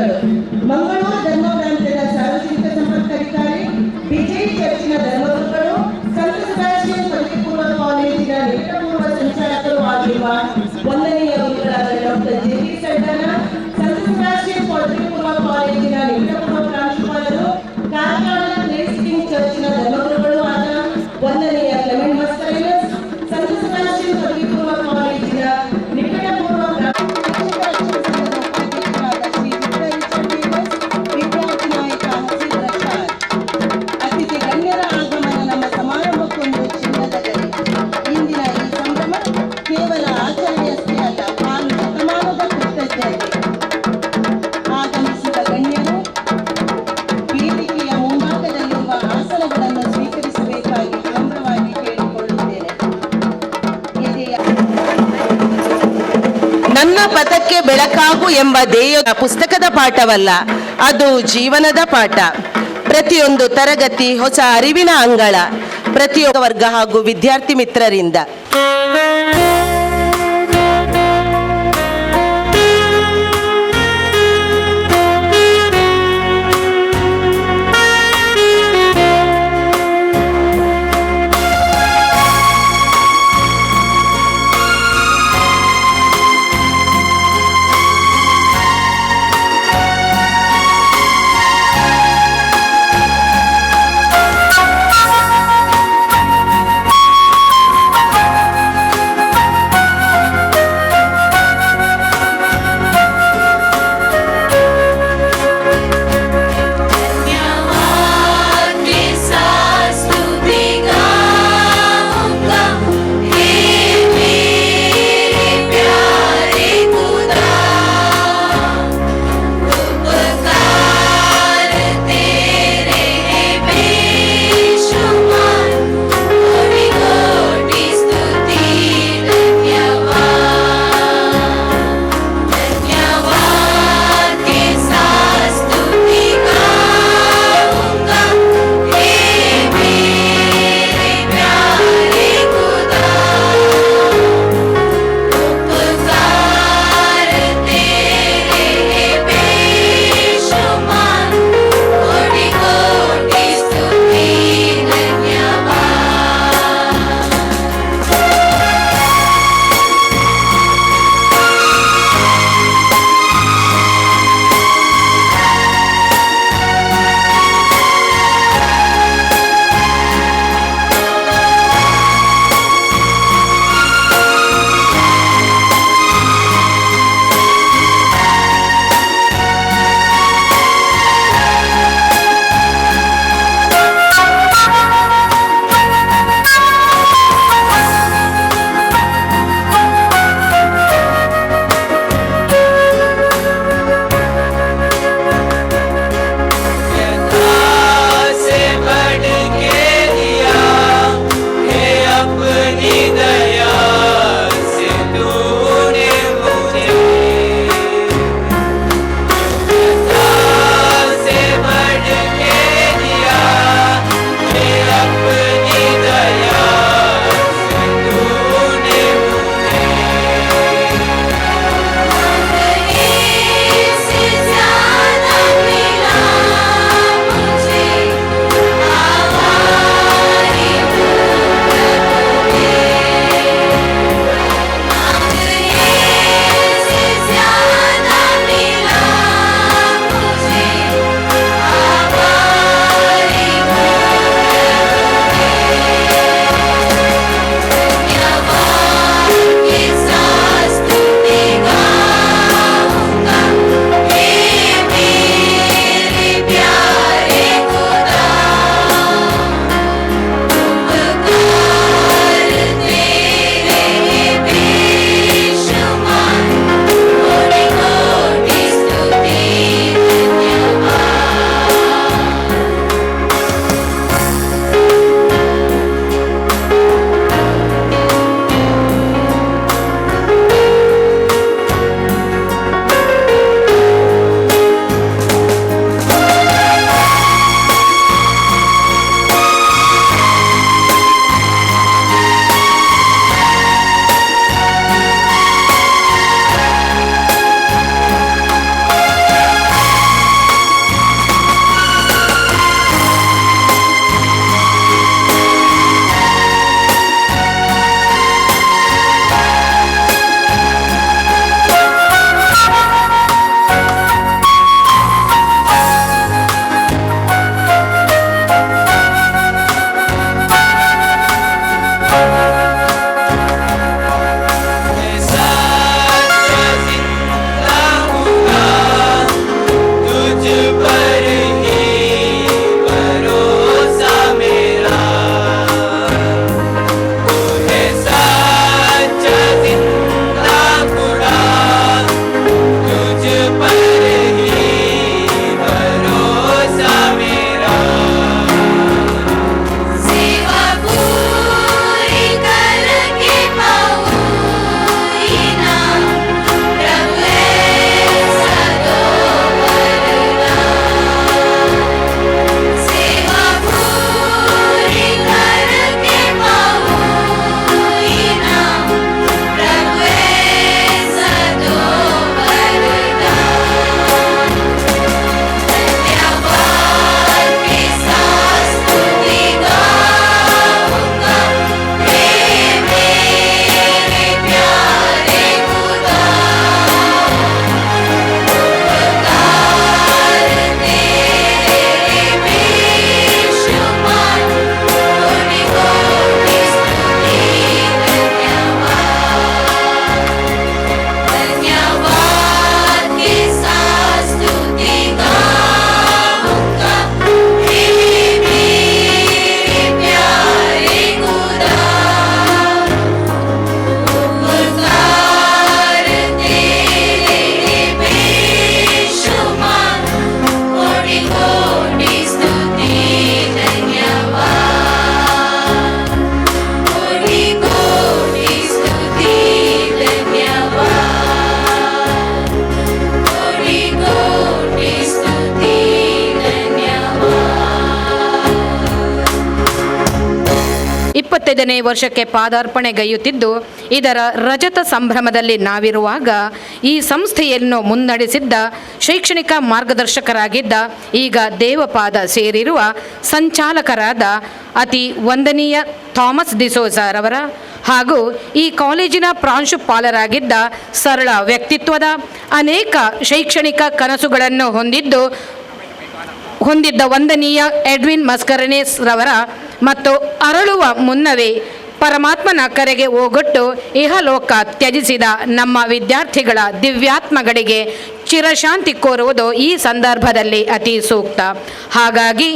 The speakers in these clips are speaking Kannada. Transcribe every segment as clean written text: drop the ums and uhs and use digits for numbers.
ವಂದನೆಗಳು. ಮಂಗಳೂರು ಧರ್ಮ ಪ್ರಾಂತ್ಯದ ಸಾರ್ವಜನಿಕ ಸಂಪರ್ಕಾಧಿಕಾರಿ, ವಿಜಯ್ ಚರ್ಚಿನ ಧರ್ಮಗುರುಗಳು, ಸಂತ ಸದಾಶಿವ ಪದವಿ ಪೂರ್ವ ಕಾಲೇಜಿನ ನಿಕಟಪೂರ್ವ ಸಂಚಾಲಕರು ಆಗಿರುವ ವಂದನೀಯ ಗುರುಗಳಾದ ಡಾಕ್ಟರ್ ಜೆ.ವಿ. ಸಲ್ದಾನ, ಸಂತ ಸದಾಶಿವ ಪದವಿ ಪೂರ್ವ ಕಾಲೇಜಿನ ನಿಕಟಪೂರ್ವ ಪ್ರಾಂಶುಪಾಲರು, ಕಾರ್ಕಳದ ಕ್ರೈಸ್ಟಿಂಗ್ ಚರ್ಚಿನ ಧರ್ಮಗುರುಗಳು ಆದ ವಂದನೀಯ ಕ್ಲೆಮೆಂಟ್ ಮಸ್ಕರೇನಸ್, ಸಂತ ಸದಾಶಿವ ಪದವಿ ಪೂರ್ವ ಕಾಲೇಜಿನ ನಿಕಟಪೂರ್ವ ಅತಿಥಿ ಗಣ್ಯರ ಆಗಮನ ನಮ್ಮ ಸಮಾರಂಭಕ್ಕೊಂದು ಚಿನ್ನದ ಗರಿ. ಇಂದಿನ ಈ ಸಂಭ್ರಮ ಕೇವಲ ಆಚರಣೆಯಷ್ಟೇ ಅಲ್ಲ, ಕಾಲು ಶತಮಾನದ ಕೃತಜ್ಞತೆ. ಆಗಮಿಸಿದ ಗಣ್ಯರು ವೇದಿಕೆಯ ಮುಂಭಾಗದಲ್ಲಿರುವ ಆಸನಗಳನ್ನು ಸ್ವೀಕರಿಸಬೇಕಾಗಿ ವಿನಮ್ರವಾಗಿ ಕೇಳಿಕೊಳ್ಳುತ್ತೇನೆ. ನನ್ನ ಪಥಕ್ಕೆ ಬೆಳಕಾಗು ಎಂಬ ಧ್ಯೇಯ ಪುಸ್ತಕದ ಪಾಠವಲ್ಲ, ಅದು ಜೀವನದ ಪಾಠ. ಪ್ರತಿಯೊಂದು ತರಗತಿ ಹೊಸ ಅರಿವಿನ ಅಂಗಳ. ಪ್ರತಿಯೊಂದು ವರ್ಗ ಹಾಗೂ ವಿದ್ಯಾರ್ಥಿ ಮಿತ್ರರಿಂದ 25ನೇ ವರ್ಷಕ್ಕೆ ಪಾದಾರ್ಪಣೆಗೈಯುತ್ತಿದ್ದು, ಇದರ ರಜತ ಸಂಭ್ರಮದಲ್ಲಿ ನಾವಿರುವಾಗ ಈ ಸಂಸ್ಥೆಯನ್ನು ಮುನ್ನಡೆಸಿದ್ದ ಶೈಕ್ಷಣಿಕ ಮಾರ್ಗದರ್ಶಕರಾಗಿದ್ದ, ಈಗ ದೇವಪಾದ ಸೇರಿರುವ ಸಂಚಾಲಕರಾದ ಅತಿ ವಂದನೀಯ ಥಾಮಸ್ ಡಿಸೋಜರವರ ಹಾಗೂ ಈ ಕಾಲೇಜಿನ ಪ್ರಾಂಶುಪಾಲರಾಗಿದ್ದ ಸರಳ ವ್ಯಕ್ತಿತ್ವದ, ಅನೇಕ ಶೈಕ್ಷಣಿಕ ಕನಸುಗಳನ್ನು ಹೊಂದಿದ್ದ ವಂದನೀಯ ಎಡ್ವಿನ್ ಮಸ್ಕರನೇಸ್ ರವರ ಮತ್ತು ಅರಳುವ ಮುನ್ನವೇ ಪರಮಾತ್ಮನ ಕರೆಗೆ ಓಗೊಟ್ಟು ಇಹಲೋಕ ತ್ಯಜಿಸಿದ ನಮ್ಮ ವಿದ್ಯಾರ್ಥಿಗಳ ದಿವ್ಯಾತ್ಮಗಳಿಗೆ ಚಿರಶಾಂತಿ ಕೋರುವುದು ಈ ಸಂದರ್ಭದಲ್ಲಿ ಅತಿ ಸೂಕ್ತ. ಹಾಗಾಗಿ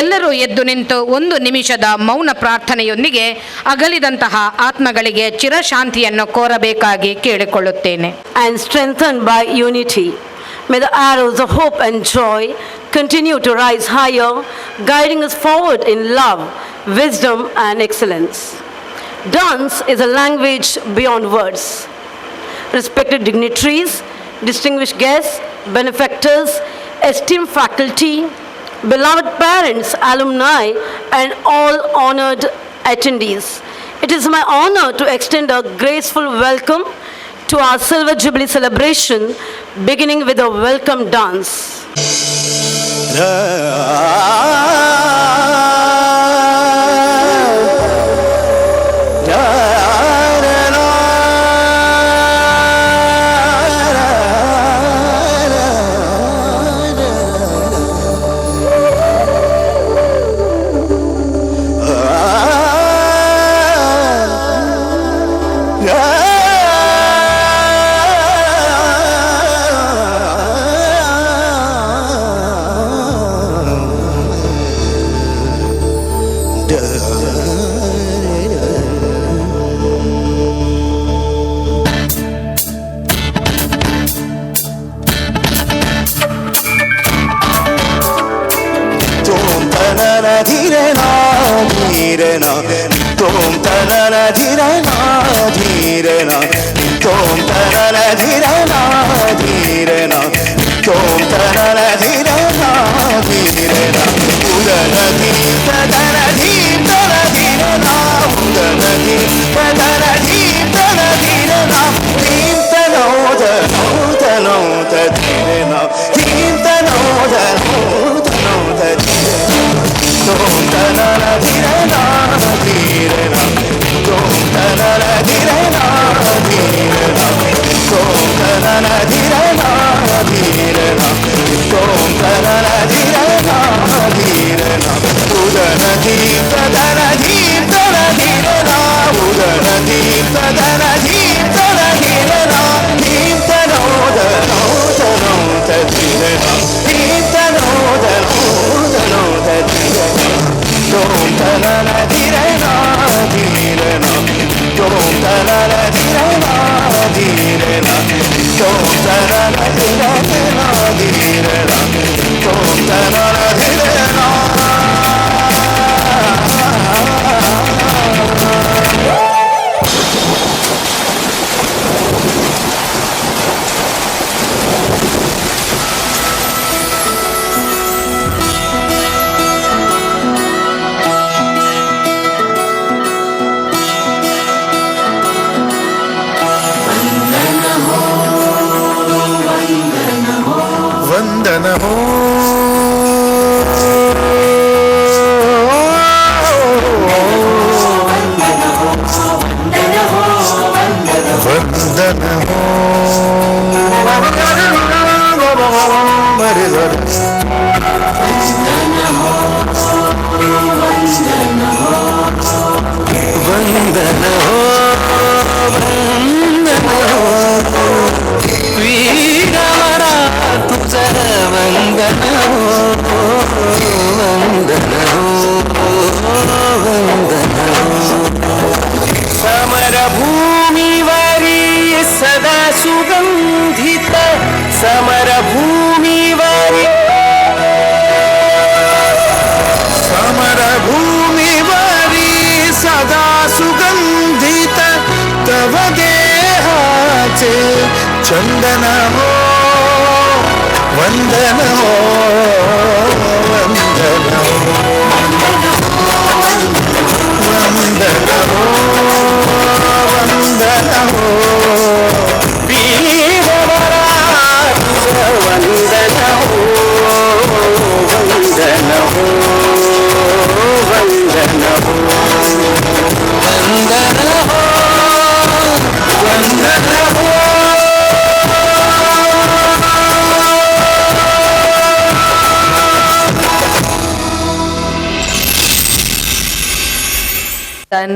ಎಲ್ಲರೂ ಎದ್ದು ನಿಂತು ಒಂದು ನಿಮಿಷದ ಮೌನ ಪ್ರಾರ್ಥನೆಯೊಂದಿಗೆ ಅಗಲಿದಂತಹ ಆತ್ಮಗಳಿಗೆ ಚಿರಶಾಂತಿಯನ್ನು ಕೋರಬೇಕಾಗಿ ಕೇಳಿಕೊಳ್ಳುತ್ತೇನೆ. And strengthened by unity, may the arrows of hope and joy continue to rise higher, guiding us forward in love, wisdom and excellence. Dance is a language beyond words. Respected dignitaries, distinguished guests, benefactors, esteemed faculty, beloved parents, alumni, and all honored attendees, it is my honor to extend a graceful welcome to our Silver Jubilee celebration, beginning with a welcome dance.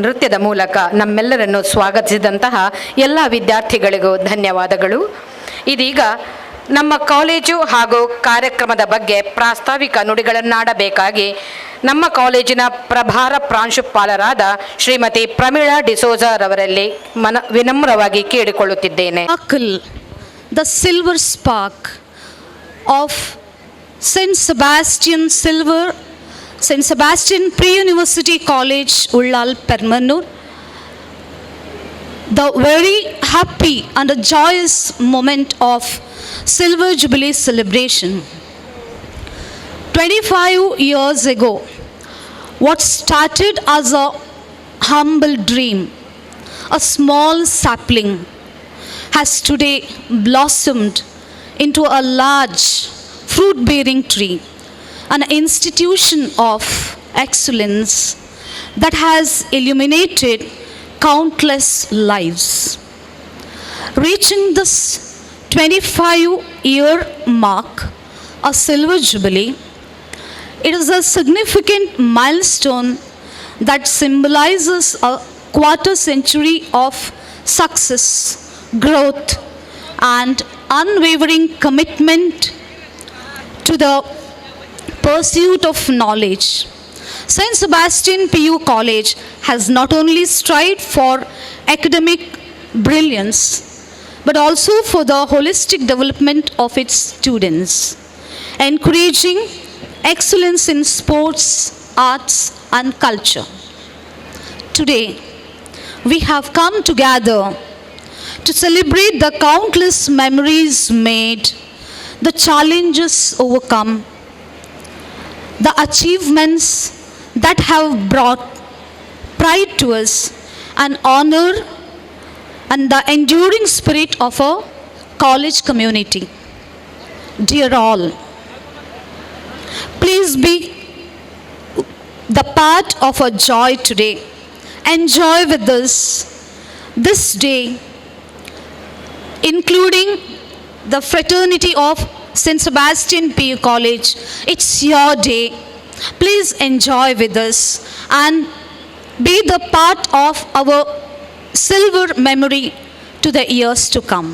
ನೃತ್ಯದ ಮೂಲಕ ನಮ್ಮೆಲ್ಲರನ್ನು ಸ್ವಾಗತಿಸಿದಂತಹ ಎಲ್ಲ ವಿದ್ಯಾರ್ಥಿಗಳಿಗೂ ಧನ್ಯವಾದಗಳು. ಇದೀಗ ನಮ್ಮ ಕಾಲೇಜು ಹಾಗೂ ಕಾರ್ಯಕ್ರಮದ ಬಗ್ಗೆ ಪ್ರಾಸ್ತಾವಿಕ ನುಡಿಗಳನ್ನಾಡಬೇಕಾಗಿ ನಮ್ಮ ಕಾಲೇಜಿನ ಪ್ರಭಾರ ಪ್ರಾಂಶುಪಾಲರಾದ Shrimati Pramila D'Souza ರವರಲ್ಲಿ ವಿನಮ್ರವಾಗಿ ಕೇಳಿಕೊಳ್ಳುತ್ತಿದ್ದೇನೆ. The silver spark of St. Sebastian Pre-University College, Ullal, Permanur. The very happy and a joyous moment of Silver Jubilee celebration. 25 years ago, what started as a humble dream, a small sapling, has today blossomed into a large fruit-bearing tree, an institution of excellence that has illuminated countless lives. Reaching this 25-year mark, a silver jubilee, it is a significant milestone that symbolizes a quarter century of success, growth, and unwavering commitment to the pursuit of knowledge. St. Sebastian PU College has not only strived for academic brilliance, but also for the holistic development of its students, encouraging excellence in sports, arts, and culture. Today, we have come together to celebrate the countless memories made, the challenges overcome, the achievements that have brought pride to us, and honor and the enduring spirit of a college community. Dear all, please be the part of a joy today. Enjoy with us this day, including the fraternity of St. Sebastian PU College. It's your day. Please enjoy with us and be the part of our silver memory to the years to come.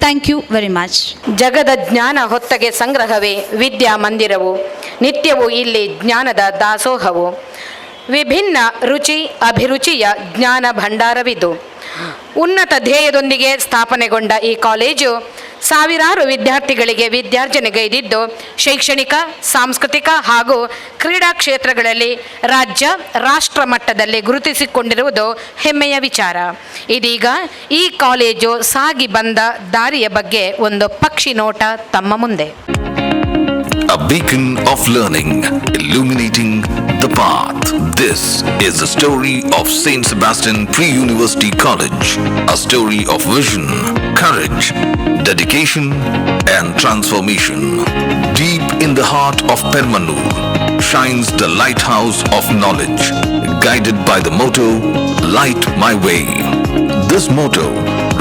Thank you very much. ಜಗದ ಜ್ಞಾನ ಹೊತ್ತಗೆ ಸಂಗ್ರಹವೇ ವಿದ್ಯಾ ಮಂದಿರವು, ನಿತ್ಯವೂ ಇಲ್ಲಿ ಜ್ಞಾನದ ದಾಸೋಹವು, ವಿಭಿನ್ನ ರುಚಿ ಅಭಿರುಚಿಯ ಜ್ಞಾನ ಭಂಡಾರವಿದು. ಉನ್ನತ ಧ್ಯೇಯದೊಂದಿಗೆ ಸ್ಥಾಪನೆಗೊಂಡ ಈ ಕಾಲೇಜು ಸಾವಿರಾರು ವಿದ್ಯಾರ್ಥಿಗಳಿಗೆ ವಿದ್ಯಾರ್ಜನೆಗೈದಿದ್ದು ಶೈಕ್ಷಣಿಕ, ಸಾಂಸ್ಕೃತಿಕ ಹಾಗೂ ಕ್ರೀಡಾ ಕ್ಷೇತ್ರಗಳಲ್ಲಿ ರಾಜ್ಯ, ರಾಷ್ಟ್ರ ಮಟ್ಟದಲ್ಲಿ ಗುರುತಿಸಿಕೊಂಡಿರುವುದು ಹೆಮ್ಮೆಯ ವಿಚಾರ. ಇದೀಗ ಈ ಕಾಲೇಜು ಸಾಗಿ ಬಂದ ದಾರಿಯ ಬಗ್ಗೆ ಒಂದು ಪಕ್ಷಿ ನೋಟ ತಮ್ಮ ಮುಂದೆ. A beacon of learning, illuminating the path. This is the story of St. Sebastian Pre-University College, a story of vision, courage, dedication, and transformation. Deep in the heart of Permanur shines the lighthouse of knowledge, guided by the motto, "Light my way." This motto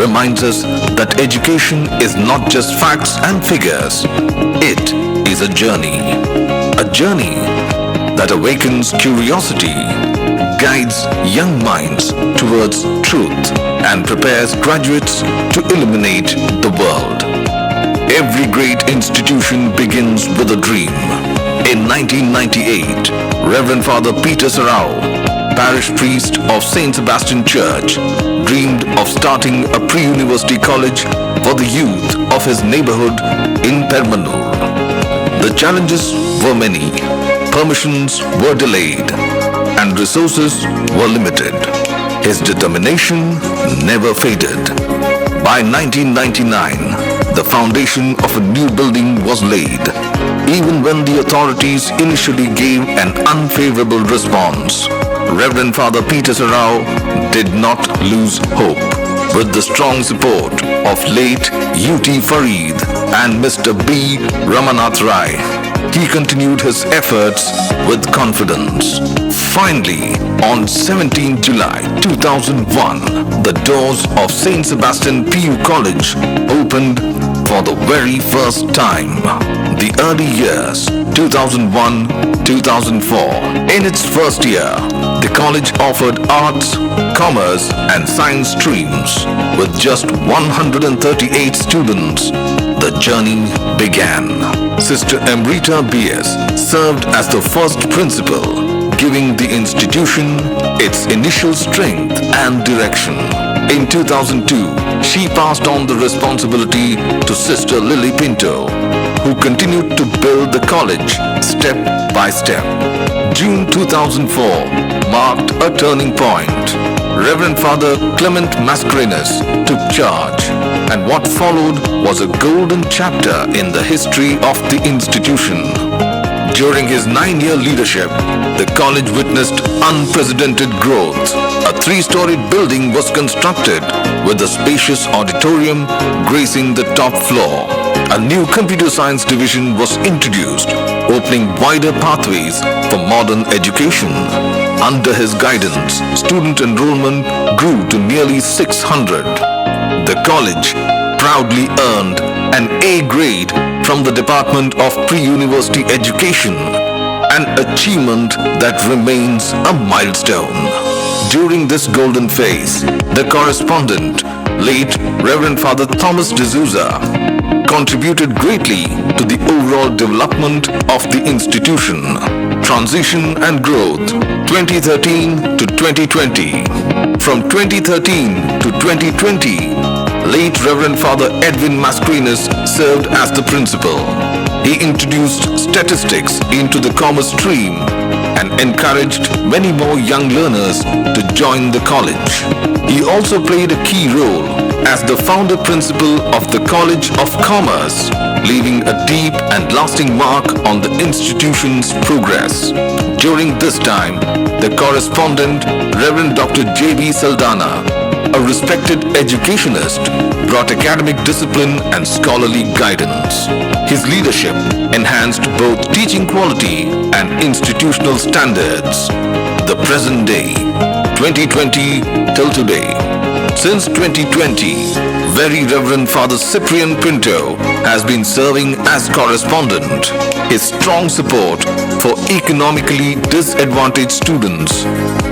reminds us that education is not just facts and figures. It is a journey that awakens curiosity, guides young minds towards truth, and prepares graduates to illuminate the world. Every great institution begins with a dream. In 1998, Reverend Father Peter Sarao, parish priest of St. Sebastian Church, dreamed of starting a pre-university college for the youth of his neighborhood in Permanur. The challenges were many, permissions were delayed, and resources were limited. His determination never faded. By 1999, the foundation of a new building was laid. Even when the authorities initially gave an unfavorable response, Reverend Father Peter Sarao did not lose hope. With the strong support of late U.T. Farid and Mr. B. Ramanath Rai, he continued his efforts with confidence. Finally, on 17 July 2001, the doors of St. Sebastian PU College opened for the very first time. The early years, 2001-2004. In its first year, the college offered arts, commerce and science streams. With just 138 students, the journey began. Sister Amrita B.S. served as the first principal, giving the institution its initial strength and direction. In 2002, she passed on the responsibility to Sister Lily Pinto, who continued to build the college step by step. June 2004 marked a turning point. Reverend Father Clement Mascarenhas took charge, and what followed was a golden chapter in the history of the institution. During his 9-year leadership, the college witnessed unprecedented growth. A 3-storied building was constructed with a spacious auditorium gracing the top floor. A new computer science division was introduced, opening wider pathways for modern education. Under his guidance, student enrollment grew to nearly 600. The college proudly earned an A grade from the Department of Pre-University Education, an achievement that remains a milestone. During this golden phase, the correspondent, late Reverend Father Thomas D'Souza, contributed greatly to the overall development of the institution. Transition and growth, 2013 to 2020. From 2013 to 2020, late Reverend Father Edwin Mascarenhas served as the principal. He introduced statistics into the commerce stream and encouraged many more young learners to join the college. He also played a key role as the founder principal of the College of Commerce, leaving a deep and lasting mark on the institution's progress. During this time, the correspondent, Reverend Dr. J.B. Saldana, a respected educationist, brought academic discipline and scholarly guidance. His leadership enhanced both teaching quality and institutional standards. The present day, 2020 till today. Since 2020, Very Reverend Father Cyprian Pinto has been serving as correspondent. His strong support for economically disadvantaged students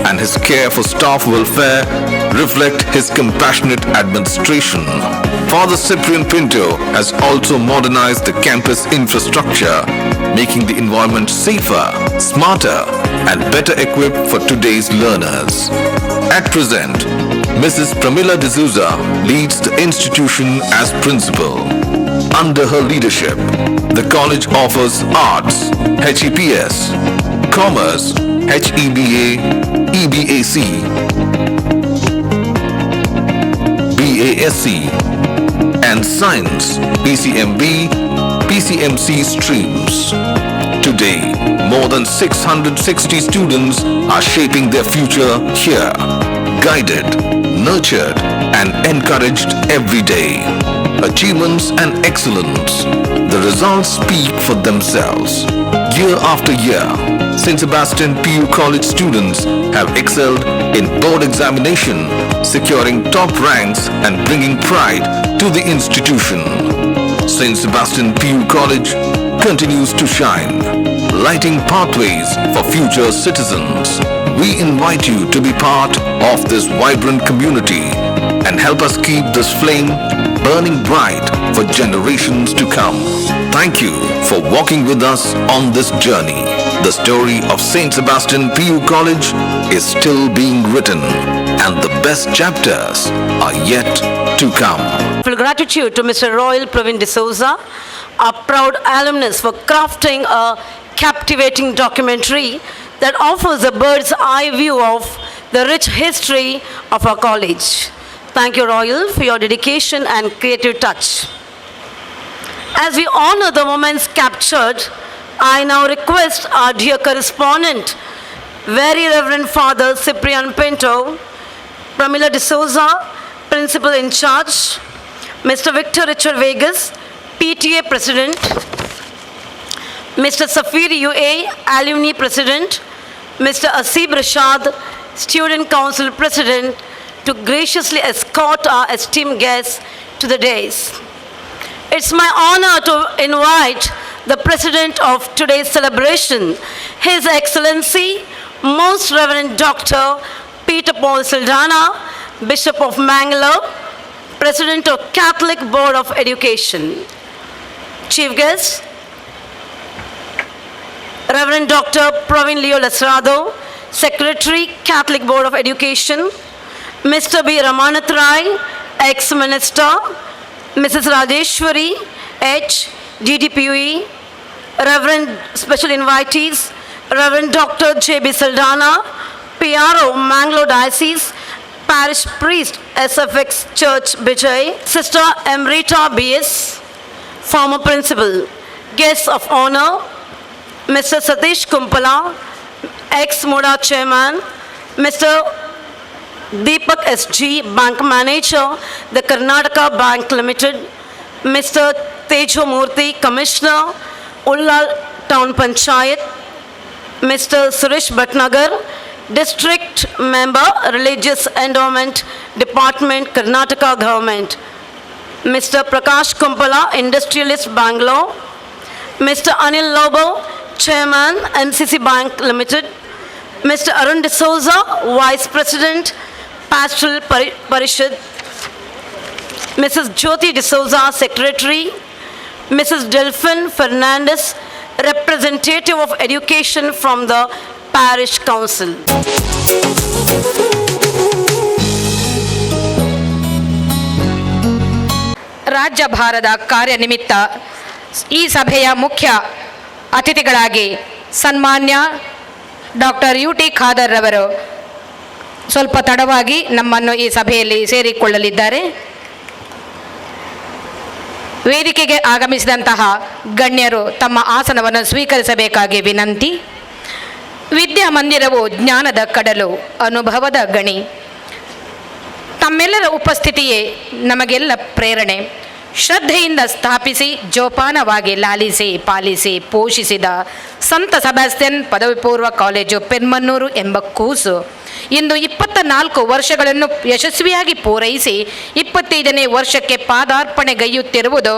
and his care for staff welfare reflect his compassionate administration. Father Cyprian Pinto has also modernized the campus infrastructure, making the environment safer, smarter, and better equipped for today's learners. At present, Mrs. Pramila D'Souza leads the institution as principal. Under her leadership, the college offers arts, HEPS, commerce, HEBA, EBAC, BASC, and science, PCMB, PCMC streams. Today, more than 660 students are shaping their future here, guided, nurtured, and encouraged every day. Achievements and excellence. The results speak for themselves. Year after year, St. Sebastian PU College students have excelled in board examination, securing top ranks and bringing pride to the institution. St. Sebastian PU College continues to shine, lighting pathways for future citizens. We invite you to be part of this vibrant community and help us keep this flame burning bright for generations to come. Thank you for walking with us on this journey. The story of St. Sebastian PU College is still being written, and the best chapters are yet to come. Full gratitude to Mr. Royal Praveen D'Souza, our proud alumnus, for crafting a captivating documentary that offers a bird's eye view of the rich history of our college. Thank you, Royal, for your dedication and creative touch. As we honor the moments captured, I now request our dear correspondent, Very Reverend Father Cyprian Pinto, Pramila D'Souza, Principal in Charge, Mr. Victor Richard Vegas, PTA President, Mr. Safir UA, Alumni President, Mr. Asib Rashad, Student Council President, to graciously escort our esteemed guests to the dais. It's my honor to invite the President of today's celebration, His Excellency, Most Reverend Dr. Peter Paul Saldana, Bishop of Mangalore, President of Catholic Board of Education. Chief guest, Reverend Dr. Praveen Leo Lasrado, Secretary, Catholic Board of Education, Mr. B. Ramanath Rai, ex-minister, Mrs. Rajeshwari H, GDPUE, Reverend Special Invitees, Reverend Dr. J.B. Saldana, PRO, Mangalore Diocese, Parish Priest, SFX Church, Bijay, Sister Emrita B.S., former Principal, Guests of Honor, Mr. Satish Kumpala, ex-MODA Chairman, Mr. Deepak S.G., Bank Manager, the Karnataka Bank Limited, Mr. Tejo Murthy, Commissioner, Ullal Town Panchayat, Mr. Suresh Bhatnagar, District Member, Religious Endowment Department, Karnataka Government, Mr. Prakash Kumpala, Industrialist, Bangalore, Mr. Anil Lobo, Chairman, NCC Bank Limited, Mr. Arun D'Souza, Vice President, Pastoral Parishad, Mrs. Jyoti D'Souza, Secretary, Mrs. Delphin Fernandez, Representative of Education from the Parish Council. ರಾಜ್ಯಭಾರದ ಕಾರ್ಯನಿಮಿತ್ತ ಈ ಸಭೆಯ ಮುಖ್ಯ ಅತಿಥಿಗಳಾಗಿ ಸನ್ಮಾನ್ಯ ಡಾಕ್ಟರ್ ಯು ಟಿ ಖಾದರ್ ರವರು ಸ್ವಲ್ಪ ತಡವಾಗಿ ನಮ್ಮನ್ನು ಈ ಸಭೆಯಲ್ಲಿ ಸೇರಿಕೊಳ್ಳಲಿದ್ದಾರೆ. ವೇದಿಕೆಗೆ ಆಗಮಿಸಿದಂತಹ ಗಣ್ಯರು ತಮ್ಮ ಆಸನವನ್ನು ಸ್ವೀಕರಿಸಬೇಕಾಗಿ ವಿನಂತಿ. ವಿದ್ಯಾಮಂದಿರವು ಜ್ಞಾನದ ಕಡಲು, ಅನುಭವದ ಗಣಿ. ತಮ್ಮೆಲ್ಲರ ಉಪಸ್ಥಿತಿಯೇ ನಮಗೆಲ್ಲ ಪ್ರೇರಣೆ. ಶ್ರದ್ಧೆಯಿಂದ ಸ್ಥಾಪಿಸಿ ಜೋಪಾನವಾಗಿ ಲಾಲಿಸಿ ಪಾಲಿಸಿ ಪೋಷಿಸಿದ ಸಂತ ಸೆಬಾಸ್ಟಿಯನ್ ಪದವಿ ಪೂರ್ವ ಕಾಲೇಜು ಪೆನ್ಮನ್ನೂರು ಎಂಬ ಕೂಸು ಇಂದು 24 ವರ್ಷಗಳನ್ನು ಯಶಸ್ವಿಯಾಗಿ ಪೂರೈಸಿ 25ನೇ ವರ್ಷಕ್ಕೆ ಪಾದಾರ್ಪಣೆಗೈಯುತ್ತಿರುವುದು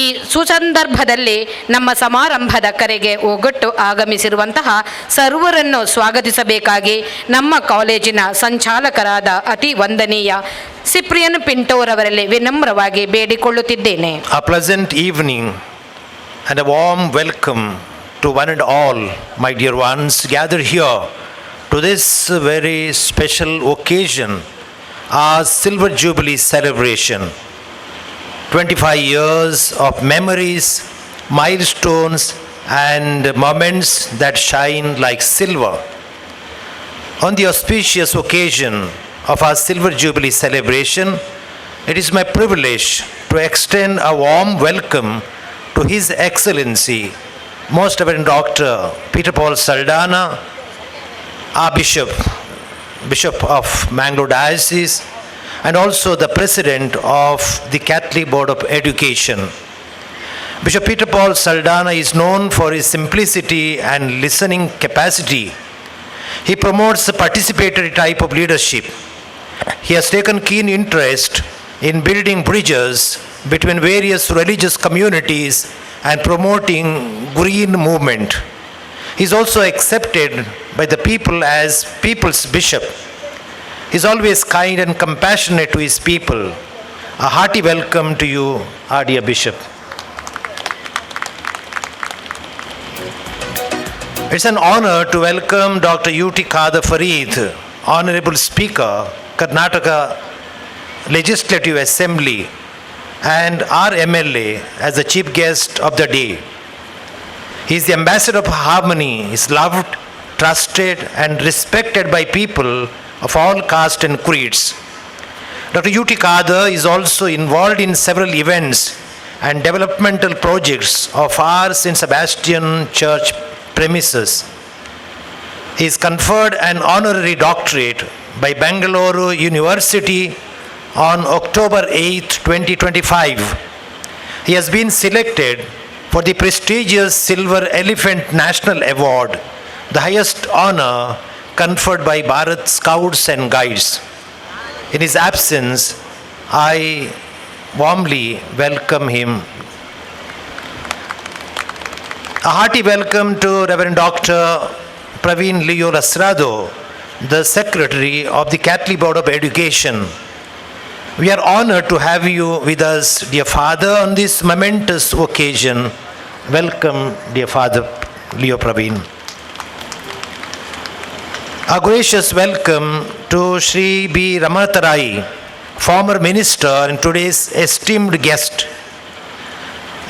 ಈ ಸುಸಂದರ್ಭದಲ್ಲಿ ನಮ್ಮ ಸಮಾರಂಭದ ಕರೆಗೆ ಒಗ್ಗಟ್ಟು ಆಗಮಿಸಿರುವಂತಹ ಸರ್ವರನ್ನು ಸ್ವಾಗತಿಸಬೇಕಾಗಿ ನಮ್ಮ ಕಾಲೇಜಿನ ಸಂಚಾಲಕರಾದ ಅತಿ ವಂದನೀಯ Cyprian ಪಿಂಟೋರವರಲ್ಲಿ ವಿನಮ್ರವಾಗಿ ಬೇಡಿಕೊಳ್ಳುತ್ತಿದ್ದೇನೆ. A pleasant evening and a warm welcome to one and all, my dear ones, gathered here to this very special occasion, our Silver Jubilee celebration. 25 years of memories, milestones, and moments that shine like silver. On the auspicious occasion of our Silver Jubilee celebration, it is my privilege to extend a warm welcome to His Excellency, Most Reverend Dr. Peter Paul Saldana, our Bishop of Mangalore Diocese, and also the President of the Catholic Board of Education. Bishop Peter Paul Saldana is known for his simplicity and listening capacity. He promotes a participatory type of leadership. He has taken keen interest in building bridges between various religious communities and promoting green movement. He is also accepted by the people as people's bishop. He is always kind and compassionate to his people. A hearty welcome to you, our dear bishop. It's an honor to welcome Dr. U.T. Khadar Farid, Honorable Speaker, Karnataka Legislative Assembly, and our MLA as the chief guest of the day. He is the ambassador of harmony, is loved, trusted, and respected by people of all castes and creeds. Dr. U.T. Khadar is also involved in several events and developmental projects of our St. Sebastian Church premises. He is conferred an honorary doctorate by Bangalore University on October 8, 2025. He has been selected for the prestigious Silver Elephant National Award, the highest honor conferred by Bharat Scouts and Guides. In his absence, I warmly welcome him. A hearty welcome to Reverend Dr. Praveen Leo Lasrado, the Secretary of the Catholic Board of Education. We are honored to have you with us, dear Father, on this momentous occasion. Welcome, dear Father Leo Praveen. A gracious welcome to Sri B. Ramanatharai, former minister and today's esteemed guest.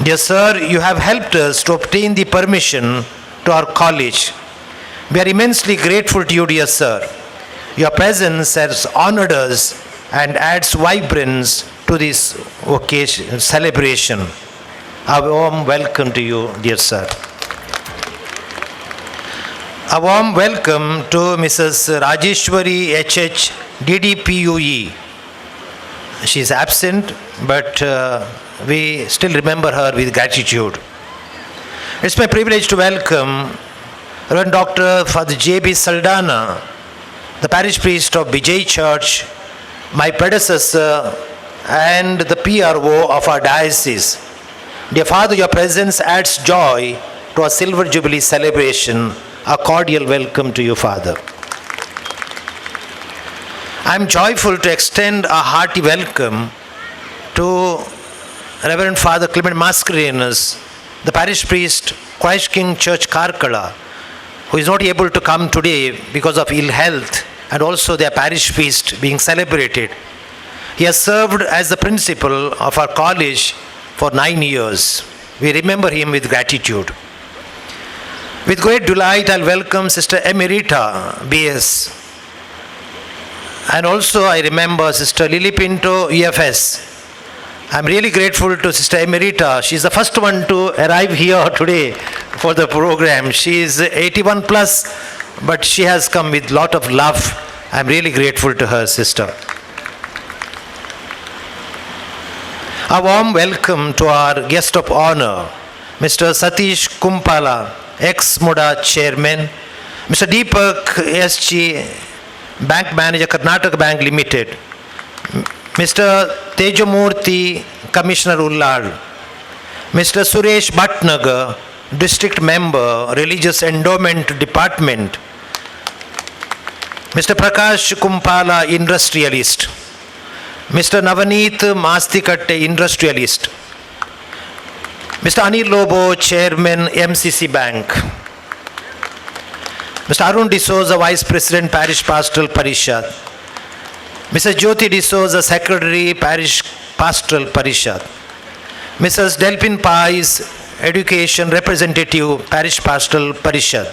Dear sir, you have helped us to obtain the permission to our college. We are immensely grateful to you, dear sir. Your presence has honored us and adds vibrance to this occasion, celebration. A warm welcome to you, dear sir. A warm welcome to Mrs. Rajeshwari H.H. DDPUE. She is absent, but we still remember her with gratitude. It's my privilege to welcome Reverend Dr. Father J.B. Saldana, the parish priest of Vijay Church, my predecessor and the PRO of our diocese. Dear Father, your presence adds joy to our Silver Jubilee celebration. A cordial welcome to you, Father. I am joyful to extend a hearty welcome to Reverend Father Clement Mascarenhas, the parish priest, Christ King Church, Karkala, who is not able to come today because of ill health and also their parish feast being celebrated. He has served as the principal of our college for 9 years. We remember him with gratitude. With great delight, I'll welcome Sister Emerita B.S. And also I remember Sister Lily Pinto, EFS. I'm really grateful to Sister Emerita. She's the first one to arrive here today for the program. She is 81 plus, but she has come with a lot of love. I'm really grateful to her, sister. A warm welcome to our guest of honor, Mr. Satish Kumpala, ex-MODA chairman, Mr. Deepak SG, Bank Manager, Karnataka Bank Limited, Mr. Tejamurthy, Commissioner Ullad, Mr. Suresh Bhatnagar, District Member, Religious Endowment Department, Mr. Prakash Kumpala, Industrialist, Mr. Navaneet Mastikatte, Industrialist, Mr. Anil Lobo, Chairman, MCC Bank, Mr. Arun D'Souza, Vice President, Parish Pastoral Parishad, Mrs. Jyoti D'Souza, Secretary, Parish Pastoral Parishad, Mrs. Delphin Pais, Education Representative, Parish Pastoral Parishad,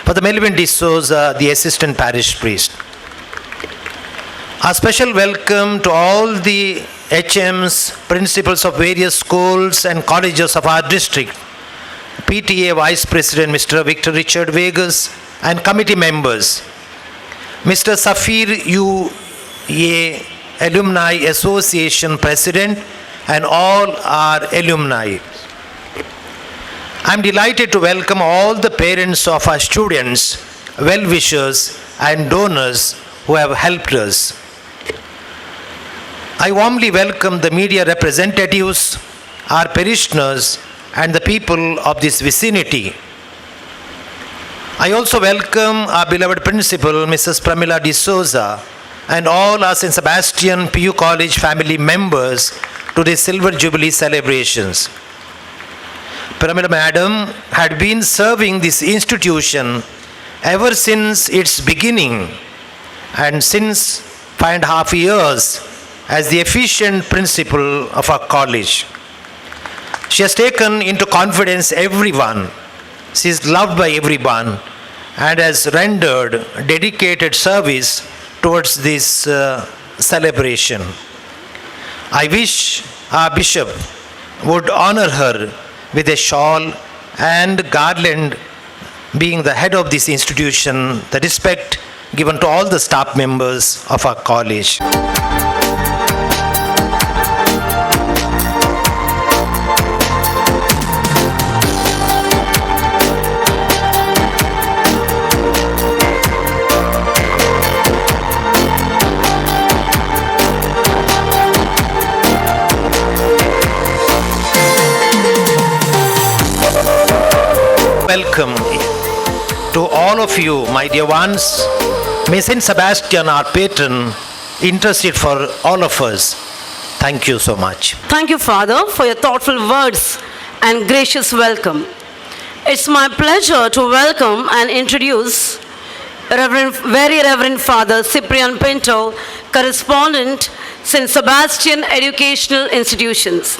Father Melvin D'Souza, the Assistant Parish Priest. A special welcome to all the HMs, principals of various schools and colleges of our district, PTA Vice President Mr. Victor Richard Vegas and committee members, Mr. Safir U.A. Alumni Association President and all our alumni. I am delighted to welcome all the parents of our students, well-wishers and donors who have helped us. I warmly welcome the media representatives, our parishioners, and the people of this vicinity. I also welcome our beloved principal, Mrs. Pramila D'Souza, and all our St. Sebastian PU College family members to the Silver Jubilee celebrations. Pramila Madam had been serving this institution ever since its beginning and since 5.5 years as the efficient principal of our college. She has taken into confidence everyone. She is loved by everyone and has rendered dedicated service towards this celebration. I wish our bishop would honor her with a shawl and garland, being the head of this institution, the respect given to all the staff members of our college. welcome to all of you, my dear ones. May Saint Sebastian, our patron, intercede for all of us. Thank you so much. Thank you, Father, for your thoughtful words and gracious welcome. It's my pleasure to welcome and introduce Very Reverend Father Cyprian Pinto, correspondent, St. Sebastian Educational Institutions.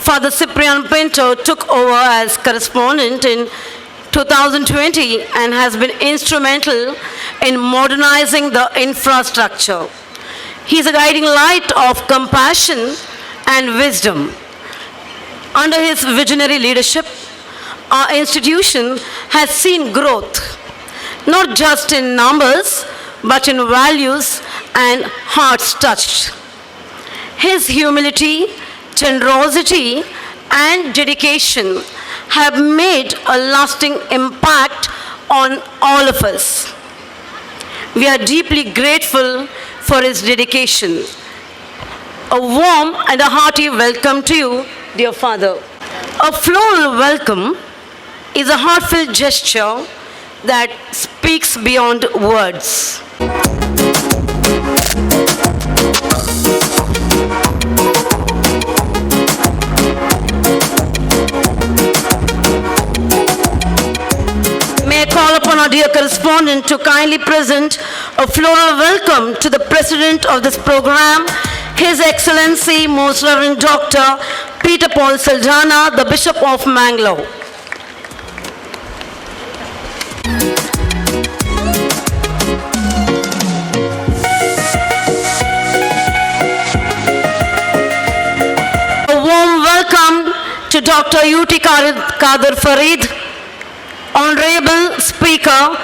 Father Cyprian Pinto took over as correspondent in 2020 and has been instrumental in modernizing the infrastructure. He is a guiding light of compassion and wisdom. Under his visionary leadership, our institution has seen growth, not just in numbers, but in values and hearts touched. His humility, generosity, and dedication have made a lasting impact on all of us. We are deeply grateful for his dedication. A warm and a hearty welcome to you, dear Father. A floral welcome is a heartfelt gesture that speaks beyond words. May I call upon our dear correspondent to kindly present a floral welcome to the president of this program, His Excellency Most Reverend Dr. Peter Paul Saldanha, the Bishop of Mangalore. A warm welcome to Dr. U.T. Qadir Farid, Honorable Speaker.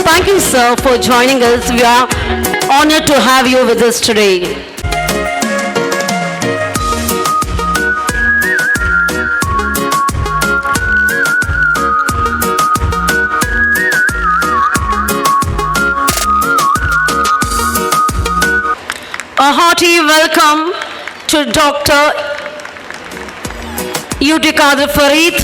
Thank you, sir, for joining us. We are honored to have you with us today. A hearty welcome to Dr. U.T. Qadir Farid.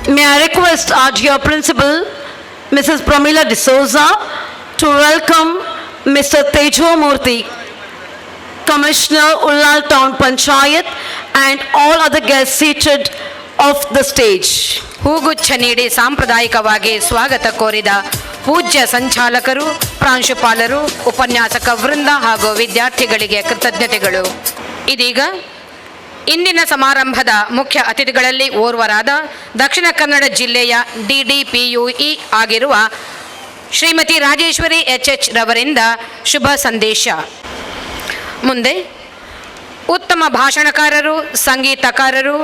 May I request our dear principal, Mrs. Pramila D'Souza, to welcome Mr. Tejo Murthy, Commissioner, Ullal Town Panchayat, and all other guests seated off the stage. ಹೂಗುಚ್ಛ ನೀಡಿ ಸಾಂಪ್ರದಾಯಿಕವಾಗಿ ಸ್ವಾಗತ ಕೋರಿದ ಪೂಜ್ಯ ಸಂಚಾಲಕರು, ಪ್ರಾಂಶುಪಾಲರು, ಉಪನ್ಯಾಸಕ ವೃಂದ ಹಾಗೂ ವಿದ್ಯಾರ್ಥಿಗಳಿಗೆ ಕೃತಜ್ಞತೆಗಳು. ಇದೀಗ ಇಂದಿನ ಸಮಾರಂಭದ ಮುಖ್ಯ ಅತಿಥಿಗಳಲ್ಲಿ ಓರ್ವರಾದ ದಕ್ಷಿಣ ಕನ್ನಡ ಜಿಲ್ಲೆಯ DDPUE ಆಗಿರುವ ಶ್ರೀಮತಿ ರಾಜೇಶ್ವರಿ HH ರವರಿಂದ ಶುಭ ಸಂದೇಶ. ಮುಂದೆ ಉತ್ತಮ ಭಾಷಣಕಾರರು, ಸಂಗೀತಕಾರರು,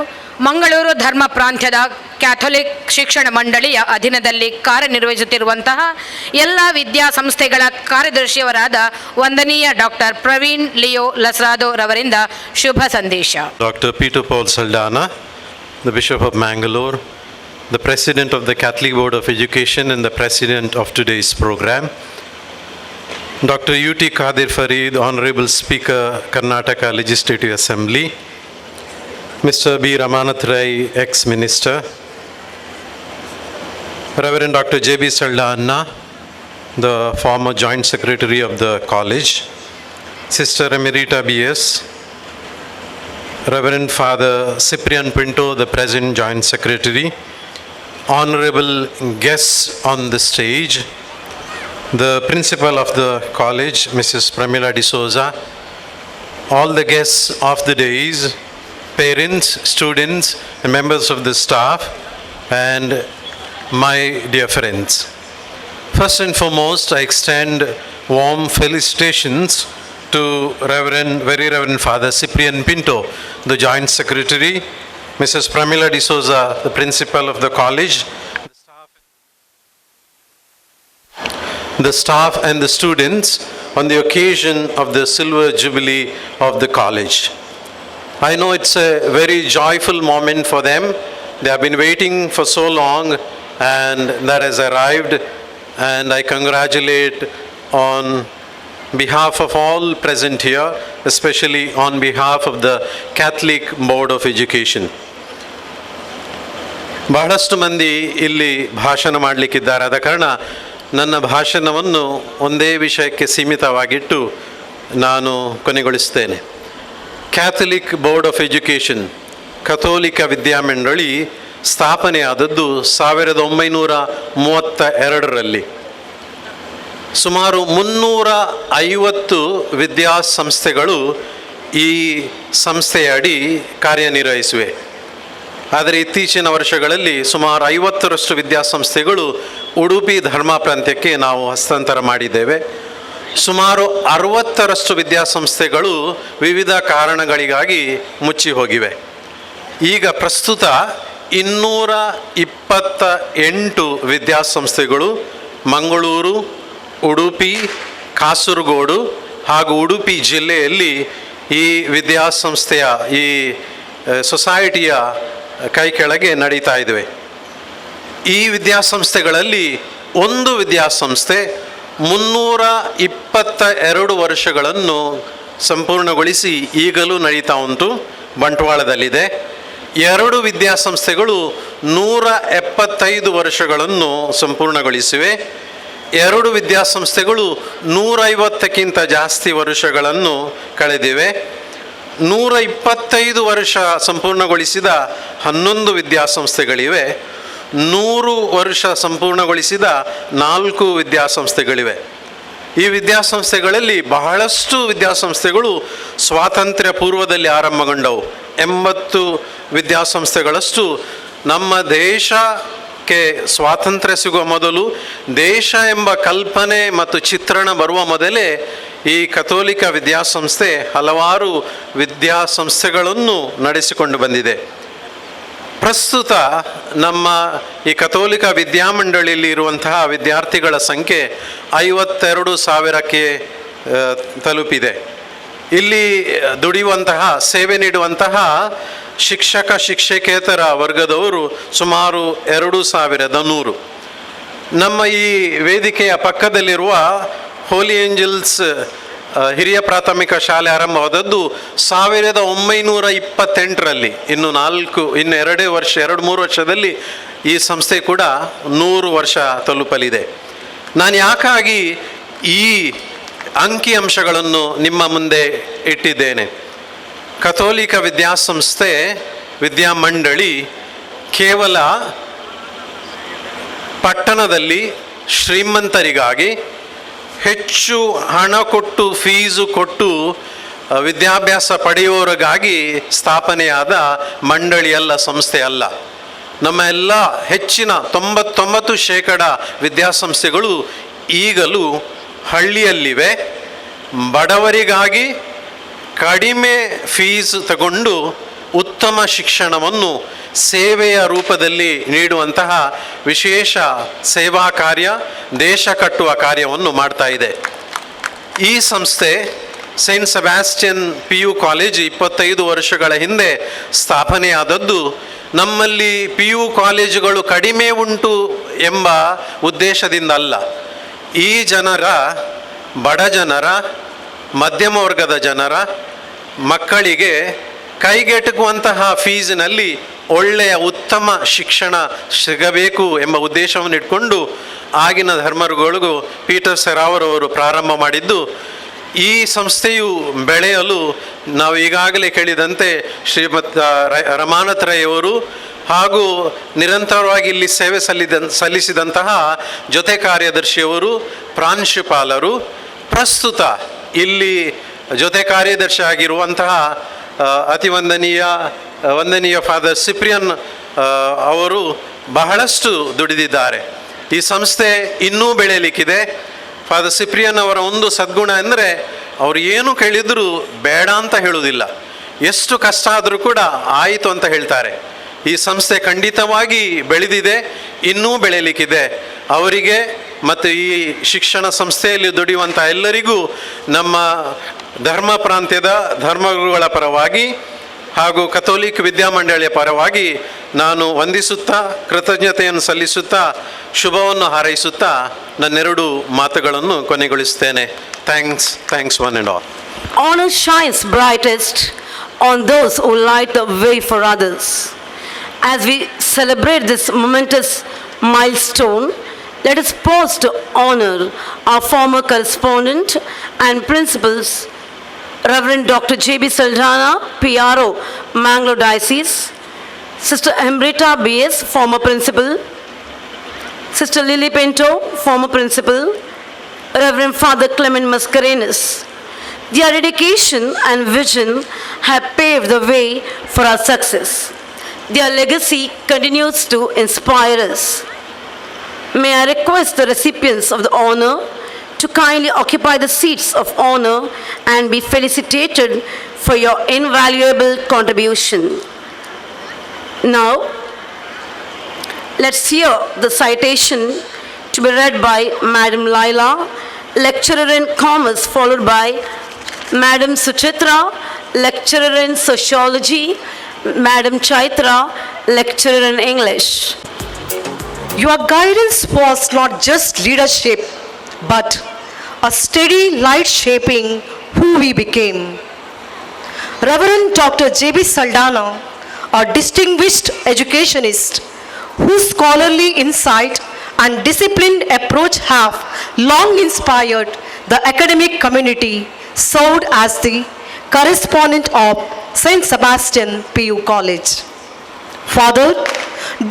ಮಂಗಳೂರು ಧರ್ಮ ಪ್ರಾಂತ್ಯದ ಕ್ಯಾಥೋಲಿಕ್ ಶಿಕ್ಷಣ ಮಂಡಳಿಯ ಅಧೀನದಲ್ಲಿ ಕಾರ್ಯನಿರ್ವಹಿಸುತ್ತಿರುವಂತಹ ಎಲ್ಲ ವಿದ್ಯಾಸಂಸ್ಥೆಗಳ ಕಾರ್ಯದರ್ಶಿಯವರಾದ ವಂದನೀಯ ಡಾಕ್ಟರ್ ಪ್ರವೀಣ್ ಲಿಯೋ ಲಸ್ರಾದೋ ರವರಿಂದ ಶುಭ ಸಂದೇಶ. Dr. Peter Paul Saldanha, the Bishop of Mangalore, the President of the Catholic Board of Education and the President of today's program, Dr. U.T. Qadir Farid, Honorable Speaker, Karnataka Legislative Assembly, Mr. B. Ramanath Rai, ex-Minister, Reverend Dr. J.B. Saldanha, the former Joint Secretary of the College, Sister Emerita B.S., Reverend Father Cyprian Pinto, the present Joint Secretary, honorable guests on the stage, the Principal of the College, Mrs. Pramila D'Souza, all the guests of the days, parents, students, and members of the staff, and my dear friends. First and foremost, I extend warm felicitations to Very Reverend Father Cyprian Pinto, the Joint Secretary, Mrs. Pramila D'Souza, the Principal of the college, the staff and the students on the occasion of the Silver Jubilee of the college. I know it's a very joyful moment for them. They have been waiting for so long and that has arrived, and I congratulate on behalf of all present here, especially on behalf of the Catholic Board of Education. ಬಹಳಷ್ಟು ಮಂದಿ ಇಲ್ಲಿ ಭಾಷಣ ಮಾಡಲಿಕ್ಕಿದ್ದಾರೆ. ಆದ ಕಾರಣ ನನ್ನ ಭಾಷಣವನ್ನು ಒಂದೇ ವಿಷಯಕ್ಕೆ ಸೀಮಿತವಾಗಿಟ್ಟು ನಾನು ಕೊನೆಗೊಳಿಸ್ತೇನೆ. ಕ್ಯಾಥಲಿಕ್ ಬೋರ್ಡ್ ಆಫ್ ಎಜುಕೇಷನ್, ಕಥೋಲಿಕ ವಿದ್ಯಾಮಂಡಳಿ ಸ್ಥಾಪನೆಯಾದದ್ದು 1932ರಲ್ಲಿ. ಸುಮಾರು 350 ವಿದ್ಯಾಸಂಸ್ಥೆಗಳು ಈ ಸಂಸ್ಥೆಯ ಅಡಿ ಕಾರ್ಯನಿರ್ವಹಿಸಿವೆ. ಆದರೆ ಇತ್ತೀಚಿನ ವರ್ಷಗಳಲ್ಲಿ ಸುಮಾರು 50ರಷ್ಟು ವಿದ್ಯಾಸಂಸ್ಥೆಗಳು ಉಡುಪಿ ಧರ್ಮ ಪ್ರಾಂತ್ಯಕ್ಕೆ ನಾವು ಹಸ್ತಾಂತರ ಮಾಡಿದ್ದೇವೆ. ಸುಮಾರು 60ರಷ್ಟು ವಿದ್ಯಾಸಂಸ್ಥೆಗಳು ವಿವಿಧ ಕಾರಣಗಳಿಗಾಗಿ ಮುಚ್ಚಿ ಹೋಗಿವೆ. ಈಗ ಪ್ರಸ್ತುತ 228 ವಿದ್ಯಾಸಂಸ್ಥೆಗಳು ಮಂಗಳೂರು, ಉಡುಪಿ, ಕಾಸರಗೋಡು ಹಾಗೂ ಉಡುಪಿ ಜಿಲ್ಲೆಯಲ್ಲಿ ಈ ವಿದ್ಯಾಸಂಸ್ಥೆಯ ಈ ಸೊಸೈಟಿಯ ಕೈ ಕೆಳಗೆ ನಡೀತಾ ಇದ್ದಾವೆ. ಈ ವಿದ್ಯಾಸಂಸ್ಥೆಗಳಲ್ಲಿ ಒಂದು ವಿದ್ಯಾಸಂಸ್ಥೆ 322 ವರ್ಷಗಳನ್ನು ಸಂಪೂರ್ಣಗೊಳಿಸಿ ಈಗಲೂ ನಡೀತಾ ಉಂಟು, ಬಂಟ್ವಾಳದಲ್ಲಿದೆ. 2 ವಿದ್ಯಾಸಂಸ್ಥೆಗಳು 175 ವರ್ಷಗಳನ್ನು ಸಂಪೂರ್ಣಗೊಳಿಸಿವೆ. 2 ವಿದ್ಯಾಸಂಸ್ಥೆಗಳು 150ಕ್ಕಿಂತ ಜಾಸ್ತಿ ವರ್ಷಗಳನ್ನು ಕಳೆದಿವೆ. 125 ವರ್ಷ ಸಂಪೂರ್ಣಗೊಳಿಸಿದ 11 ವಿದ್ಯಾಸಂಸ್ಥೆಗಳಿವೆ. 100 ವರ್ಷ ಸಂಪೂರ್ಣಗೊಳಿಸಿದ 4 ವಿದ್ಯಾಸಂಸ್ಥೆಗಳಿವೆ. ಈ ವಿದ್ಯಾಸಂಸ್ಥೆಗಳಲ್ಲಿ ಬಹಳಷ್ಟು ವಿದ್ಯಾಸಂಸ್ಥೆಗಳು ಸ್ವಾತಂತ್ರ್ಯ ಪೂರ್ವದಲ್ಲಿ ಆರಂಭಗೊಂಡವು. 80 ವಿದ್ಯಾಸಂಸ್ಥೆಗಳಷ್ಟು ನಮ್ಮ ದೇಶಕ್ಕೆ ಸ್ವಾತಂತ್ರ್ಯ ಸಿಗುವ ಮೊದಲು, ದೇಶ ಎಂಬ ಕಲ್ಪನೆ ಮತ್ತು ಚಿತ್ರಣ ಬರುವ ಮೊದಲೇ ಈ ಕಥೋಲಿಕ ವಿದ್ಯಾಸಂಸ್ಥೆ ಹಲವಾರು ವಿದ್ಯಾಸಂಸ್ಥೆಗಳನ್ನು ನಡೆಸಿಕೊಂಡು ಬಂದಿದೆ. ಪ್ರಸ್ತುತ ನಮ್ಮ ಈ ಕಥೋಲಿಕ ವಿದ್ಯಾಮಂಡಳಿಯಲ್ಲಿ ಇರುವಂತಹ ವಿದ್ಯಾರ್ಥಿಗಳ ಸಂಖ್ಯೆ 52,000ಕ್ಕೆ ತಲುಪಿದೆ. ಇಲ್ಲಿ ದುಡಿಯುವಂತಹ, ಸೇವೆ ನೀಡುವಂತಹ ಶಿಕ್ಷಕ ಶಿಕ್ಷಕೇತರ ವರ್ಗದವರು ಸುಮಾರು 2,100. ನಮ್ಮ ಈ ವೇದಿಕೆಯ ಪಕ್ಕದಲ್ಲಿರುವ ಹೋಲಿ ಏಂಜಲ್ಸ್ ಹಿರಿಯ ಪ್ರಾಥಮಿಕ ಶಾಲೆ ಆರಂಭವಾದದ್ದು 1928ರಲ್ಲಿ. ಇನ್ನು 2-3 ವರ್ಷದಲ್ಲಿ ಈ ಸಂಸ್ಥೆ ಕೂಡ 100 ವರ್ಷ ತಲುಪಲಿದೆ. ನಾನು ಯಾಕಾಗಿ ಈ ಅಂಕಿಅಂಶಗಳನ್ನು ನಿಮ್ಮ ಮುಂದೆ ಇಟ್ಟಿದ್ದೇನೆ? ಕಥೋಲಿಕ ವಿದ್ಯಾಸಂಸ್ಥೆ ವಿದ್ಯಾಮಂಡಳಿ ಕೇವಲ ಪಟ್ಟಣದಲ್ಲಿ ಶ್ರೀಮಂತರಿಗಾಗಿ ಹೆಚ್ಚು ಹಣ ಕೊಟ್ಟು, ಫೀಸು ಕೊಟ್ಟು ವಿದ್ಯಾಭ್ಯಾಸ ಪಡೆಯುವವರಿಗಾಗಿ ಸ್ಥಾಪನೆಯಾದ ಮಂಡಳಿಯಲ್ಲ, ಸಂಸ್ಥೆ ಅಲ್ಲ. ನಮ್ಮ ಎಲ್ಲ ಹೆಚ್ಚಿನ 99% ವಿದ್ಯಾಸಂಸ್ಥೆಗಳು ಈಗಲೂ ಹಳ್ಳಿಯಲ್ಲಿವೆ. ಬಡವರಿಗಾಗಿ ಕಡಿಮೆ ಫೀಸ್ ತಗೊಂಡು ಉತ್ತಮ ಶಿಕ್ಷಣವನ್ನು ಸೇವೆಯ ರೂಪದಲ್ಲಿ ನೀಡುವಂತಹ ವಿಶೇಷ ಸೇವಾ ಕಾರ್ಯ, ದೇಶ ಕಟ್ಟುವ ಕಾರ್ಯವನ್ನು ಮಾಡ್ತಾ ಇದೆ. ಈ ಸಂಸ್ಥೆ ಸೈಂಟ್ ಸೆಬಾಸ್ಟಿಯನ್ PU ಕಾಲೇಜ್ 25 ವರ್ಷಗಳ ಹಿಂದೆ ಸ್ಥಾಪನೆಯಾದದ್ದು ನಮ್ಮಲ್ಲಿ PU ಕಾಲೇಜುಗಳು ಕಡಿಮೆ ಉಂಟು ಎಂಬ ಉದ್ದೇಶದಿಂದ ಅಲ್ಲ. ಈ ಜನರ, ಬಡ ಜನರ, ಮಧ್ಯಮ ವರ್ಗದ ಜನರ ಮಕ್ಕಳಿಗೆ ಕೈಗೆಟುಕುವಂತಹ ಫೀಸಿನಲ್ಲಿ ಒಳ್ಳೆಯ ಉತ್ತಮ ಶಿಕ್ಷಣ ಸಿಗಬೇಕು ಎಂಬ ಉದ್ದೇಶವನ್ನು ಇಟ್ಕೊಂಡು ಆಗಿನ ಧರ್ಮಗುರುಗಳಿಗೂ ಪೀಟರ್ ಸೆರಾವರ್ ಅವರು ಪ್ರಾರಂಭ ಮಾಡಿದ್ದು. ಈ ಸಂಸ್ಥೆಯು ಬೆಳೆಯಲು ನಾವು ಈಗಾಗಲೇ ಕೇಳಿದಂತೆ ಶ್ರೀಮತ್ ರಮಾನಾಥ ರೈ ಅವರು ಹಾಗೂ ನಿರಂತರವಾಗಿ ಇಲ್ಲಿ ಸೇವೆ ಸಲ್ಲಿಸಿದಂತಹ ಜೊತೆ ಕಾರ್ಯದರ್ಶಿಯವರು, ಪ್ರಾಂಶುಪಾಲರು, ಪ್ರಸ್ತುತ ಇಲ್ಲಿ ಜೊತೆ ಕಾರ್ಯದರ್ಶಿ ಆಗಿರುವಂತಹ ಅತಿ ವಂದನೀಯ ಫಾದರ್ ಸಿಪ್ರಿಯನ್ ಅವರು ಬಹಳಷ್ಟು ದುಡಿದಿದ್ದಾರೆ. ಈ ಸಂಸ್ಥೆ ಇನ್ನೂ ಬೆಳೆಯಲಿಕ್ಕಿದೆ. ಫಾದರ್ ಸಿಪ್ರಿಯನ್ ಅವರ ಒಂದು ಸದ್ಗುಣ ಅಂದರೆ ಅವರು ಏನು ಕೇಳಿದರೂ ಬೇಡ ಅಂತ ಹೇಳುವುದಿಲ್ಲ. ಎಷ್ಟು ಕಷ್ಟ ಆದರೂ ಕೂಡ ಆಯಿತು ಅಂತ ಹೇಳ್ತಾರೆ. ಈ ಸಂಸ್ಥೆ ಖಂಡಿತವಾಗಿ ಬೆಳೆದಿದೆ, ಇನ್ನೂ ಬೆಳೆಯಲಿಕ್ಕಿದೆ. ಅವರಿಗೆ ಮತ್ತು ಈ ಶಿಕ್ಷಣ ಸಂಸ್ಥೆಯಲ್ಲಿ ದುಡಿಯುವಂಥ ಎಲ್ಲರಿಗೂ ನಮ್ಮ ಧರ್ಮ ಪ್ರಾಂತ್ಯದ ಧರ್ಮಗುರುಗಳ ಪರವಾಗಿ ಹಾಗೂ ಕಥೋಲಿಕ್ ವಿದ್ಯಾಮಂಡಳಿಯ ಪರವಾಗಿ ನಾನು ವಂದಿಸುತ್ತಾ, ಕೃತಜ್ಞತೆಯನ್ನು ಸಲ್ಲಿಸುತ್ತಾ, ಶುಭವನ್ನು ಹಾರೈಸುತ್ತಾ ನನ್ನೆರಡು ಮಾತುಗಳನ್ನು ಕೊನೆಗೊಳಿಸ್ತೇನೆ. Thanks one and all. Honor shines brightest on those who light the way for others. As we celebrate this momentous milestone, let us pause to honor our former correspondent and principals, Reverend Dr. J.B. Saldana, PRO, Mangalore Diocese, Sister Amrita B.S., former principal, Sister Lily Pinto, former principal, Reverend Father Clement Mascarenas. Their dedication and vision have paved the way for our success. Their legacy continues to inspire us. May I request the recipients of the honor to kindly occupy the seats of honor and be felicitated for your invaluable contribution. Now, let's hear the citation to be read by Madam Laila, lecturer in commerce, followed by Madam Suchitra, lecturer in sociology, Madam Chaitra, lecturer in English. Your guidance was not just leadership, but a steady light shaping who we became. Reverend Dr. J.B. Saldana, a distinguished educationist whose scholarly insight and disciplined approach have long inspired the academic community, served as the correspondent of St. Sebastian PU College. Father,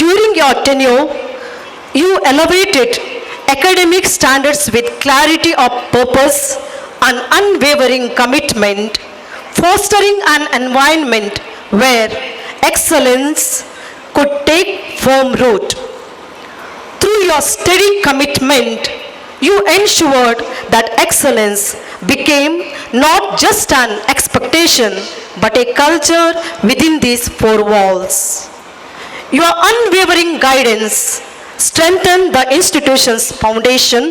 during your tenure, you elevated academic standards with clarity of purpose and unwavering commitment, fostering an environment where excellence could take firm root. Through your steady commitment, you ensured that excellence became not just an expectation but a culture within these four walls. Your unwavering guidance strengthened the institution's foundation,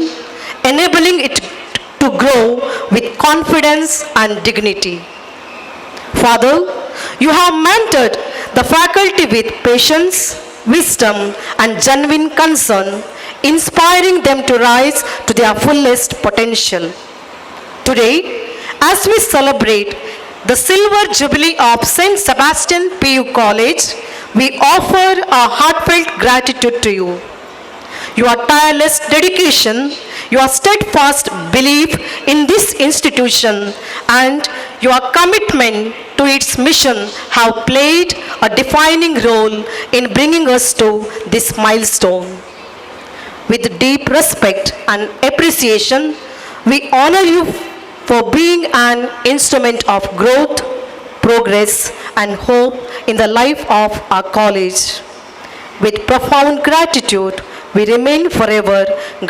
enabling it to grow with confidence and dignity. Father, you have mentored the faculty with patience, wisdom, and genuine concern, inspiring them to rise to their fullest potential. Today, as we celebrate the Silver Jubilee of St. Sebastian PU College, we offer our heartfelt gratitude to you. Your tireless dedication, your steadfast belief in this institution, and your commitment to its mission have played a defining role in bringing us to this milestone. With deep respect and appreciation, we honor you for being an instrument of growth, progress, and hope in the life of our college. With profound gratitude, we remain forever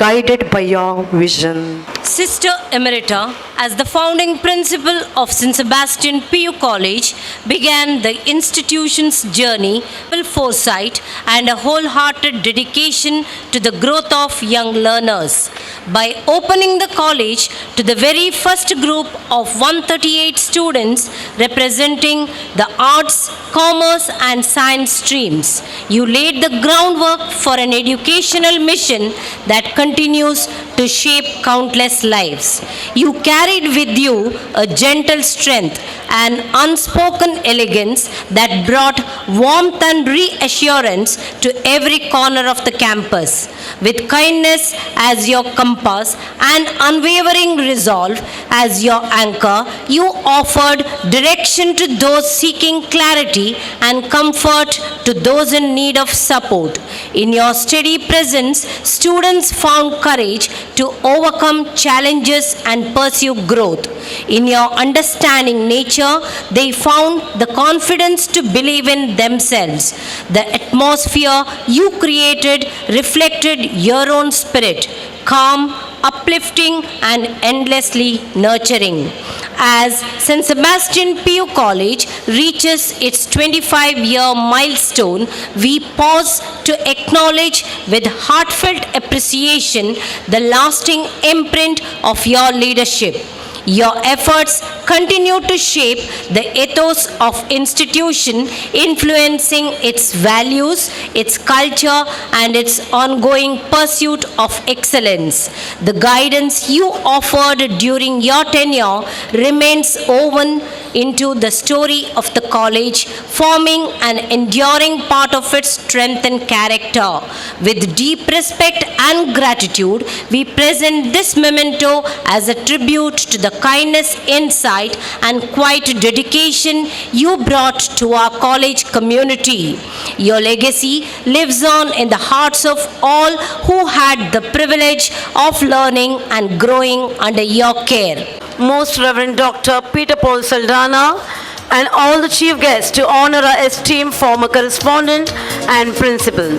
guided by your vision. Sister Emerita, as the founding principal of St. Sebastian PU College, began the institution's journey with foresight and a wholehearted dedication to the growth of young learners. By opening the college to the very first group of 138 students representing the arts, commerce, and science streams, you laid the groundwork for an educational mission that continues to shape countless lives. You carried with you a gentle strength and unspoken elegance that brought warmth and reassurance to every corner of the campus. With kindness as your compass and unwavering resolve as your anchor, you offered direction to those seeking clarity and comfort to those in need of support. In your steady presence, students found courage to overcome challenges and pursue growth. In your understanding nature, they found the confidence to believe in themselves. The atmosphere you created reflected your own spirit, calm, uplifting, uplifting and endlessly nurturing. As St. Sebastian PU College reaches its 25-year milestone, we pause to acknowledge with heartfelt appreciation the lasting imprint of your leadership. Your efforts continue to shape the ethos of institution, influencing its values, its culture, and its ongoing pursuit of excellence. The guidance you offered during your tenure remains woven into the story of the college, forming an enduring part of its strength and character. With deep respect and gratitude, we present this memento as a tribute to the kindness, insight, and quiet dedication you brought to our college community. Your legacy lives on in the hearts of all who had the privilege of learning and growing under your care. Most Reverend Dr. Peter Paul Saldana, and all the chief guests to honor our esteemed former correspondent and principal.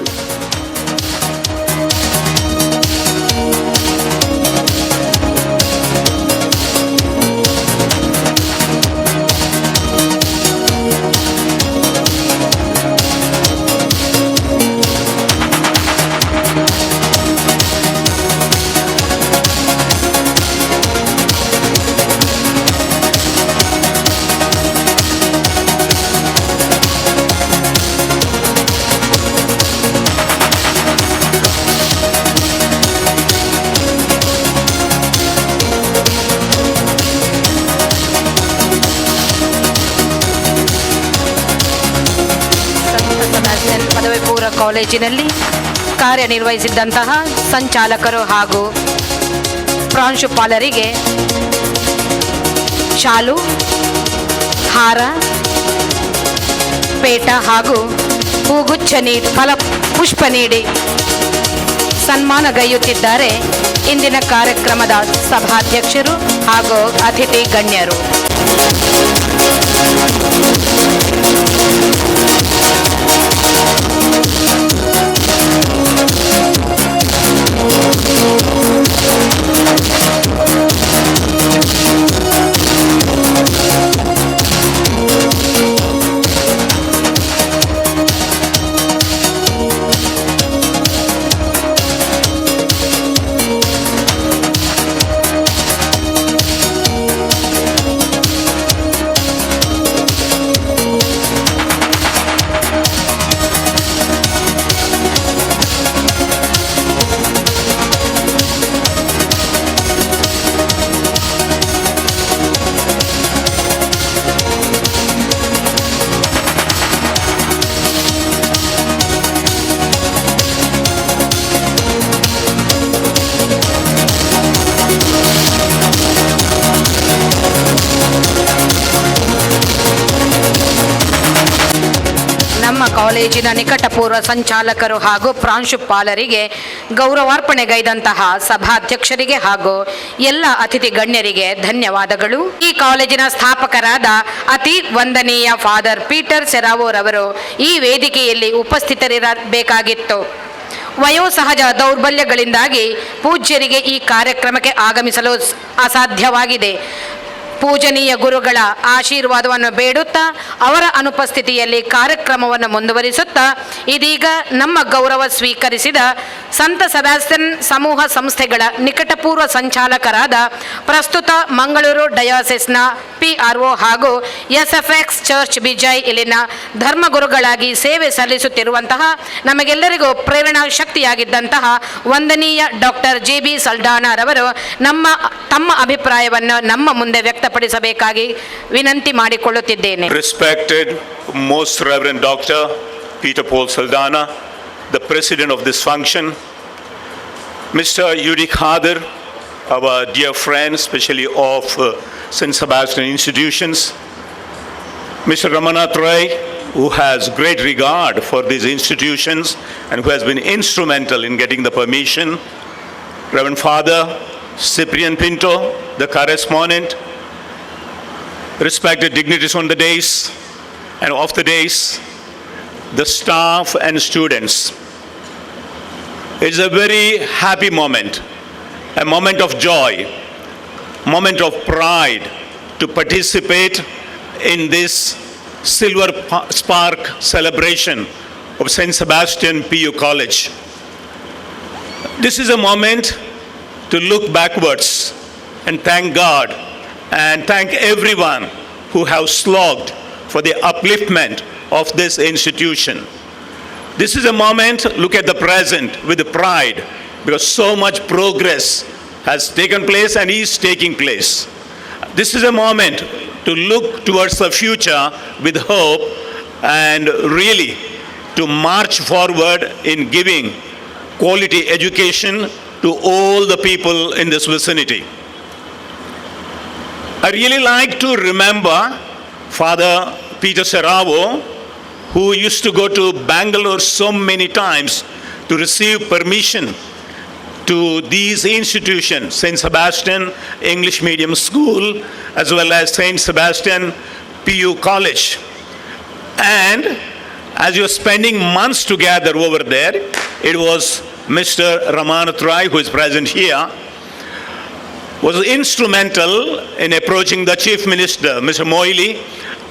ಪದವಿ ಪೂರ್ವ ಕಾಲೇಜಿನಲ್ಲಿ ಕಾರ್ಯನಿರ್ವಹಿಸಿದ್ದಂತಹ ಸಂಚಾಲಕರು ಹಾಗೂ ಪ್ರಾಂಶುಪಾಲರಿಗೆ ಶಾಲು, ಹಾರ, ಪೇಟ ಹಾಗೂ ಹೂಗುಚ್ಛ ಪುಷ್ಪ ನೀಡಿ ಸನ್ಮಾನಗೈಯುತ್ತಿದ್ದಾರೆ ಇಂದಿನ ಕಾರ್ಯಕ್ರಮದ ಸಭಾಧ್ಯಕ್ಷರು ಹಾಗೂ ಅತಿಥಿ ಗಣ್ಯರು. ನಮ್ಮ ಕಾಲೇಜಿನ ನಿಕಟಪೂರ್ವ ಸಂಚಾಲಕರು ಹಾಗೂ ಪ್ರಾಂಶುಪಾಲರಿಗೆ ಗೌರವಾರ್ಪಣೆಗೈದಂತಹ ಸಭಾಧ್ಯಕ್ಷರಿಗೆ ಹಾಗೂ ಎಲ್ಲ ಅತಿಥಿ ಗಣ್ಯರಿಗೆ ಧನ್ಯವಾದಗಳು. ಈ ಕಾಲೇಜಿನ ಸ್ಥಾಪಕರಾದ ಅತಿ ವಂದನೀಯ ಫಾದರ್ ಪೀಟರ್ ಸೆರಾವೋರವರು ಈ ವೇದಿಕೆಯಲ್ಲಿ ಉಪಸ್ಥಿತರಿರಬೇಕಾಗಿತ್ತು. ವಯೋಸಹಜ ದೌರ್ಬಲ್ಯಗಳಿಂದಾಗಿ ಪೂಜ್ಯರಿಗೆ ಈ ಕಾರ್ಯಕ್ರಮಕ್ಕೆ ಆಗಮಿಸಲು ಅಸಾಧ್ಯವಾಗಿದೆ. ಪೂಜನೀಯ ಗುರುಗಳ ಆಶೀರ್ವಾದವನ್ನು ಬೇಡುತ್ತಾ ಅವರ ಅನುಪಸ್ಥಿತಿಯಲ್ಲಿ ಕಾರ್ಯಕ್ರಮವನ್ನು ಮುಂದುವರಿಸುತ್ತಾ ಇದೀಗ ನಮ್ಮ ಗೌರವ ಸ್ವೀಕರಿಸಿದ ಸಂತ ಸೆಬಾಸ್ಟಿಯನ್ ಸಮೂಹ ಸಂಸ್ಥೆಗಳ ನಿಕಟಪೂರ್ವ ಸಂಚಾಲಕರಾದ ಪ್ರಸ್ತುತ ಮಂಗಳೂರು ಡಯಾಸಿಸ್ನ PRO ಹಾಗೂ SFX ಚರ್ಚ್ ಬಿಜೈ ಇಲ್ಲಿನ ಧರ್ಮಗುರುಗಳಾಗಿ ಸೇವೆ ಸಲ್ಲಿಸುತ್ತಿರುವಂತಹ ನಮಗೆಲ್ಲರಿಗೂ ಪ್ರೇರಣಾ ಶಕ್ತಿಯಾಗಿದ್ದಂತಹ ವಂದನೀಯ ಡಾಕ್ಟರ್ JB ಸಲ್ಡಾನಾರವರು ತಮ್ಮ ಅಭಿಪ್ರಾಯವನ್ನು ನಮ್ಮ ಮುಂದೆ ವ್ಯಕ್ತಪಡಿಸಬೇಕಾಗಿ ವಿನಂತಿ ಮಾಡಿಕೊಳ್ಳುತ್ತಿದ್ದೇನೆ. Respected Most Reverend Dr. Peter Paul Saldana, the president of this function, Mr. Yudi Khader, our dear friend, especially of St. Sebastian institutions, Mr. Ramanath Rai, who has great regard for these institutions and who has been instrumental in getting the permission, Reverend Father Cyprian Pinto, the correspondent, respected dignitaries on the days and off the days, the staff and students. It's a very happy moment a moment of joy, moment of pride to participate in this Silver Spark celebration of St. Sebastian PU College. This is a moment to look backwards and thank God and thank everyone who have slogged for the upliftment of this institution. This is a moment, look at the present with pride, because so much progress has taken place and is taking place. This is a moment to look towards the future with hope and really to march forward in giving quality education to all the people in this vicinity. I really like to remember Father Peter Serravo, who used to go to Bangalore so many times to receive permission to these institutions, St. Sebastian English Medium School, as well as St. Sebastian PU College. And as you were spending months together over there, it was Mr. Ramanath Rai, who is present here, was instrumental in approaching the Chief Minister, Mr. Moily,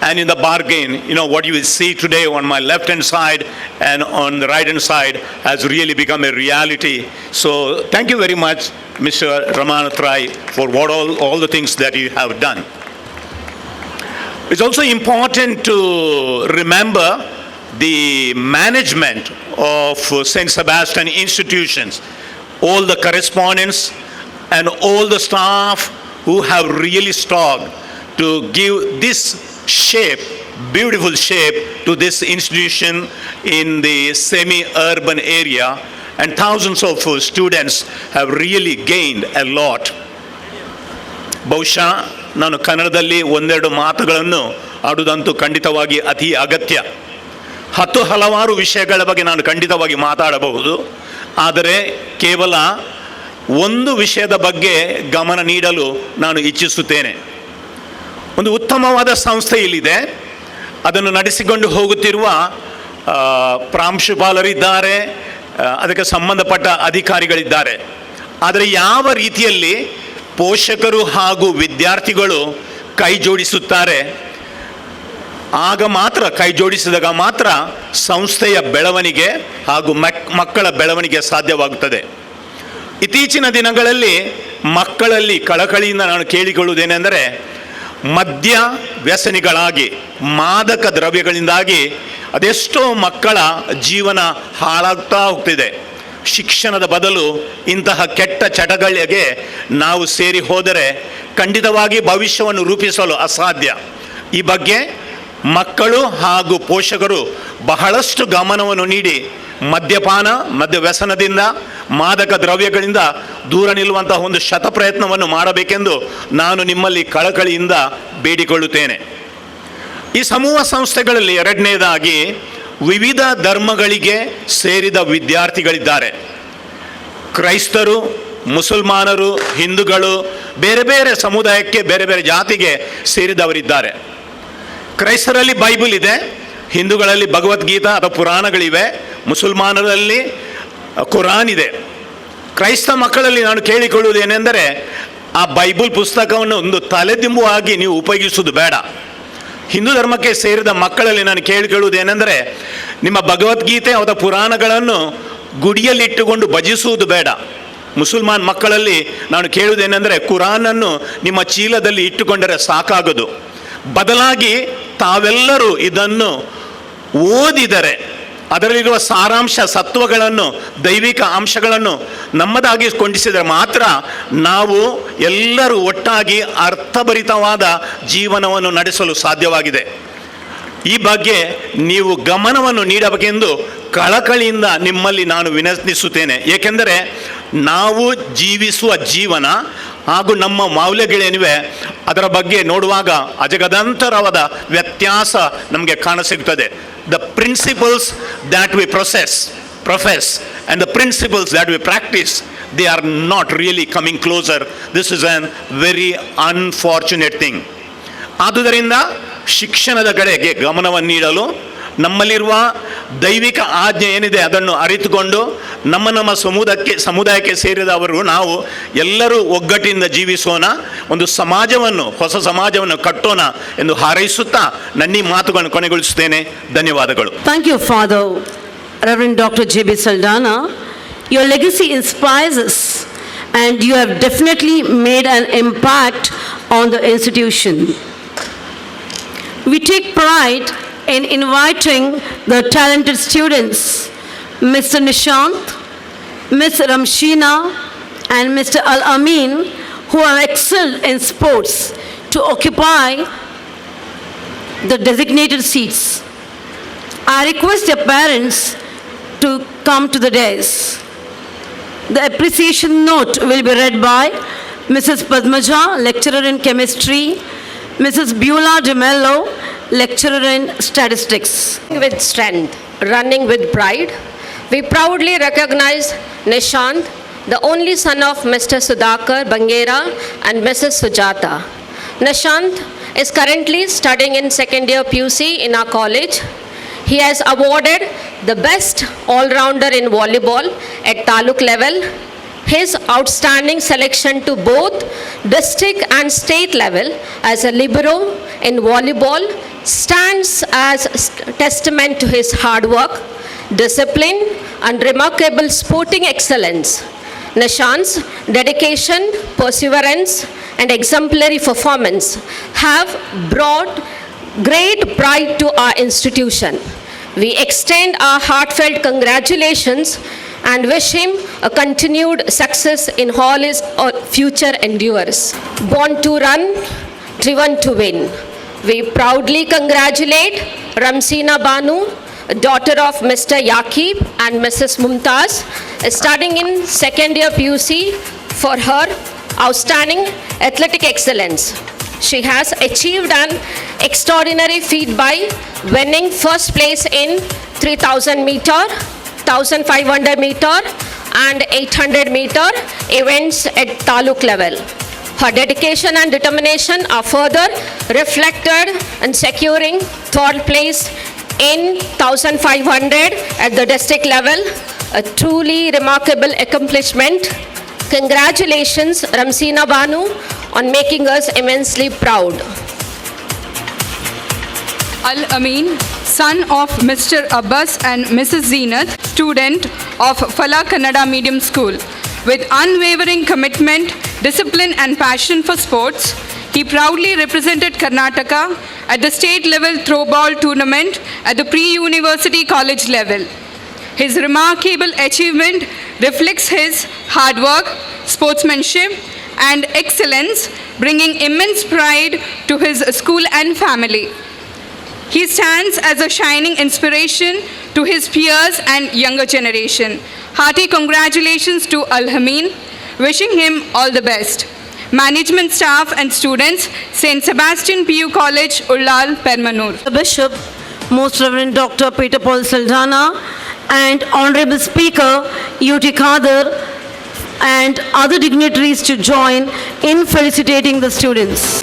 and in the bargain, what you will see today on my left-hand side and on the right-hand side has really become a reality. So thank you very much, Mr. Ramanath Rai, for all the things that you have done. It's also important to remember the management of St. Sebastian institutions, all the correspondents and all the staff who have really struggled to give this shape, beautiful shape to this institution in the semi-urban area, and thousands of students have really gained a lot. ಬಹುಶಃ ನಾನು ಕನ್ನಡದಲ್ಲಿ ಒಂದೆರಡು ಮಾತುಗಳನ್ನು ಆಡುವುದಂತೂ ಖಂಡಿತವಾಗಿ ಅತಿ ಅಗತ್ಯ. ಹಲವಾರು ವಿಷಯಗಳ ಬಗ್ಗೆ ನಾನು ಖಂಡಿತವಾಗಿ ಮಾತಾಡಬಹುದು, ಆದರೆ ಕೇವಲ ಒಂದು ವಿಷಯದ ಬಗ್ಗೆ ಗಮನ ನೀಡಲು ನಾನು ಇಚ್ಛಿಸುತ್ತೇನೆ. ಒಂದು ಉತ್ತಮವಾದ ಸಂಸ್ಥೆ ಇಲ್ಲಿದೆ, ಅದನ್ನು ನಡೆಸಿಕೊಂಡು ಹೋಗುತ್ತಿರುವ ಪ್ರಾಂಶುಪಾಲರಿದ್ದಾರೆ, ಅದಕ್ಕೆ ಸಂಬಂಧಪಟ್ಟ ಅಧಿಕಾರಿಗಳಿದ್ದಾರೆ. ಆದರೆ ಯಾವ ರೀತಿಯಲ್ಲಿ ಪೋಷಕರು ಹಾಗೂ ವಿದ್ಯಾರ್ಥಿಗಳು ಕೈ ಜೋಡಿಸುತ್ತಾರೆ, ಆಗ ಮಾತ್ರ ಕೈ ಜೋಡಿಸಿದಾಗ ಮಾತ್ರ ಸಂಸ್ಥೆಯ ಬೆಳವಣಿಗೆ ಹಾಗೂ ಮಕ್ಕಳ ಬೆಳವಣಿಗೆ ಸಾಧ್ಯವಾಗುತ್ತದೆ. ಇತ್ತೀಚಿನ ದಿನಗಳಲ್ಲಿ ಮಕ್ಕಳಲ್ಲಿ ಕಳಕಳಿಯಿಂದ ನಾನು ಕೇಳಿಕೊಳ್ಳುವುದೇನೆಂದರೆ, ಮದ್ಯ ವ್ಯಸನಿಗಳಾಗಿ ಮಾದಕ ದ್ರವ್ಯಗಳಿಂದಾಗಿ ಅದೆಷ್ಟೋ ಮಕ್ಕಳ ಜೀವನ ಹಾಳಾಗ್ತಾ ಹೋಗ್ತಿದೆ. ಶಿಕ್ಷಣದ ಬದಲು ಇಂತಹ ಕೆಟ್ಟ ಚಟಗಳಿಗೆ ನಾವು ಸೇರಿ ಹೋದರೆ ಖಂಡಿತವಾಗಿ ಭವಿಷ್ಯವನ್ನು ರೂಪಿಸಲು ಅಸಾಧ್ಯ. ಈ ಬಗ್ಗೆ ಮಕ್ಕಳು ಹಾಗೂ ಪೋಷಕರು ಬಹಳಷ್ಟು ಗಮನವನ್ನು ನೀಡಿ ಮದ್ಯಪಾನ, ಮದ್ಯ ವ್ಯಸನದಿಂದ, ಮಾದಕ ದ್ರವ್ಯಗಳಿಂದ ದೂರ ನಿಲ್ಲುವಂತಹ ಒಂದು ಶತಪ್ರಯತ್ನವನ್ನು ಮಾಡಬೇಕೆಂದು ನಾನು ನಿಮ್ಮಲ್ಲಿ ಕಳಕಳಿಯಿಂದ ಬೇಡಿಕೊಳ್ಳುತ್ತೇನೆ. ಈ ಸಮೂಹ ಸಂಸ್ಥೆಗಳಲ್ಲಿ ಎರಡನೇದಾಗಿ ವಿವಿಧ ಧರ್ಮಗಳಿಗೆ ಸೇರಿದ ವಿದ್ಯಾರ್ಥಿಗಳಿದ್ದಾರೆ. ಕ್ರೈಸ್ತರು, ಮುಸಲ್ಮಾನರು, ಹಿಂದೂಗಳು, ಬೇರೆ ಬೇರೆ ಸಮುದಾಯಕ್ಕೆ, ಬೇರೆ ಬೇರೆ ಜಾತಿಗೆ ಸೇರಿದವರಿದ್ದಾರೆ. ಕ್ರೈಸ್ತರಲ್ಲಿ ಬೈಬಲ್ ಇದೆ, ಹಿಂದೂಗಳಲ್ಲಿ ಭಗವದ್ಗೀತಾ ಅಥವಾ ಪುರಾಣಗಳಿವೆ, ಮುಸಲ್ಮಾನರಲ್ಲಿ ಕುರಾನ್ ಇದೆ. ಕ್ರೈಸ್ತ ಮಕ್ಕಳಲ್ಲಿ ನಾನು ಕೇಳಿಕೊಳ್ಳುವುದೇನೆಂದರೆ, ಆ ಬೈಬಲ್ ಪುಸ್ತಕವನ್ನು ಒಂದು ತಲೆದಿಂಬುವಾಗಿ ನೀವು ಉಪಯೋಗಿಸುವುದು ಬೇಡ. ಹಿಂದೂ ಧರ್ಮಕ್ಕೆ ಸೇರಿದ ಮಕ್ಕಳಲ್ಲಿ ನಾನು ಕೇಳಿಕೊಳ್ಳುವುದೇನೆಂದರೆ, ನಿಮ್ಮ ಭಗವದ್ಗೀತೆ ಅಥವಾ ಪುರಾಣಗಳನ್ನು ಗುಡಿಯಲ್ಲಿಟ್ಟುಕೊಂಡು ಭಜಿಸುವುದು ಬೇಡ. ಮುಸಲ್ಮಾನ್ ಮಕ್ಕಳಲ್ಲಿ ನಾನು ಕೇಳುವುದೇನೆಂದರೆ, ಕುರಾನನ್ನು ನಿಮ್ಮ ಚೀಲದಲ್ಲಿ ಇಟ್ಟುಕೊಂಡರೆ ಸಾಕಾಗದು. ಬದಲಾಗಿ ತಾವೆಲ್ಲರೂ ಇದನ್ನು ಓದಿದರೆ ಅದರಲ್ಲಿರುವ ಸಾರಾಂಶ, ಸತ್ವಗಳನ್ನು, ದೈವಿಕ ಅಂಶಗಳನ್ನು ನಮ್ಮದಾಗಿಕೊಂಡಿಸಿದರೆ ಮಾತ್ರ ನಾವು ಎಲ್ಲರೂ ಒಟ್ಟಾಗಿ ಅರ್ಥಭರಿತವಾದ ಜೀವನವನ್ನು ನಡೆಸಲು ಸಾಧ್ಯವಾಗಿದೆ. ಈ ಬಗ್ಗೆ ನೀವು ಗಮನವನ್ನು ನೀಡಬೇಕೆಂದು ಕಳಕಳಿಯಿಂದ ನಿಮ್ಮಲ್ಲಿ ನಾನು ವಿನಂತಿಸುತ್ತೇನೆ. ಏಕೆಂದರೆ ನಾವು ಜೀವಿಸುವ ಜೀವನ ಹಾಗೂ ನಮ್ಮ ಮೌಲ್ಯಗಳೇನಿವೆ ಅದರ ಬಗ್ಗೆ ನೋಡುವಾಗ ಅಜಗದಾಂತರವಾದ ವ್ಯತ್ಯಾಸ ನಮಗೆ ಕಾಣಸಿಗುತ್ತದೆ. The principles that we profess and the principles that we practice, they are not really coming closer. This is a very unfortunate thing. ಆದುದರಿಂದ ಶಿಕ್ಷಣದ ಕಡೆಗೆ ಗಮನವನ್ನು ನೀಡಲು ನಮ್ಮಲ್ಲಿರುವ ದೈವಿಕ ಆಜ್ಞೆ ಏನಿದೆ ಅದನ್ನು ಅರಿತುಕೊಂಡು ನಮ್ಮ ಸಮುದಾಯಕ್ಕೆ ಸೇರಿದವರು ನಾವು ಎಲ್ಲರೂ ಒಗ್ಗಟ್ಟಿನಿಂದ ಜೀವಿಸೋಣ, ಒಂದು ಹೊಸ ಸಮಾಜವನ್ನು ಕಟ್ಟೋಣ ಎಂದು ಹಾರೈಸುತ್ತಾ ನನ್ನ ಮಾತುಗಳನ್ನು ಕೊನೆಗೊಳಿಸುತ್ತೇನೆ. ಧನ್ಯವಾದಗಳು. Thank you, Father Reverend Dr. J.B. Saldana. Your legacy inspires us, and you have definitely made an impact on the institution. We take pride in inviting the talented students, Mr. Nishant, Ms. Ramshina, and Mr. Al-Amin, who have excelled in sports, to occupy the designated seats. I request your parents to come to the dais. The appreciation note will be read by Mrs. Padmaja, lecturer in chemistry, Mrs. Beulah de Mello, lecturer in statistics. With strength, running with pride, we proudly recognize Nishant, the only son of Mr. Sudhakar Bangera and Mrs. Sujata. Nishant is currently studying in second year PUC in our college. He has awarded the best all-rounder in volleyball at Taluk level. His outstanding selection to both district and state level as a libero in volleyball stands as testament to his hard work, discipline, and remarkable sporting excellence. Nishant's dedication, perseverance, and exemplary performance have brought great pride to our institution. We extend our heartfelt congratulations and wish him a continued success in all his future endeavors. Born to run, driven to win. We proudly congratulate Ramsina Banu, daughter of Mr. Yaqib and Mrs. Mumtaz, studying in second year PUC for her outstanding athletic excellence. She has achieved an extraordinary feat by winning first place in 3000 meter, 1500 meter and 800 meter events at Taluk level. Her dedication and determination are further reflected in securing third place in 1500 at the district level, a truly remarkable accomplishment. Congratulations, Ramsina Banu, on making us immensely proud. Al-Amin, son of Mr. Abbas and Mrs. Zeenat, student of Fala Kannada Medium School. With unwavering commitment, discipline and passion for sports, he proudly represented Karnataka at the state level throwball tournament at the pre-university college level. His remarkable achievement reflects his hard work, sportsmanship, and excellence, bringing immense pride to his school and family. He stands as a shining inspiration to his peers and younger generation. Hearty congratulations to Al-Amin, wishing him all the best. Management staff and students, St. Sebastian PU College, Ullal, Permanur. The Bishop, Most Reverend Dr. Peter Paul Saldana, and Honorable Speaker UT Khader, and other dignitaries to join in felicitating the students.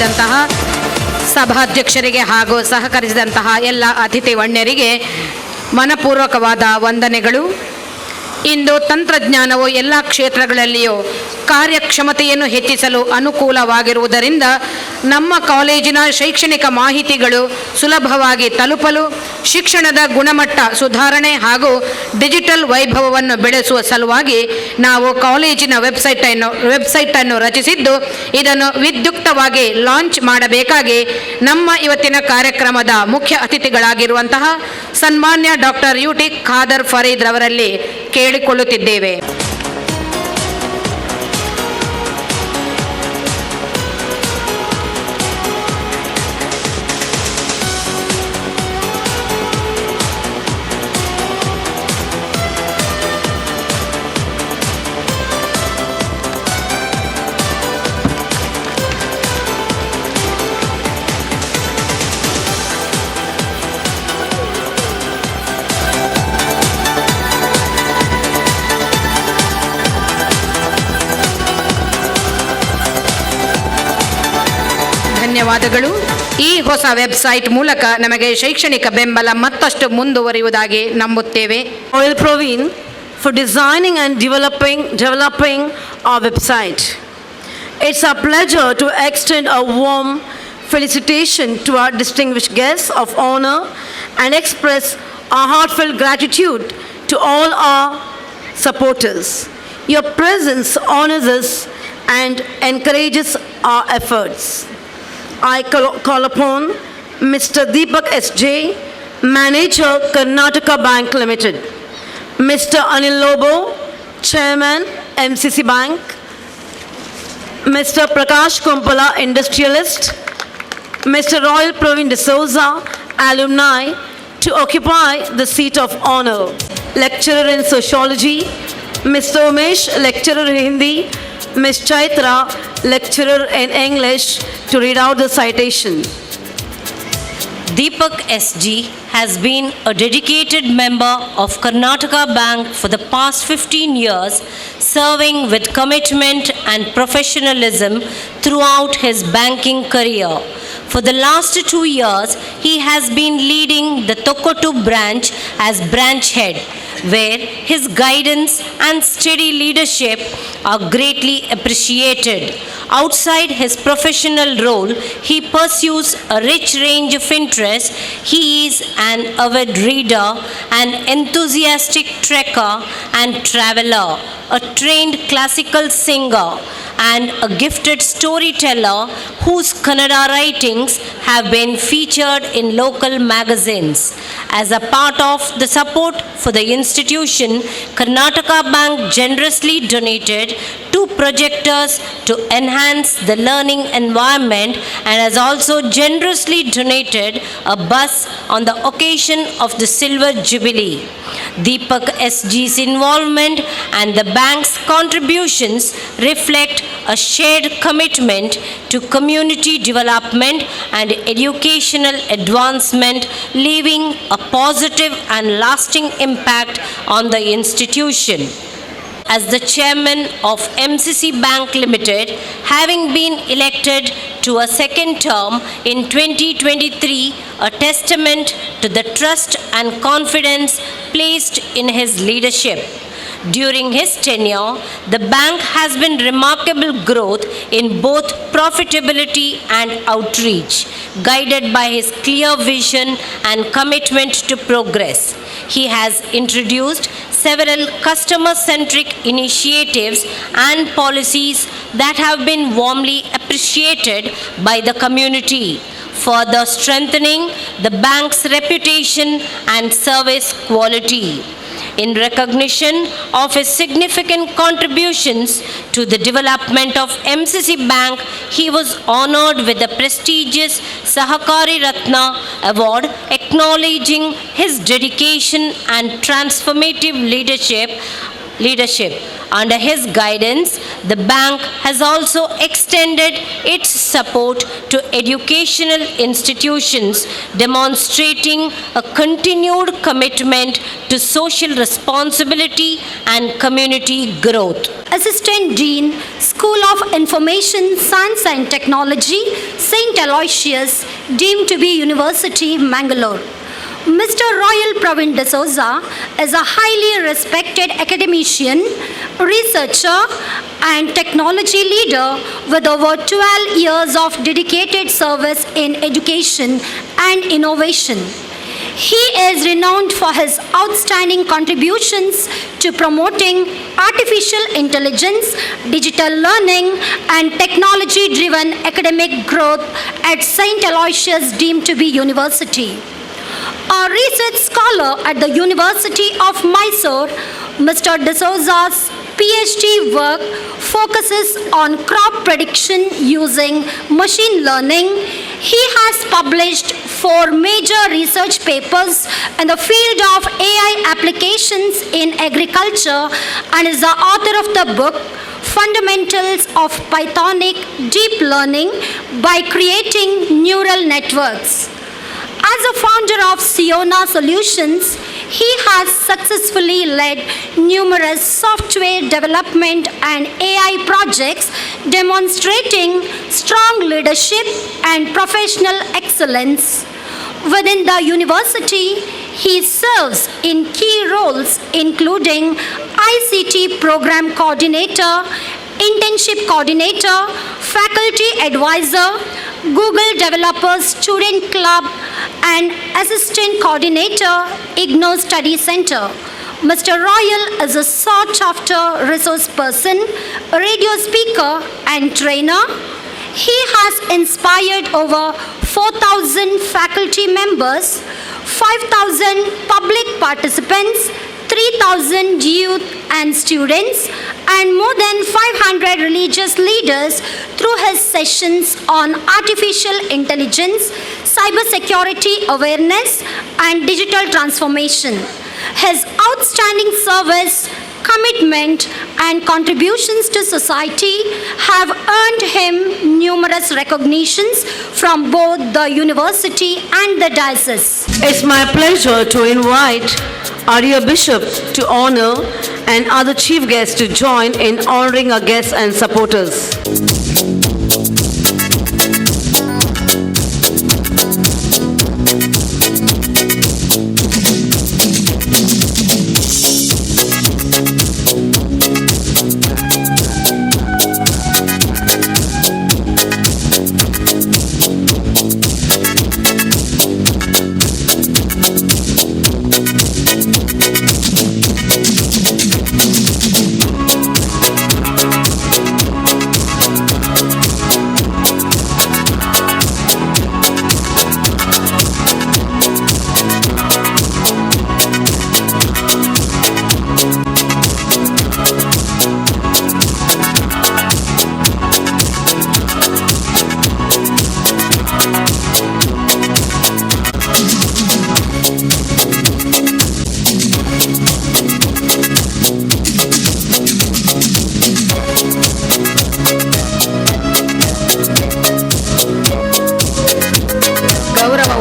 ಮಾಡಿದಂತಹ ಸಭಾಧ್ಯಕ್ಷರಿಗೆ ಹಾಗೂ ಸಹಕರಿಸಿದಂತಹ ಎಲ್ಲ ಅತಿಥಿ ಗಣ್ಯರಿಗೆ ಮನಪೂರ್ವಕವಾದ ವಂದನೆಗಳು. ಇಂದು ತಂತ್ರಜ್ಞಾನವು ಎಲ್ಲ ಕ್ಷೇತ್ರಗಳಲ್ಲಿಯೂ ಕಾರ್ಯಕ್ಷಮತೆಯನ್ನು ಹೆಚ್ಚಿಸಲು ಅನುಕೂಲವಾಗಿರುವುದರಿಂದ ನಮ್ಮ ಕಾಲೇಜಿನ ಶೈಕ್ಷಣಿಕ ಮಾಹಿತಿಗಳು ಸುಲಭವಾಗಿ ತಲುಪಲು, ಶಿಕ್ಷಣದ ಗುಣಮಟ್ಟ ಸುಧಾರಣೆ ಹಾಗೂ ಡಿಜಿಟಲ್ ವೈಭವವನ್ನು ಬೆಳೆಸುವ ಸಲುವಾಗಿ ನಾವು ಕಾಲೇಜಿನ ವೆಬ್ಸೈಟನ್ನು ರಚಿಸಿದ್ದು ಇದನ್ನು ವಿದ್ಯುಕ್ತವಾಗಿ ಲಾಂಚ್ ಮಾಡಬೇಕಾಗಿ ನಮ್ಮ ಇವತ್ತಿನ ಕಾರ್ಯಕ್ರಮದ ಮುಖ್ಯ ಅತಿಥಿಗಳಾಗಿರುವಂತಹ ಸನ್ಮಾನ್ಯ ಡಾಕ್ಟರ್ UT ಖಾದರ್ ಫರೀದ್ ರವರಲ್ಲಿ ಕೇಳಿಕೊಳ್ಳುತ್ತಿದ್ದೇವೆ. ಧನ್ಯವಾದಗಳು. ಈ ಹೊಸ ವೆಬ್ಸೈಟ್ ಮೂಲಕ ನಮಗೆ ಶೈಕ್ಷಣಿಕ ಬೆಂಬಲ ಮತ್ತಷ್ಟು ಮುಂದುವರಿಯುವುದಾಗಿ ನಂಬುತ್ತೇವೆ. Royal Praveen for designing and developing our website. It's our pleasure to extend a warm felicitation to our distinguished guests of honor and express our heartfelt gratitude to all our supporters. Your presence honors us and encourages our efforts. I call upon Mr. Deepak S.J., Manager, Karnataka Bank Limited, Mr. Anil Lobo, Chairman, MCC Bank, Mr. Prakash Kumpala, Industrialist, Mr. Royal Praveen D'Souza, Alumni, to occupy the seat of honor. Lecturer in Sociology, Mr. Umesh, Lecturer in Hindi, Ms. Chaitra, Lecturer in English, to read out the citation. Deepak SG has been a dedicated member of Karnataka Bank for the past 15 years, serving with commitment and professionalism throughout his banking career. For the last 2 years, he has been leading the Tokkottu branch as branch head, where his guidance and steady leadership are greatly appreciated. Outside his professional role, he pursues a rich range of interests. He is an avid reader, an enthusiastic trekker and traveler, a trained classical singer, and a gifted storyteller whose Kannada writings have been featured in local magazines. As a part of the support for the institution, Karnataka Bank generously donated 2 projectors to enhance the learning environment and has also generously donated a bus on the occasion of the Silver Jubilee. Deepak SG's involvement and the bank's contributions reflect a shared commitment to community development and educational advancement, leaving a positive and lasting impact on the institution. As the chairman of MCC Bank Limited, having been elected to a second term in 2023, a testament to the trust and confidence placed in his leadership. During his tenure, the bank has been remarkable growth in both profitability and outreach, guided by his clear vision and commitment to progress. He has introduced several customer-centric initiatives and policies that have been warmly appreciated by the community, further strengthening the bank's reputation and service quality. In recognition of his significant contributions to the development of MCC Bank, he was honored with the prestigious Sahakari Ratna Award, acknowledging his dedication and transformative leadership. Under his guidance, the bank has also extended its support to educational institutions, demonstrating a continued commitment to social responsibility and community growth. Assistant Dean, School of Information Science and Technology, St. Aloysius, deemed to be University, Mangalore. Mr. Royal Pravin D'Souza is a highly respected academician, researcher, and technology leader with over 12 years of dedicated service in education and innovation. He is renowned for his outstanding contributions to promoting artificial intelligence, digital learning, and technology-driven academic growth at St. Aloysius deemed to be University. A research scholar at the University of Mysore, Mr. D'Souza's PhD work focuses on crop prediction using machine learning. He has published 4 major research papers in the field of AI applications in agriculture and is the author of the book Fundamentals of Pythonic Deep Learning by Creating Neural Networks. As a founder of Siona Solutions, he has successfully led numerous software development and AI projects, demonstrating strong leadership and professional excellence. Within the university, he serves in key roles including ICT Program Coordinator, Internship Coordinator, Faculty Advisor, Google Developer Student Club, and Assistant Coordinator, IGNOU Study Center. Mr. Royal is a sought-after resource person, radio speaker, and trainer. He has inspired over 4,000 faculty members, 5,000 public participants, 3,000 youth and students, and more than 500 religious leaders through his sessions on artificial intelligence, cybersecurity awareness, and digital transformation. His outstanding service, commitment, and contributions to society have earned him numerous recognitions from both the university and the diocese. It's my pleasure to invite Arya Bishop to honor and other chief guests to join in honoring our guests and supporters.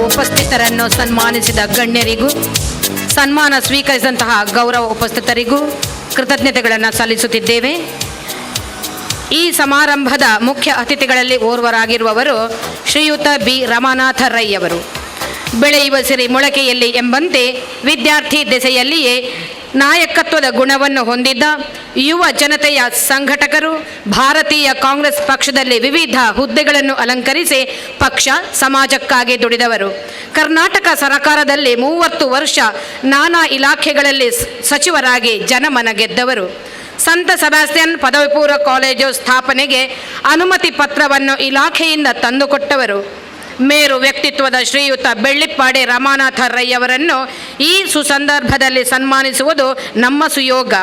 ಉಪಸ್ಥಿತರನ್ನು ಸನ್ಮಾನಿಸಿದ ಗಣ್ಯರಿಗೂ ಸನ್ಮಾನ ಸ್ವೀಕರಿಸಿದಂತಹ ಗೌರವ ಉಪಸ್ಥಿತರಿಗೂ ಕೃತಜ್ಞತೆಗಳನ್ನು ಸಲ್ಲಿಸುತ್ತಿದ್ದೇವೆ. ಈ ಸಮಾರಂಭದ ಮುಖ್ಯ ಅತಿಥಿಗಳಲ್ಲಿ ಓರ್ವರಾಗಿರುವವರು ಶ್ರೀಯುತ ಬಿ ರಮಾನಾಥ ರೈ ಅವರು. ಬೆಳೆಯುವ ಸಿರಿ ಮೊಳಕೆಯಲ್ಲಿ ಎಂಬಂತೆ ವಿದ್ಯಾರ್ಥಿ ದೆಸೆಯಲ್ಲಿಯೇ ನಾಯಕತ್ವದ ಗುಣವನ್ನು ಹೊಂದಿದ್ದ ಯುವ ಜನತೆಯ ಸಂಘಟಕರು. ಭಾರತೀಯ ಕಾಂಗ್ರೆಸ್ ಪಕ್ಷದಲ್ಲಿ ವಿವಿಧ ಹುದ್ದೆಗಳನ್ನು ಅಲಂಕರಿಸಿ ಪಕ್ಷ ಸಮಾಜಕ್ಕಾಗಿ ದುಡಿದವರು. ಕರ್ನಾಟಕ ಸರ್ಕಾರದಲ್ಲಿ 30 ವರ್ಷ ನಾನಾ ಇಲಾಖೆಗಳಲ್ಲಿ ಸಚಿವರಾಗಿ ಜನಮನ ಗೆದ್ದವರು. ಸಂತ ಸೆಬಾಸ್ಟಿಯನ್ ಪದವಿ ಪೂರ್ವ ಕಾಲೇಜು ಸ್ಥಾಪನೆಗೆ ಅನುಮತಿ ಪತ್ರವನ್ನು ಇಲಾಖೆಯಿಂದ ತಂದುಕೊಟ್ಟವರು. ಮೇರು ವ್ಯಕ್ತಿತ್ವದ ಶ್ರೀಯುತ ಬೆಳ್ಳಿಪ್ಪಾಡಿ ರಮಾನಾಥ ರೈ ಅವರನ್ನು ಈ ಸುಸಂದರ್ಭದಲ್ಲಿ ಸನ್ಮಾನಿಸುವುದು ನಮ್ಮ ಸುಯೋಗ.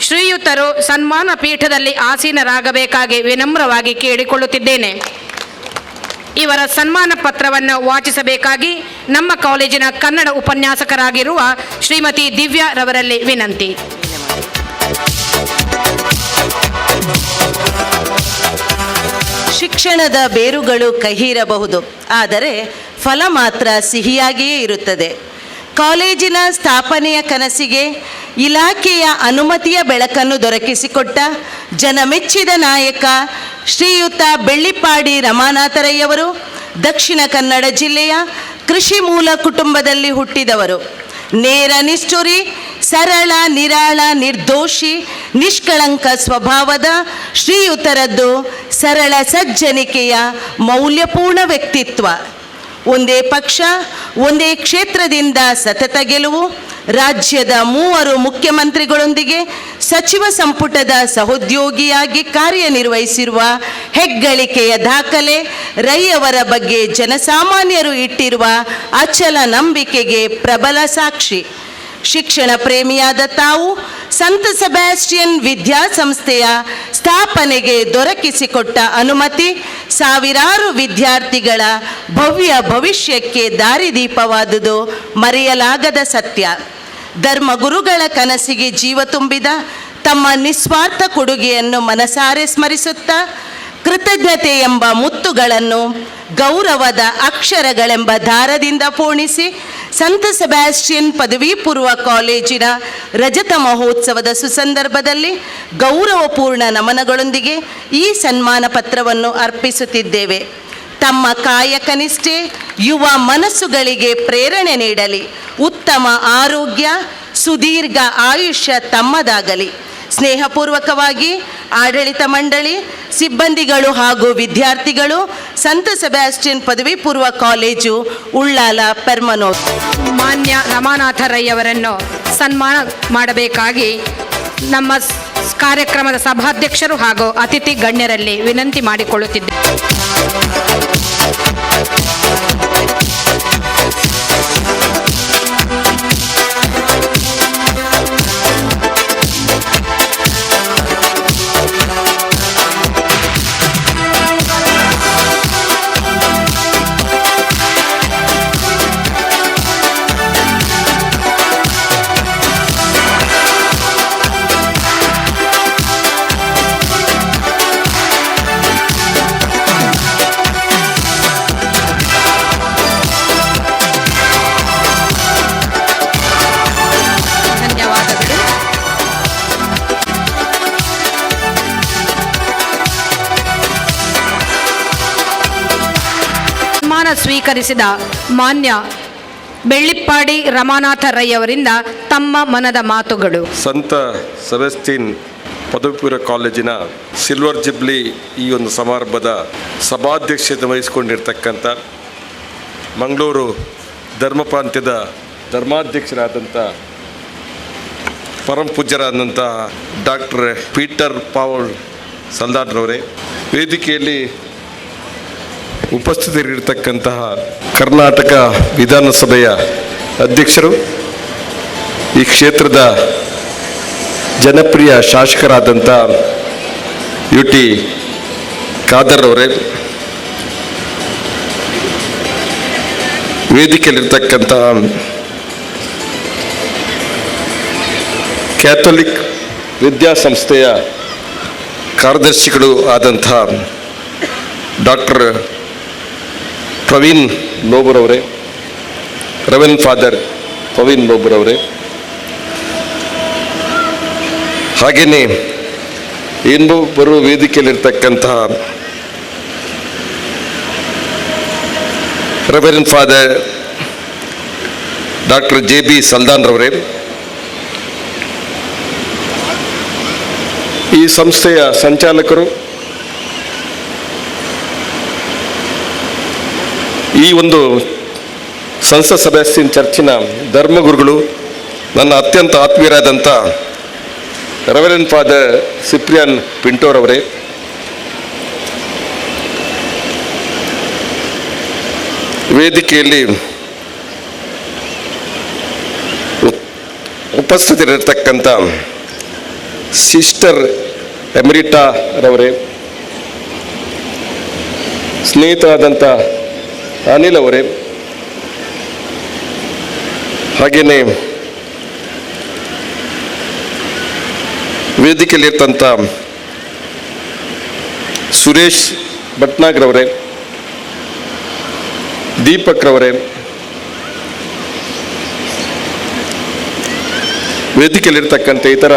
ಶ್ರೀಯುತರು ಸನ್ಮಾನ ಪೀಠದಲ್ಲಿ ಆಸೀನರಾಗಬೇಕಾಗಿ ವಿನಮ್ರವಾಗಿ ಕೇಳಿಕೊಳ್ಳುತ್ತಿದ್ದೇನೆ. ಇವರ ಸನ್ಮಾನ ಪತ್ರವನ್ನು ವಾಚಿಸಬೇಕಾಗಿ ನಮ್ಮ ಕಾಲೇಜಿನ ಕನ್ನಡ ಉಪನ್ಯಾಸಕರಾಗಿರುವ ಶ್ರೀಮತಿ ದಿವ್ಯಾ ರವರಲ್ಲಿ ವಿನಂತಿ. ಶಿಕ್ಷಣದ ಬೇರುಗಳು ಕಹಿ ಇರಬಹುದು, ಆದರೆ ಫಲ ಮಾತ್ರ ಸಿಹಿಯಾಗಿಯೇ ಇರುತ್ತದೆ. ಕಾಲೇಜಿನ ಸ್ಥಾಪನೆಯ ಕನಸಿಗೆ ಇಲಾಖೆಯ ಅನುಮತಿಯ ಬೆಳಕನ್ನು ದೊರಕಿಸಿಕೊಟ್ಟ ಜನಮೆಚ್ಚಿದ ನಾಯಕ ಶ್ರೀಯುತ ಬೆಳ್ಳಿಪ್ಪಾಡಿ ರಮಾನಾಥರಯ್ಯವರು ದಕ್ಷಿಣ ಕನ್ನಡ ಜಿಲ್ಲೆಯ ಕೃಷಿ ಮೂಲ ಕುಟುಂಬದಲ್ಲಿ ಹುಟ್ಟಿದವರು. ನೇರ ನಿಷ್ಠುರಿ, ಸರಳ, ನಿರಾಳ, ನಿರ್ದೋಷಿ, ನಿಷ್ಕಳಂಕ ಸ್ವಭಾವದ ಶ್ರೀಯುತರದ್ದು ಸರಳ ಸಜ್ಜನಿಕೆಯ ಮೌಲ್ಯಪೂರ್ಣ ವ್ಯಕ್ತಿತ್ವ. ಒಂದೇ ಪಕ್ಷ, ಒಂದೇ ಕ್ಷೇತ್ರದಿಂದ ಸತತ ಗೆಲುವು, ರಾಜ್ಯದ 3 ಮುಖ್ಯಮಂತ್ರಿಗಳೊಂದಿಗೆ ಸಚಿವ ಸಂಪುಟದ ಸಹೋದ್ಯೋಗಿಯಾಗಿ ಕಾರ್ಯನಿರ್ವಹಿಸಿರುವ ಹೆಗ್ಗಳಿಕೆಯ ದಾಖಲೆ, ರೈಯವರ ಬಗ್ಗೆ ಜನಸಾಮಾನ್ಯರು ಇಟ್ಟಿರುವ ಅಚಲ ನಂಬಿಕೆಗೆ ಪ್ರಬಲ ಸಾಕ್ಷಿ. ಶಿಕ್ಷಣ ಪ್ರೇಮಿಯಾದ ತಾವು ಸಂತ ಸೆಬಾಸ್ಟಿಯನ್ ವಿದ್ಯಾಸಂಸ್ಥೆಯ ಸ್ಥಾಪನೆಗೆ ದೊರಕಿಸಿಕೊಟ್ಟ ಅನುಮತಿ ಸಾವಿರಾರು ವಿದ್ಯಾರ್ಥಿಗಳ ಭವ್ಯ ಭವಿಷ್ಯಕ್ಕೆ ದಾರಿದೀಪವಾದುದು ಮರೆಯಲಾಗದ ಸತ್ಯ. ಧರ್ಮಗುರುಗಳ ಕನಸಿಗೆ ಜೀವ ತುಂಬಿದ ತಮ್ಮ ನಿಸ್ವಾರ್ಥ ಕೊಡುಗೆಯನ್ನು ಮನಸಾರೆ ಸ್ಮರಿಸುತ್ತಾ ಕೃತಜ್ಞತೆ ಎಂಬ ಮುತ್ತುಗಳನ್ನು ಗೌರವದ ಅಕ್ಷರಗಳೆಂಬ ದಾರದಿಂದ ಪೋಣಿಸಿ ಸಂತ ಸೆಬಾಸ್ಟಿಯನ್ ಪದವಿ ಪೂರ್ವ ಕಾಲೇಜಿನ ರಜತ ಮಹೋತ್ಸವದ ಸುಸಂದರ್ಭದಲ್ಲಿ ಗೌರವಪೂರ್ಣ ನಮನಗಳೊಂದಿಗೆ ಈ ಸನ್ಮಾನ ಪತ್ರವನ್ನು ಅರ್ಪಿಸುತ್ತಿದ್ದೇವೆ. ತಮ್ಮ ಕಾಯಕನಿಷ್ಠೆ ಯುವ ಮನಸ್ಸುಗಳಿಗೆ ಪ್ರೇರಣೆ ನೀಡಲಿ. ಉತ್ತಮ ಆರೋಗ್ಯ, ಸುದೀರ್ಘ ಆಯುಷ್ಯ ತಮ್ಮದಾಗಲಿ. ಸ್ನೇಹಪೂರ್ವಕವಾಗಿ ಆಡಳಿತ ಮಂಡಳಿ, ಸಿಬ್ಬಂದಿಗಳು ಹಾಗೂ ವಿದ್ಯಾರ್ಥಿಗಳು, ಸಂತ ಸೆಬಾಸ್ಟಿಯನ್ ಪದವಿ ಪೂರ್ವ ಕಾಲೇಜು, ಉಳ್ಳಾಲ, ಪೆರ್ಮನೋರ್. ಮಾನ್ಯ ರಮಾನಾಥರಯ್ಯವರನ್ನು ಸನ್ಮಾನ ಮಾಡಬೇಕಾಗಿ ನಮ್ಮ ಕಾರ್ಯಕ್ರಮದ ಸಭಾಧ್ಯಕ್ಷರು ಹಾಗೂ ಅತಿಥಿ ಗಣ್ಯರಲ್ಲಿ ವಿನಂತಿ ಮಾಡಿಕೊಳ್ಳುತ್ತಿದ್ದೇವೆ. ಸ್ವೀಕರಿಸಿದ ಮಾನ್ಯ ಬೆಳ್ಳಿಪ್ಪಾಡಿ ರಮಾನಾಥರಯ್ಯವರಿಂದ ತಮ್ಮ ಮನದ ಮಾತುಗಳು. ಸಂತ ಸೆಬಾಸ್ಟಿಯನ್ ಪದವಿ ಪೂರ್ವ ಕಾಲೇಜಿನ ಸಿಲ್ವರ್ ಜುಬ್ಲಿ ಈ ಒಂದು ಸಮಾರಂಭದ ಸಭಾಧ್ಯಕ್ಷತೆ ವಹಿಸಿಕೊಂಡಿರ್ತಕ್ಕಂಥ ಮಂಗಳೂರು ಧರ್ಮ ಪ್ರಾಂತ್ಯದ ಧರ್ಮಾಧ್ಯಕ್ಷರಾದಂಥ ಪರಮ ಪೂಜ್ಯರಾದಂಥ ಡಾಕ್ಟರ್ ಪೀಟರ್ ಪಾವಲ್ ಸಲ್ದಾನ್ರವರೇ, ವೇದಿಕೆಯಲ್ಲಿ ಉಪಸ್ಥಿತರಿರ್ತಕ್ಕಂತಹ ಕರ್ನಾಟಕ ವಿಧಾನಸಭೆಯ ಅಧ್ಯಕ್ಷರು, ಈ ಕ್ಷೇತ್ರದ ಜನಪ್ರಿಯ ಶಾಸಕರಾದಂಥ UT ಖಾದರ್ ಅವರೇ, ವೇದಿಕೆಯಲ್ಲಿರ್ತಕ್ಕಂಥ ಕ್ಯಾಥೋಲಿಕ್ ವಿದ್ಯಾಸಂಸ್ಥೆಯ ಕಾರ್ಯದರ್ಶಿಗಳು ಆದಂಥ ಡಾಕ್ಟರ್ ಪ್ರವೀಣ್ ಲೋಬರ್ ಅವರೇ, ರೆವರೆಂಡ್ ಫಾದರ್ ಪ್ರವೀಣ್ ಲೋಬರ್ ಅವರೇ, ಹಾಗೆಯೇ ಇನ್ನೊಬ್ಬರು ವೇದಿಕೆಯಲ್ಲಿರ್ತಕ್ಕಂತಹ ರೆವರೆಂಡ್ ಫಾದರ್ ಡಾಕ್ಟರ್ JB ಸಲ್ದಾನ್ರವರೇ, ಈ ಸಂಸ್ಥೆಯ ಸಂಚಾಲಕರು, ಈ ಒಂದು ಸಂತ ಸೆಬಾಸ್ಟಿಯನ್ ಚರ್ಚಿನ ಧರ್ಮಗುರುಗಳು, ನನ್ನ ಅತ್ಯಂತ ಆತ್ಮೀಯರಾದಂಥ ರೆವರೆಂಡ್ ಫಾದರ್ ಸಿಪ್ರಿಯನ್ ಪಿಂಟೋರವರೇ, ವೇದಿಕೆಯಲ್ಲಿ ಉಪಸ್ಥಿತರಿರ್ತಕ್ಕಂಥ ಸಿಸ್ಟರ್ ಎಮರಿಟಾ ರವರೇ, ಸ್ನೇಹಿತರಾದಂಥ ಅನಿಲ್ ಅವರೇ, ಹಾಗೆಯೇ ವೇದಿಕೆಯಲ್ಲಿರ್ತಂಥ ಸುರೇಶ್ ಭಟ್ನಾಗ್ರವರೇ, ದೀಪಕ್ ರವರೇ, ವೇದಿಕೆಯಲ್ಲಿರ್ತಕ್ಕಂಥ ಇತರ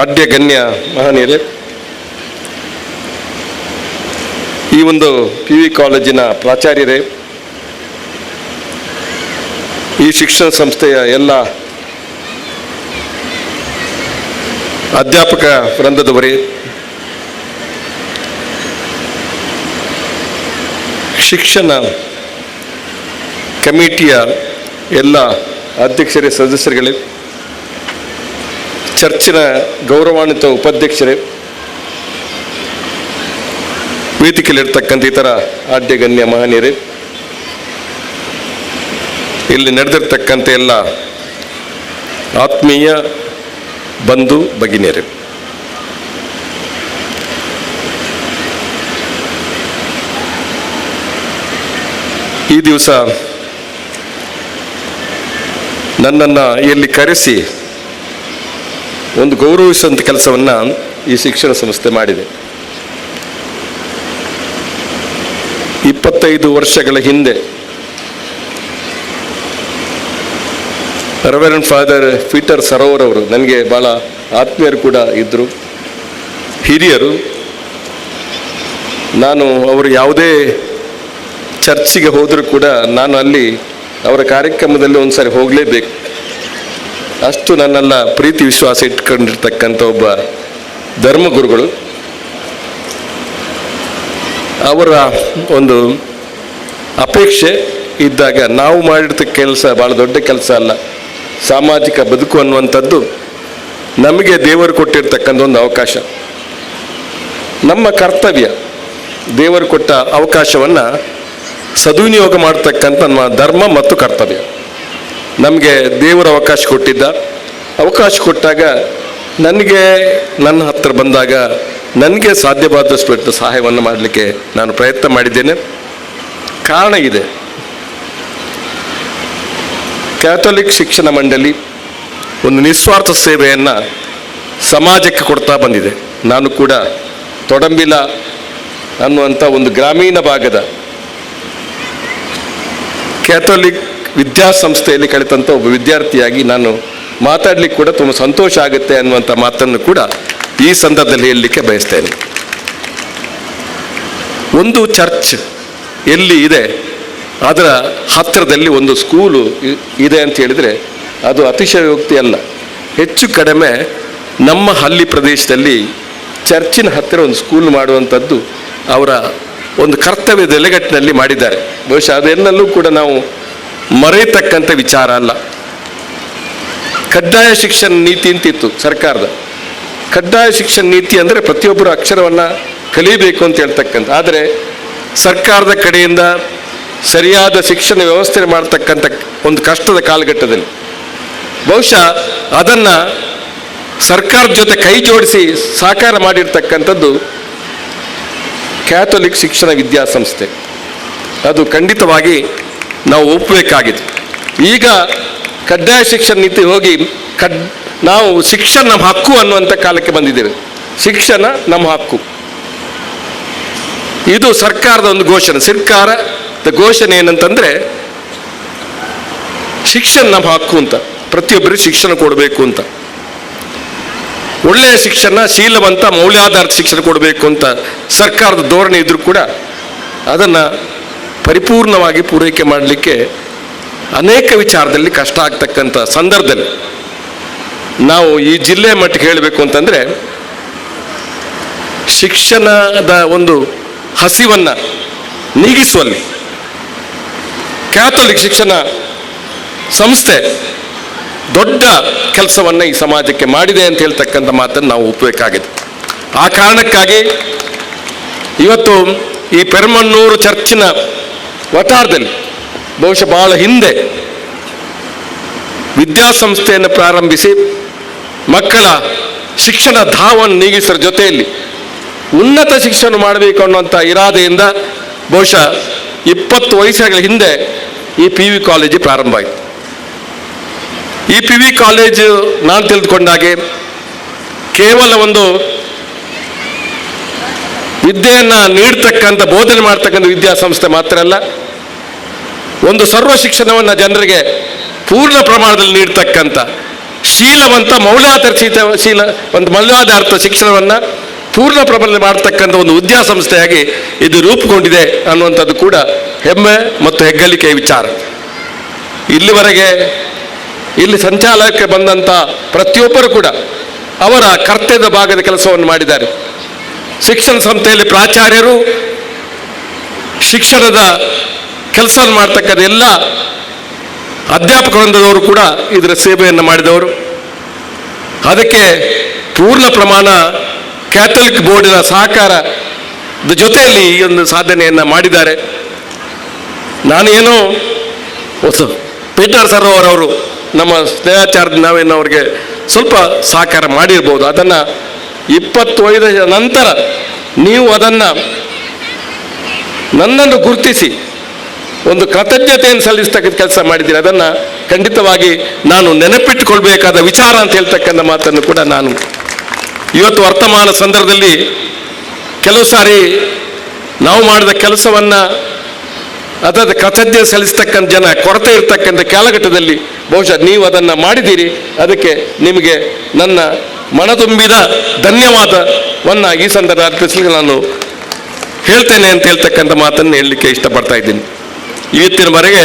ಆದ್ಯ ಗಣ್ಯ ಮಹನೀಯರೇ, ಈ ಒಂದು PV ಕಾಲೇಜಿನ ಪ್ರಾಚಾರ್ಯರೇ, ಈ ಶಿಕ್ಷಣ ಸಂಸ್ಥೆಯ ಎಲ್ಲ ಅಧ್ಯಾಪಕ ವೃಂದದವರೇ, ಶಿಕ್ಷಣ ಕಮಿಟಿಯ ಎಲ್ಲ ಅಧ್ಯಕ್ಷರೇ, ಸದಸ್ಯರುಗಳೇ, ಚರ್ಚಿನ ಗೌರವಾನ್ವಿತ ಉಪಾಧ್ಯಕ್ಷರೇ, ವೇದಿಕೆಯಲ್ಲಿರ್ತಕ್ಕಂಥ ಇತರ ಆದ್ಯ ಗಣ್ಯ ಮಹನೀಯರೇ, ಇಲ್ಲಿ ನಡೆದಿರ್ತಕ್ಕಂಥ ಎಲ್ಲ ಆತ್ಮೀಯ ಬಂಧು ಭಗಿನಿಯರೇ, ಈ ದಿವಸ ನನ್ನನ್ನು ಇಲ್ಲಿ ಕರೆಸಿ ಒಂದು ಗೌರವಿಸುವಂಥ ಕೆಲಸವನ್ನು ಈ ಶಿಕ್ಷಣ ಸಂಸ್ಥೆ ಮಾಡಿದೆ. 25 ವರ್ಷಗಳ ಹಿಂದೆ ರೆವರೆಂಡ್ ಫಾದರ್ ಪೀಟರ್ ಸರೋವರ್ ಅವರು ನನಗೆ ಭಾಳ ಆತ್ಮೀಯರು ಕೂಡ ಇದ್ದರು, ಹಿರಿಯರು. ನಾನು ಅವರು ಯಾವುದೇ ಚರ್ಚಿಗೆ ಹೋದರೂ ಕೂಡ ನಾನು ಅಲ್ಲಿ ಅವರ ಕಾರ್ಯಕ್ರಮದಲ್ಲಿ ಒಂದು ಸಾರಿ ಹೋಗಲೇಬೇಕು. ಅಷ್ಟು ನನ್ನೆಲ್ಲ ಪ್ರೀತಿ ವಿಶ್ವಾಸ ಇಟ್ಕೊಂಡಿರ್ತಕ್ಕಂಥ ಒಬ್ಬ ಧರ್ಮಗುರುಗಳು. ಅವರ ಒಂದು ಅಪೇಕ್ಷೆ ಇದ್ದಾಗ ನಾವು ಮಾಡಿರ್ತಕ್ಕ ಕೆಲಸ ಭಾಳ ದೊಡ್ಡ ಕೆಲಸ ಅಲ್ಲ, ಸಾಮಾಜಿಕ ಬದುಕು ಅನ್ನುವಂಥದ್ದು ನಮಗೆ ದೇವರು ಕೊಟ್ಟಿರ್ತಕ್ಕಂಥ ಒಂದು ಅವಕಾಶ, ನಮ್ಮ ಕರ್ತವ್ಯ. ದೇವರು ಕೊಟ್ಟ ಅವಕಾಶವನ್ನು ಸದ್ವಿನಿಯೋಗ ಮಾಡ್ತಕ್ಕಂಥ ನಮ್ಮ ಧರ್ಮ ಮತ್ತು ಕರ್ತವ್ಯ. ನಮಗೆ ದೇವರು ಅವಕಾಶ ಕೊಟ್ಟಿದ್ದ, ಅವಕಾಶ ಕೊಟ್ಟಾಗ ನನಗೆ ನನ್ನ ಹತ್ತಿರ ಬಂದಾಗ ನನಗೆ ಸಾಧ್ಯವಾದಷ್ಟು ಸಹಾಯವನ್ನು ಮಾಡಲಿಕ್ಕೆ ನಾನು ಪ್ರಯತ್ನ ಮಾಡಿದ್ದೇನೆ. ಕಾರಣ ಇದೆ, ಕ್ಯಾಥೋಲಿಕ್ ಶಿಕ್ಷಣ ಮಂಡಳಿ ಒಂದು ನಿಸ್ವಾರ್ಥ ಸೇವೆಯನ್ನು ಸಮಾಜಕ್ಕೆ ಕೊಡ್ತಾ ಬಂದಿದೆ. ನಾನು ಕೂಡ ತೊಡಂಬಿಲ ಅನ್ನುವಂಥ ಒಂದು ಗ್ರಾಮೀಣ ಭಾಗದ ಕ್ಯಾಥೋಲಿಕ್ ವಿದ್ಯಾಸಂಸ್ಥೆಯಲ್ಲಿ ಕಲಿತಂಥ ಒಬ್ಬ ವಿದ್ಯಾರ್ಥಿಯಾಗಿ ನಾನು ಮಾತಾಡಲಿಕ್ಕೆ ಕೂಡ ತುಂಬ ಸಂತೋಷ ಆಗುತ್ತೆ ಅನ್ನುವಂಥ ಮಾತನ್ನು ಕೂಡ ಈ ಸಂದರ್ಭದಲ್ಲಿ ಹೇಳಲಿಕ್ಕೆ ಬಯಸ್ತೇನೆ. ಒಂದು ಚರ್ಚ್ ಎಲ್ಲಿ ಇದೆ ಅದರ ಹತ್ತಿರದಲ್ಲಿ ಒಂದು ಸ್ಕೂಲು ಇದೆ ಅಂತ ಹೇಳಿದರೆ ಅದು ಅತಿಶಯೋಕ್ತಿ ಅಲ್ಲ. ಹೆಚ್ಚು ಕಡಿಮೆ ನಮ್ಮ ಹಳ್ಳಿ ಪ್ರದೇಶದಲ್ಲಿ ಚರ್ಚಿನ ಹತ್ತಿರ ಒಂದು ಸ್ಕೂಲ್ ಮಾಡುವಂಥದ್ದು ಅವರ ಒಂದು ಕರ್ತವ್ಯದ ನೆಲೆಗಟ್ಟಿನಲ್ಲಿ ಮಾಡಿದ್ದಾರೆ. ಬಹುಶಃ ಅದೆಲ್ಲಲ್ಲೂ ಕೂಡ ನಾವು ಮರೆಯತಕ್ಕಂಥ ವಿಚಾರ ಅಲ್ಲ. ಕಡ್ಡಾಯ ಶಿಕ್ಷಣ ನೀತಿ ಅಂತಿತ್ತು ಸರ್ಕಾರದ. ಕಡ್ಡಾಯ ಶಿಕ್ಷಣ ನೀತಿ ಅಂದರೆ ಪ್ರತಿಯೊಬ್ಬರು ಅಕ್ಷರವನ್ನು ಕಲಿಯಬೇಕು ಅಂತ ಹೇಳ್ತಕ್ಕಂಥ, ಆದರೆ ಸರ್ಕಾರದ ಕಡೆಯಿಂದ ಸರಿಯಾದ ಶಿಕ್ಷಣ ವ್ಯವಸ್ಥೆ ಮಾಡ್ತಕ್ಕಂಥ ಒಂದು ಕಷ್ಟದ ಕಾಲಘಟ್ಟದಲ್ಲಿ ಬಹುಶಃ ಅದನ್ನು ಸರ್ಕಾರದ ಜೊತೆ ಕೈ ಜೋಡಿಸಿ ಸಾಕಾರ ಮಾಡಿರ್ತಕ್ಕಂಥದ್ದು ಕ್ಯಾಥೋಲಿಕ್ ಶಿಕ್ಷಣ ವಿದ್ಯಾಸಂಸ್ಥೆ. ಅದು ಖಂಡಿತವಾಗಿ ನಾವು ಒಪ್ಪಬೇಕಾಗಿದೆ. ಈಗ ಕಡ್ಡಾಯ ಶಿಕ್ಷಣ ನೀತಿ ಹೋಗಿ ನಾವು ಶಿಕ್ಷಣ ನಮ್ಮ ಹಕ್ಕು ಅನ್ನುವಂಥ ಕಾಲಕ್ಕೆ ಬಂದಿದ್ದೇವೆ. ಶಿಕ್ಷಣ ನಮ್ಮ ಹಕ್ಕು, ಇದು ಸರ್ಕಾರದ ಒಂದು ಘೋಷಣೆ. ಸರ್ಕಾರದ ಘೋಷಣೆ ಏನಂತಂದರೆ ಶಿಕ್ಷಣ ನಮ್ಮ ಹಕ್ಕು ಅಂತ, ಪ್ರತಿಯೊಬ್ಬರಿಗೆ ಶಿಕ್ಷಣ ಕೊಡಬೇಕು ಅಂತ, ಒಳ್ಳೆಯ ಶಿಕ್ಷಣ, ಶೀಲವಂತ ಮೌಲ್ಯಾಧಾರಿತ ಶಿಕ್ಷಣ ಕೊಡಬೇಕು ಅಂತ ಸರ್ಕಾರದ ಧೋರಣೆ ಇದ್ದರೂ ಕೂಡ ಅದನ್ನು ಪರಿಪೂರ್ಣವಾಗಿ ಪೂರೈಕೆ ಮಾಡಲಿಕ್ಕೆ ಅನೇಕ ವಿಚಾರದಲ್ಲಿ ಕಷ್ಟ ಆಗ್ತಕ್ಕಂಥ ಸಂದರ್ಭದಲ್ಲಿ ನಾವು ಈ ಜಿಲ್ಲೆ ಮಟ್ಟಿಗೆ ಹೇಳಬೇಕು ಅಂತಂದರೆ ಶಿಕ್ಷಣದ ಒಂದು ಹಸಿವನ್ನು ನೀಗಿಸುವಲ್ಲಿ ಕ್ಯಾಥೋಲಿಕ್ ಶಿಕ್ಷಣ ಸಂಸ್ಥೆ ದೊಡ್ಡ ಕೆಲಸವನ್ನು ಈ ಸಮಾಜಕ್ಕೆ ಮಾಡಿದೆ ಅಂತ ಹೇಳ್ತಕ್ಕಂಥ ಮಾತನ್ನು ನಾವು ಒಪ್ಪಬೇಕಾಗಿದೆ. ಆ ಕಾರಣಕ್ಕಾಗಿ ಇವತ್ತು ಈ ಪೆರಮಣ್ಣೂರು ಚರ್ಚಿನ ವಠಾರದಲ್ಲಿ ಬಹುಶಃ ಬಹಳ ಹಿಂದೆ ವಿದ್ಯಾಸಂಸ್ಥೆಯನ್ನು ಪ್ರಾರಂಭಿಸಿ ಮಕ್ಕಳ ಶಿಕ್ಷಣ ಧಾವನ್ನು ನೀಗಿಸೋರ ಜೊತೆಯಲ್ಲಿ ಉನ್ನತ ಶಿಕ್ಷಣ ಮಾಡಬೇಕು ಅನ್ನುವಂಥ ಇರಾದೆಯಿಂದ ಬಹುಶಃ 20 ವರ್ಷಗಳ ಹಿಂದೆ ಈ PV ಕಾಲೇಜು ಪ್ರಾರಂಭ ಆಯಿತು. ಈ PV ಕಾಲೇಜು ನಾನು ತಿಳಿದುಕೊಂಡಾಗೆ ಕೇವಲ ಒಂದು ವಿದ್ಯೆಯನ್ನು ನೀಡ್ತಕ್ಕಂಥ, ಬೋಧನೆ ಮಾಡ್ತಕ್ಕಂಥ ವಿದ್ಯಾಸಂಸ್ಥೆ ಮಾತ್ರ ಅಲ್ಲ, ಒಂದು ಸರ್ವ ಶಿಕ್ಷಣವನ್ನು ಜನರಿಗೆ ಪೂರ್ಣ ಪ್ರಮಾಣದಲ್ಲಿ ನೀಡ್ತಕ್ಕಂಥ ಶೀಲವಂತ ಮೌಲ್ಯಾಧಾರಿತ ಶಿಕ್ಷಣವನ್ನು ಪೂರ್ಣ ಪ್ರಮಾಣದಲ್ಲಿ ಮಾಡತಕ್ಕಂಥ ಒಂದು ವಿದ್ಯಾಸಂಸ್ಥೆಯಾಗಿ ಇದು ರೂಪುಗೊಂಡಿದೆ ಅನ್ನುವಂಥದ್ದು ಕೂಡ ಹೆಮ್ಮೆ ಮತ್ತು ಹೆಗ್ಗಳಿಕೆಯ ವಿಚಾರ. ಇಲ್ಲಿವರೆಗೆ ಇಲ್ಲಿ ಸಂಚಾಲಕಕ್ಕೆ ಬಂದಂಥ ಪ್ರತಿಯೊಬ್ಬರು ಕೂಡ ಅವರ ಕರ್ತವ್ಯದ ಭಾಗದ ಕೆಲಸವನ್ನು ಮಾಡಿದ್ದಾರೆ. ಶಿಕ್ಷಣ ಸಂಸ್ಥೆಯಲ್ಲಿ ಪ್ರಾಚಾರ್ಯರು, ಶಿಕ್ಷಣದ ಕೆಲಸವನ್ನು ಮಾಡ್ತಕ್ಕಂಥ ಎಲ್ಲ ಅಧ್ಯಾಪಕ ವೃಂದದವರು ಕೂಡ ಇದರ ಸೇವೆಯನ್ನು ಮಾಡಿದವರು. ಅದಕ್ಕೆ ಪೂರ್ಣ ಪ್ರಮಾಣ ಕ್ಯಾಥಲಿಕ್ ಬೋರ್ಡಿನ ಸಹಕಾರದ ಜೊತೆಯಲ್ಲಿ ಈ ಒಂದು ಸಾಧನೆಯನ್ನು ಮಾಡಿದ್ದಾರೆ. ನಾನೇನೋ ಪೀಟರ್ ಸರ್ ಅವರವರು ನಮ್ಮ ಸ್ನೇಹಾಚಾರ್ಯ ನಾವೇನು ಅವ್ರಿಗೆ ಸ್ವಲ್ಪ ಸಹಕಾರ ಮಾಡಿರ್ಬೋದು. ಅದನ್ನು 25 ನಂತರ ನೀವು ಅದನ್ನು ನನ್ನನ್ನು ಗುರುತಿಸಿ ಒಂದು ಕೃತಜ್ಞತೆಯನ್ನು ಸಲ್ಲಿಸ್ತಕ್ಕಂಥ ಕೆಲಸ ಮಾಡಿದ್ದೀರಿ. ಅದನ್ನು ಖಂಡಿತವಾಗಿ ನಾನು ನೆನಪಿಟ್ಟುಕೊಳ್ಬೇಕಾದ ವಿಚಾರ ಅಂತ ಹೇಳ್ತಕ್ಕಂಥ ಮಾತನ್ನು ಕೂಡ ನಾನು ಇವತ್ತು ವರ್ತಮಾನ ಸಂದರ್ಭದಲ್ಲಿ ಕೆಲವು ಸಾರಿ ನಾವು ಮಾಡಿದ ಕೆಲಸವನ್ನು ಅದರ ಕೃತಜ್ಞತೆ ಸಲ್ಲಿಸ್ತಕ್ಕಂಥ ಜನ ಕೊರತೆ ಇರ್ತಕ್ಕಂಥ ಕಾಲಘಟ್ಟದಲ್ಲಿ ಬಹುಶಃ ನೀವು ಅದನ್ನು ಮಾಡಿದ್ದೀರಿ. ಅದಕ್ಕೆ ನಿಮಗೆ ನನ್ನ ಮನತುಂಬಿದ ಧನ್ಯವಾದವನ್ನು ಈ ಸಂದರ್ಭ ಅರ್ಪಿಸಲಿಕ್ಕೆ ನಾನು ಹೇಳ್ತೇನೆ ಅಂತ ಹೇಳ್ತಕ್ಕಂಥ ಮಾತನ್ನು ಹೇಳಲಿಕ್ಕೆ ಇಷ್ಟಪಡ್ತಾ ಇದ್ದೀನಿ. ಇವತ್ತಿನವರೆಗೆ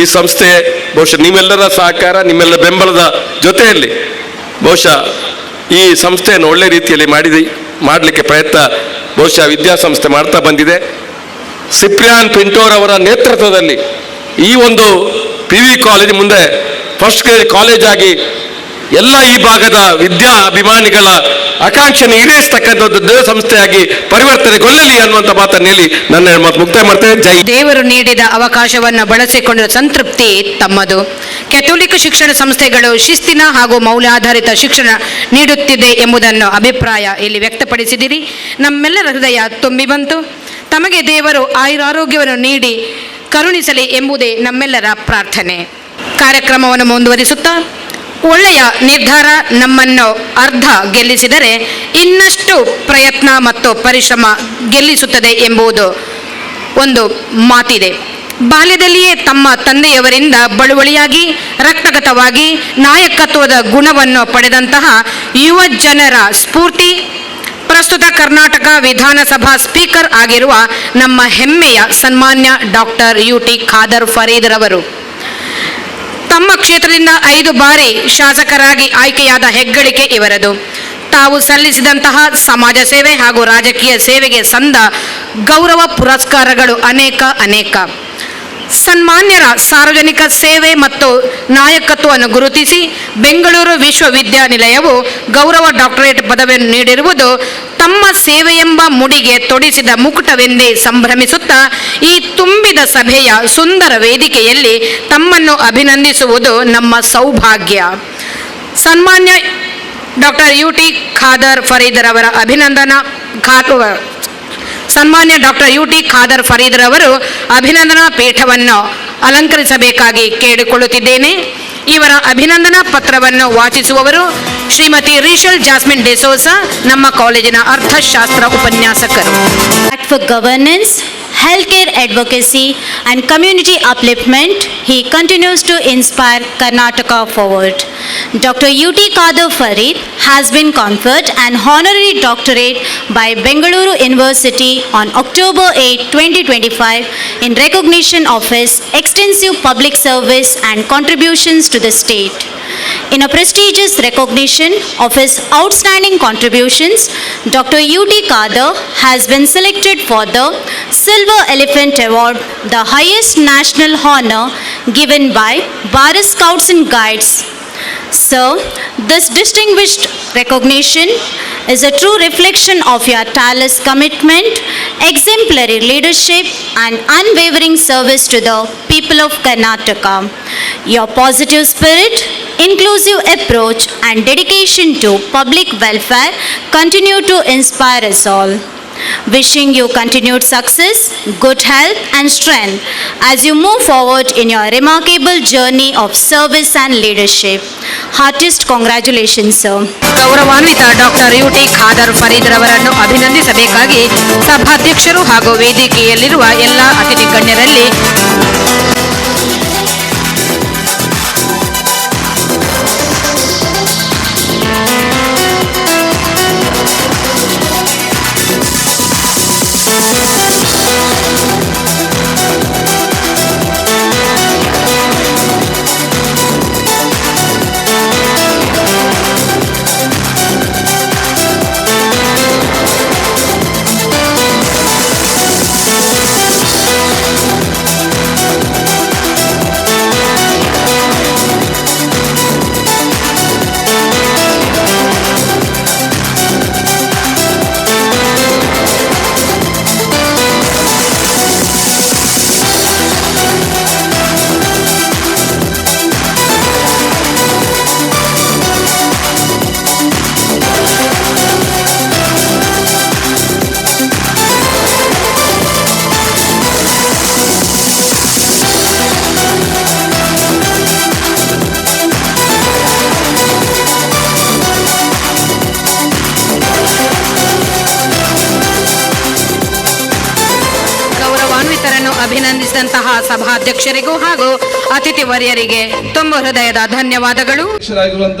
ಈ ಸಂಸ್ಥೆ ಬಹುಶಃ ನಿಮ್ಮೆಲ್ಲರ ಸಹಕಾರ, ನಿಮ್ಮೆಲ್ಲರ ಬೆಂಬಲದ ಜೊತೆಯಲ್ಲಿ ಬಹುಶಃ ಈ ಸಂಸ್ಥೆಯನ್ನು ಒಳ್ಳೆ ರೀತಿಯಲ್ಲಿ ಮಾಡಲಿಕ್ಕೆ ಪ್ರಯತ್ನ ಬಹುಶಃ ವಿದ್ಯಾಸಂಸ್ಥೆ ಮಾಡ್ತಾ ಬಂದಿದೆ. ಸಿಪ್ರಿಯಾನ್ ಪಿಂಟೋರವರ ನೇತೃತ್ವದಲ್ಲಿ ಈ ಒಂದು PV ಕಾಲೇಜ್ ಮುಂದೆ ಫಸ್ಟ್ ಗ್ರೇಡ್ ಕಾಲೇಜ್ ಆಗಿ ಎಲ್ಲ ಈ ಭಾಗದ ವಿದ್ಯಾಭಿಮಾನಿಗಳ ಆಕಾಂಕ್ಷೆಯನ್ನು ಈಡೇರಿಸತಕ್ಕಂಥದ್ದು ಸಂಸ್ಥೆಯಾಗಿ ಪರಿವರ್ತನೆಗೊಳ್ಳಲಿ ಅನ್ನುವಂಥ ಮಾತನ್ನು ಹೇಳಿ ನನ್ನ ಮಾತು ಮುಕ್ತಾಯ ಮಾಡ್ತೇನೆ. ಜೈ. ದೇವರು ನೀಡಿದ ಅವಕಾಶವನ್ನು ಬಳಸಿಕೊಂಡಿರುವ ಸಂತೃಪ್ತಿ ತಮ್ಮದು. ಕೆಥೋಲಿಕ್ ಶಿಕ್ಷಣ ಸಂಸ್ಥೆಗಳು ಶಿಸ್ತಿನ ಹಾಗೂ ಮೌಲ್ಯಾಧಾರಿತ ಶಿಕ್ಷಣ ನೀಡುತ್ತಿದೆ ಎಂಬುದನ್ನು ಅಭಿಪ್ರಾಯ ಇಲ್ಲಿ ವ್ಯಕ್ತಪಡಿಸಿದಿರಿ. ನಮ್ಮೆಲ್ಲರ ಹೃದಯ ತುಂಬಿ ಬಂತು. ತಮಗೆ ದೇವರು ಆಯುರಾರೋಗ್ಯವನ್ನು ನೀಡಿ ಕರುಣಿಸಲಿ ಎಂಬುದೇ ನಮ್ಮೆಲ್ಲರ ಪ್ರಾರ್ಥನೆ. ಕಾರ್ಯಕ್ರಮವನ್ನು ಮುಂದುವರಿಸುತ್ತಾ, ಒಳ್ಳೆಯ ನಿರ್ಧಾರ ನಮ್ಮನ್ನು ಅರ್ಧ ಗೆಲ್ಲಿಸಿದರೆ ಇನ್ನಷ್ಟು ಪ್ರಯತ್ನ ಮತ್ತು ಪರಿಶ್ರಮ ಗೆಲ್ಲಿಸುತ್ತದೆ ಎಂಬುದು ಒಂದು ಮಾತಿದೆ. ಬಾಲ್ಯದಲ್ಲಿಯೇ ತಮ್ಮ ತಂದೆಯವರಿಂದ ಬಳುವಳಿಯಾಗಿ ರಕ್ತಗತವಾಗಿ ನಾಯಕತ್ವದ ಗುಣವನ್ನು ಪಡೆದಂತಹ ಯುವ ಜನರ ಸ್ಫೂರ್ತಿ ಪ್ರಸ್ತುತ ಕರ್ನಾಟಕ ವಿಧಾನಸಭಾ ಸ್ಪೀಕರ್ ಆಗಿರುವ ನಮ್ಮ ಹೆಮ್ಮೆಯ ಸನ್ಮಾನ್ಯ ಡಾಕ್ಟರ್ UT ಖಾದರ್ ಫರೀದ್ ರವರು. ತಮ್ಮ ಕ್ಷೇತ್ರದಿಂದ 5 ಬಾರಿ ಶಾಸಕರಾಗಿ ಆಯ್ಕೆಯಾದ ಹೆಗ್ಗಳಿಕೆ ಇವರದು. ತಾವು ಸಲ್ಲಿಸಿದಂತಹ ಸಮಾಜ ಸೇವೆ ಹಾಗೂ ರಾಜಕೀಯ ಸೇವೆಗೆ ಸಂದ ಗೌರವ ಪುರಸ್ಕಾರಗಳು ಅನೇಕ. ಸನ್ಮಾನ್ಯರ ಸಾರ್ವಜನಿಕ ಸೇವೆ ಮತ್ತು ನಾಯಕತ್ವವನ್ನು ಗುರುತಿಸಿ ಬೆಂಗಳೂರು ವಿಶ್ವವಿದ್ಯಾನಿಲಯವು ಗೌರವ ಡಾಕ್ಟರೇಟ್ ಪದವಿಯನ್ನು ನೀಡಿರುವುದು ತಮ್ಮ ಸೇವೆಯೆಂಬ ಮುಡಿಗೆ ತೊಡಿಸಿದ ಮುಕುಟವೆಂದೇ ಸಂಭ್ರಮಿಸುತ್ತಾ ಈ ತುಂಬಿದ ಸಭೆಯ ಸುಂದರ ವೇದಿಕೆಯಲ್ಲಿ ತಮ್ಮನ್ನು ಅಭಿನಂದಿಸುವುದು ನಮ್ಮ ಸೌಭಾಗ್ಯ. ಸನ್ಮಾನ್ಯ ಡಾಕ್ಟರ್ UT ಖಾದರ್ ಫರೀದ್ರವರ ಸನ್ಮಾನ್ಯ ಡಾಕ್ಟರ್ UT ಖಾದರ್ ಫರೀದ್ರವರು ಅಭಿನಂದನಾ ಪೀಠವನ್ನು ಅಲಂಕರಿಸಬೇಕಾಗಿ ಕೇಳಿಕೊಳ್ಳುತ್ತಿದ್ದೇನೆ. ಇವರ ಅಭಿನಂದನಾ ಪತ್ರವನ್ನು ವಾಚಿಸುವವರು ಶ್ರೀಮತಿ ರೀಶಲ್ ಜಾಸ್ಮಿನ್ ಡೆಸೋಸಾ, ನಮ್ಮ ಕಾಲೇಜಿನ ಅರ್ಥಶಾಸ್ತ್ರ ಉಪನ್ಯಾಸಕರು. For governance, healthcare advocacy and community upliftment, he continues to inspire Karnataka forward. Dr. UT Khadar Farid has been conferred an honorary doctorate by Bengaluru University on October 8, 2025 in recognition of his extensive public service and contributions to the state. In a prestigious recognition of his outstanding contributions, Dr. UT Khadar has been selected for the Silver Elephant Award, the highest national honor given by Bharat Scouts and Guides. Sir, this distinguished recognition is a true reflection of your tireless commitment, exemplary leadership, and unwavering service to the people of Karnataka. Your positive spirit, inclusive approach, and dedication to public welfare continue to inspire us all. Wishing you continued success, good health, and strength as you move forward in your remarkable journey of service and leadership. Heartiest congratulations, sir. ಗೌರವಾನ್ವಿತ ಡಾಕ್ಟರ್ UT ಖಾದರ್ ಫರೀದ್ ರವರನ್ನು ಅಭಿನಂದಿಸಬೇಕಾಗಿ ಸಭಾಧ್ಯಕ್ಷರು ಹಾಗೂ ವೇದಿಕೆಯಲ್ಲಿರುವ ಎಲ್ಲ ಅತಿಥಿ ಗಣ್ಯರಲ್ಲಿ ಅಭಿನಂದಿಸಿದಂತಹ ಸಭಾಧ್ಯಕ್ಷರಿಗೂ ಹಾಗೂ ಅತಿಥಿ ವರ್ಯರಿಗೆ ತುಂಬ ಹೃದಯದ ಧನ್ಯವಾದಗಳು.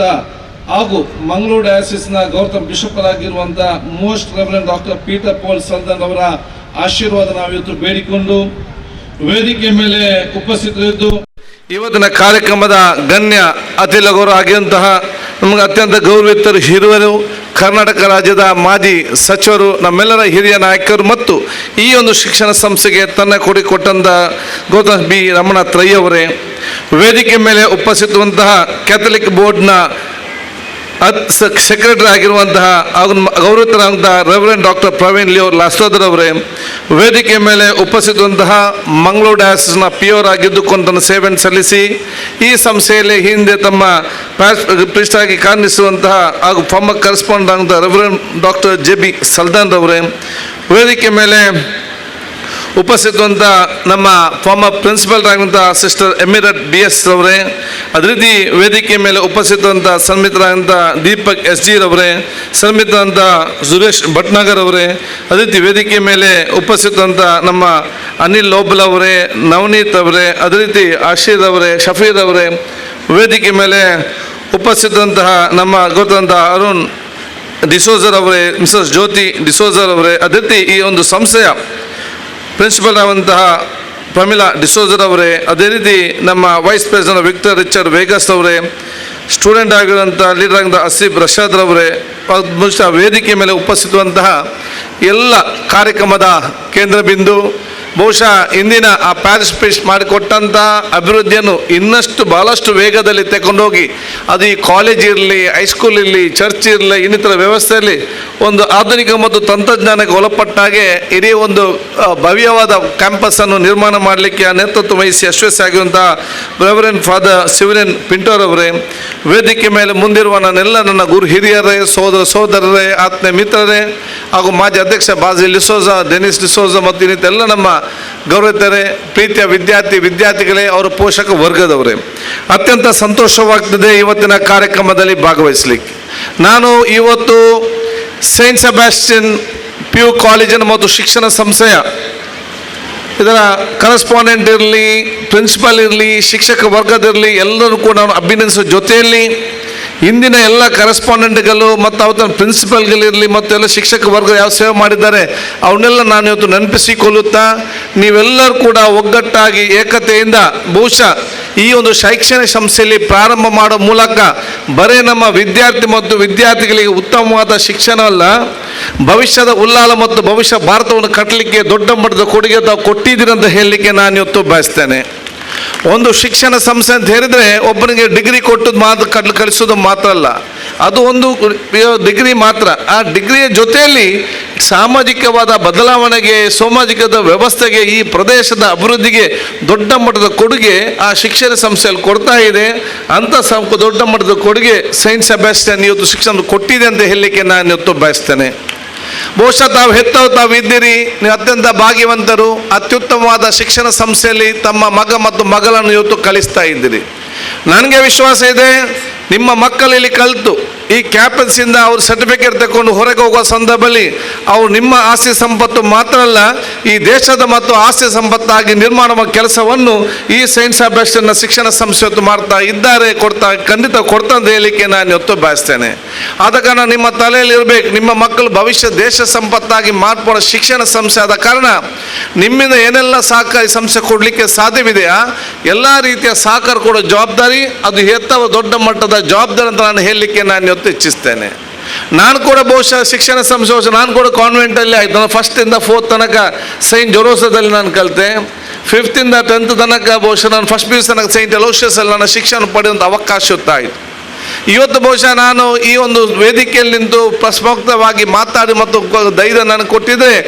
ಹಾಗೂ ಮಂಗಳೂರು ಡಯಾಸಿಸ್ನ ಗೌತಮ್ ಬಿಷಪ್ರಾಗಿರುವಂಥ most reverend doctor Peter Paul Saldanha ಅವರ ಆಶೀರ್ವಾದ ನಾವಿವತ್ತು ಬೇಡಿಕೊಂಡು ವೇದಿಕೆ ಮೇಲೆ ಉಪಸ್ಥಿತರಿದ್ದು ಇವತ್ತಿನ ಕಾರ್ಯಕ್ರಮದ ಗಣ್ಯ ಅತಿ ಲಘುವರು ಆಗಿರುವಂತಹ ನಮಗೆ ಅತ್ಯಂತ ಗೌರವಿತರು ಹಿರಿಯರು, ಕರ್ನಾಟಕ ರಾಜ್ಯದ ಮಾಜಿ ಸಚಿವರು, ನಮ್ಮೆಲ್ಲರ ಹಿರಿಯ ನಾಯಕರು ಮತ್ತು ಈ ಒಂದು ಶಿಕ್ಷಣ ಸಂಸ್ಥೆಗೆ ತನ್ನ ಕೊಡಿ ಕೊಟ್ಟಂತ ಗೌತಮ್ ಬಿ ರಮನಾಥ್ ರೈ ಅವರೇ, ವೇದಿಕೆ ಮೇಲೆ ಉಪಸ್ಥಿತವಂತಹ ಕ್ಯಾಥಲಿಕ್ ಬೋರ್ಡ್ನ ಸೆಕ್ರೆಟರಿ ಆಗಿರುವಂತಹ ಗೌರವಿತರಾದಂತಹ ರೆವರೆಂಡ್ ಡಾಕ್ಟರ್ ಪ್ರವೀಣ್ ಲಿಯೋರ್ ಲಾಸ್ಟೋದರ್ ಅವರೇ, ವೇದಿಕೆ ಮೇಲೆ ಉಪಸ್ಥಿತವಂತಹ ಮಂಗಳೂರು ಡಯಾಸಿಸ್ನ ಪಿಯೋರ್ ಆಗಿದ್ದುಕೊಂಡು ತನ್ನ ಸೇವೆಯನ್ನು ಸಲ್ಲಿಸಿ ಈ ಸಂಸ್ಥೆಯಲ್ಲಿ ಹಿಂದೆ ತಮ್ಮ ಪ್ರಿಸ್ಟ್ ಆಗಿ ಕಾರ್ಯನಿರ್ವಹಿಸುವಂತಹ ಹಾಗೂ ಫಾರ್ಮರ್ ಕರೆಸ್ಪಾಂಡೆಂಟ್ ಆಗಿದ್ದ ರೆವರೆಂಡ್ ಡಾಕ್ಟರ್ JB ಸಲ್ದಾನ್ ಅವರೇ, ವೇದಿಕೆ ಮೇಲೆ ಉಪಸ್ಥಿತವಂತ ನಮ್ಮ ಫಾರ್ಮರ್ ಪ್ರಿನ್ಸಿಪಲ್ ಆಗಿರುವಂಥ ಸಿಸ್ಟರ್ ಎಮಿರಟ್ BS ರವರೇ, ಅದೇ ರೀತಿ ವೇದಿಕೆ ಮೇಲೆ ಉಪಸ್ಥಿತವಂತ ಸನ್ಮಿತರಾದಂಥ ದೀಪಕ್ SG ರವರೇ, ಸನ್ಮಿತರಾದಂಥ ಸುರೇಶ್ ಭಟ್ನಾಗರ್ ಅವರೇ, ಅದೇ ರೀತಿ ವೇದಿಕೆ ಮೇಲೆ ಉಪಸ್ಥಿತವಂತ ನಮ್ಮ ಅನಿಲ್ ಲೋಬಲ್ ಅವರೇ, ನವನೀತ್ ಅವರೇ, ಅದೇ ರೀತಿ ಆಶೀರ್ ಅವರೇ, ಶಫೀರ್ ಅವರೇ, ವೇದಿಕೆ ಮೇಲೆ ಉಪಸ್ಥಿತವಂತಹ ನಮ್ಮ ಗೊತ್ತಂತಹ ಅರುಣ್ ಡಿಸೋಜರ್ ಅವರೇ, ಮಿಸಸ್ ಜ್ಯೋತಿ ಡಿಸೋಜರ್ ಅವರೇ, ಅದೇ ರೀತಿ ಈ ಒಂದು ಸಂಸ್ಥೆಯ ಪ್ರಿನ್ಸಿಪಲ್ ಆದಂತಹ ಪ್ರಮಿಳಾ ಡಿಸೋಜರ್ ಅವರೇ, ಅದೇ ರೀತಿ ನಮ್ಮ vice president Victor Richard Vegas ಅವರೇ, ಸ್ಟೂಡೆಂಟ್ ಆಗಿರುವಂಥ ಲೀಡರ್ ಆಗಿದ್ದ ಅಸೀಫ್ ರಶಾದ್ ಅವರೇ, ಬಹುಶಃ ವೇದಿಕೆ ಮೇಲೆ ಉಪಸ್ಥಿತವಂತಹ ಎಲ್ಲ ಕಾರ್ಯಕ್ರಮದ ಕೇಂದ್ರ ಬಿಂದು, ಬಹುಶಃ ಇಂದಿನ ಆ ಪಾರ್ಟಿಸಿಪೇಟ್ ಮಾಡಿಕೊಟ್ಟಂಥ ಅಭಿವೃದ್ಧಿಯನ್ನು ಇನ್ನಷ್ಟು ಬಹಳಷ್ಟು ವೇಗದಲ್ಲಿ ತಗೊಂಡೋಗಿ ಅದು ಈ ಕಾಲೇಜ್ ಇರಲಿ, ಹೈಸ್ಕೂಲ್ ಇರಲಿ, ಚರ್ಚ್ ಇರಲಿ, ಇನ್ನಿತರ ವ್ಯವಸ್ಥೆಯಲ್ಲಿ ಒಂದು ಆಧುನಿಕ ಮತ್ತು ತಂತ್ರಜ್ಞಾನಕ್ಕೆ ಒಳಪಟ್ಟಾಗೆ ಇಡೀ ಒಂದು ಭವ್ಯವಾದ ಕ್ಯಾಂಪಸ್ಸನ್ನು ನಿರ್ಮಾಣ ಮಾಡಲಿಕ್ಕೆ ನೇತೃತ್ವ ವಹಿಸಿ ಯಶಸ್ವಿಯಾಗಿರುವಂಥ ರೆವರೆಂಡ್ ಫಾದರ್ ಸಿವಿಲಿಯನ್ ಪಿಂಟೋರ್ ಅವರೇ, ವೇದಿಕೆ ಮೇಲೆ ಮುಂದಿರುವ ನನ್ನೆಲ್ಲ ನನ್ನ ಗುರು ಹಿರಿಯರೇ, ಸೋದರರೇ, ಆತ್ಮೀಯ ಮಿತ್ರರೇ ಹಾಗೂ ಮಾಜಿ ಅಧ್ಯಕ್ಷ ಬಾಜಿಲ್ ಡಿಸೋಜ, ಡೆನಿಸ್ ಡಿಸೋಜ ಮತ್ತು ಇನ್ನಿತೆಲ್ಲ ನಮ್ಮ ಗೌರವಿತರೇ, ಪ್ರೀತಿಯ ವಿದ್ಯಾರ್ಥಿಗಳೇ, ಅವರ ಪೋಷಕ ವರ್ಗದವರೇ, ಅತ್ಯಂತ ಸಂತೋಷವಾಗ್ತದೆ ಇವತ್ತಿನ ಕಾರ್ಯಕ್ರಮದಲ್ಲಿ ಭಾಗವಹಿಸಲಿಕ್ಕೆ. ನಾನು ಇವತ್ತು ಸೈಂಟ್ ಸೆಬಾಸ್ಟಿಯನ್ PU ಕಾಲೇಜಿನ ಮತ್ತು ಶಿಕ್ಷಣ ಸಂಸ್ಥೆಯ ಇದರ ಕರೆಸ್ಪಾಂಡೆಂಟ್ ಇರಲಿ, ಪ್ರಿನ್ಸಿಪಲ್ ಇರಲಿ, ಶಿಕ್ಷಕ ವರ್ಗದಿರಲಿ ಎಲ್ಲರೂ ಕೂಡ ನಾನು ಅಭಿನಂದಿಸೋ ಜೊತೆಯಲ್ಲಿ ಇಂದಿನ ಎಲ್ಲ ಕರೆಸ್ಪಾಂಡೆಂಟ್ಗಳು ಮತ್ತು ಅವತ್ತ ಪ್ರಿನ್ಸಿಪಲ್ಗಳಿರಲಿ ಮತ್ತು ಎಲ್ಲ ಶಿಕ್ಷಕ ವರ್ಗ ಯಾವ ಸೇವೆ ಮಾಡಿದ್ದಾರೆ ಅವನ್ನೆಲ್ಲ ನಾನು ಇವತ್ತು ನೆನಪಿಸಿಕೊಳ್ಳುತ್ತಾ ನೀವೆಲ್ಲರೂ ಕೂಡ ಒಗ್ಗಟ್ಟಾಗಿ ಏಕತೆಯಿಂದ ಬಹುಶಃ ಈ ಒಂದು ಶೈಕ್ಷಣಿಕ ಸಂಸ್ಥೆಯಲ್ಲಿ ಪ್ರಾರಂಭ ಮಾಡೋ ಮೂಲಕ ಬರೀ ನಮ್ಮ ವಿದ್ಯಾರ್ಥಿ ಮತ್ತು ವಿದ್ಯಾರ್ಥಿಗಳಿಗೆ ಉತ್ತಮವಾದ ಶಿಕ್ಷಣ ಅಲ್ಲ, ಭವಿಷ್ಯದ ಉಲ್ಲಾಲ ಮತ್ತು ಭವಿಷ್ಯ ಭಾರತವನ್ನು ಕಟ್ಟಲಿಕ್ಕೆ ದೊಡ್ಡ ಮಟ್ಟದ ಕೊಡುಗೆ ತಾವು ಕೊಟ್ಟಿದ್ದೀರಿ ಅಂತ ಹೇಳಲಿಕ್ಕೆ ನಾನು ಇವತ್ತು ಬಯಸ್ತೇನೆ. ಒಂದು ಶಿಕ್ಷಣ ಸಂಸ್ಥೆ ಅಂತ ಹೇಳಿದರೆ ಒಬ್ಬನಿಗೆ ಡಿಗ್ರಿ ಕೊಟ್ಟು ಕಲಿಸೋದು ಮಾತ್ರ ಅಲ್ಲ, ಅದು ಒಂದು ಡಿಗ್ರಿ ಮಾತ್ರ. ಆ ಡಿಗ್ರಿಯ ಜೊತೆಯಲ್ಲಿ ಸಾಮಾಜಿಕವಾದ ಬದಲಾವಣೆಗೆ, ಸಾಮಾಜಿಕದ ವ್ಯವಸ್ಥೆಗೆ, ಈ ಪ್ರದೇಶದ ಅಭಿವೃದ್ಧಿಗೆ ದೊಡ್ಡ ಮಟ್ಟದ ಕೊಡುಗೆ ಆ ಶಿಕ್ಷಣ ಸಂಸ್ಥೆಯಲ್ಲಿ ಕೊಡ್ತಾ ಇದೆ. ಅಂಥ ದೊಡ್ಡ ಮಟ್ಟದ ಕೊಡುಗೆ ಸೈಂಟ್ ಸೆಬಾಸ್ಟಿಯನ್ ಇವತ್ತು ಶಿಕ್ಷಣ ಕೊಟ್ಟಿದೆ ಅಂತ ಹೇಳಲಿಕ್ಕೆ ನಾನು ಇವತ್ತು ಬಯಸ್ತೇನೆ. ಬಹುಶಃ ತಾವು ಇದ್ದೀರಿ, ನೀವು ಅತ್ಯಂತ ಭಾಗ್ಯವಂತರು, ಅತ್ಯುತ್ತಮವಾದ ಶಿಕ್ಷಣ ಸಂಸ್ಥೆಯಲ್ಲಿ ತಮ್ಮ ಮಗ ಮತ್ತು ಮಗಳನ್ನು ಇವತ್ತು ಕಲಿಸ್ತಾ ಇದ್ದೀರಿ. ನನಗೆ ವಿಶ್ವಾಸ ಇದೆ ನಿಮ್ಮ ಮಕ್ಕಳು ಇಲ್ಲಿ ಕಲಿತು ಈ ಕ್ಯಾಂಪಸ್ಸಿಂದ ಅವರು ಸರ್ಟಿಫಿಕೇಟ್ ತಗೊಂಡು ಹೊರಗೆ ಹೋಗುವ ಸಂದರ್ಭದಲ್ಲಿ ಅವರು ನಿಮ್ಮ ಆಸ್ತಿ ಸಂಪತ್ತು ಮಾತ್ರ ಅಲ್ಲ, ಈ ದೇಶದ ಮತ್ತು ಆಸ್ತಿ ಸಂಪತ್ತಾಗಿ ನಿರ್ಮಾಣ ಮಾಡುವ ಕೆಲಸವನ್ನು ಈ ಸೈಂಟ್ ಸೆಬಾಸ್ಟಿಯನ್ನ ಶಿಕ್ಷಣ ಸಂಸ್ಥೆ ಮಾಡ್ತಾ ಇದ್ದಾರೆ, ಖಂಡಿತ ಕೊಡ್ತಾ ಅಂತ ಹೇಳಲಿಕ್ಕೆ ನಾನು ಇವತ್ತು ಬಯಸ್ತೇನೆ. ಆದ ಕಾರಣ ನಿಮ್ಮ ತಲೆಯಲ್ಲಿ ಇರಬೇಕು, ನಿಮ್ಮ ಮಕ್ಕಳು ಭವಿಷ್ಯ ದೇಶ ಸಂಪತ್ತಾಗಿ ಮಾರ್ಪಡೋ ಶಿಕ್ಷಣ ಸಂಸ್ಥೆ ಆದ ಕಾರಣ ನಿಮ್ಮಿಂದ ಏನೆಲ್ಲ ಸಹಕಾರಿ ಸಂಸ್ಥೆ ಕೊಡಲಿಕ್ಕೆ ಸಾಧ್ಯವಿದೆಯಾ ಎಲ್ಲ ರೀತಿಯ ಸಹಕಾರ ಕೊಡೋ ಜವಾಬ್ದಾರಿ ಅದು ಹೆತ್ತವ ದೊಡ್ಡ ಮಟ್ಟದ ಜವಾಬ್ದಾರಿ ಅಂತ ನಾನು ಹೇಳಲಿಕ್ಕೆ ನಾನು ಇವತ್ತು ಇಚ್ಛಿಸ್ತೇನೆ. ನಾನು ಕೂಡ ಬಹುಶಃ ಶಿಕ್ಷಣ ಸಂಸ್ಥೆ ನಾನು ಕೂಡ ಕಾನ್ವೆಂಟಲ್ಲಿ ಆಯಿತು. ನಾನು 1st ಇಂದ 4th ತನಕ ಸೈಂಟ್ ಜೋರೋಸದಲ್ಲಿ ನಾನು ಕಲಿತೆ. 5th ಇಂದ 10th ತನಕ ಬಹುಶಃ ನಾನು ಫಸ್ಟ್ PUC ತನಕ ಸೈಂಟ್ ಅಲೋಷಿಯಸಲ್ಲಿ ನನ್ನ ಶಿಕ್ಷಣ ಪಡೆಯುವಂಥ ಅವಕಾಶ ಇತ್ತಾಯಿತು. ಇವತ್ತು ಬಹುಶಃ ನಾನು ಈ ಒಂದು ವೇದಿಕೆಯಲ್ಲಿ ನಿಂತು ಪ್ರಸ್ಮುಕ್ತವಾಗಿ ಮಾತಾಡಿ ಮತ್ತು ಧೈರ್ಯ ನನಗೆ ಕೊಟ್ಟಿದ್ದರೆ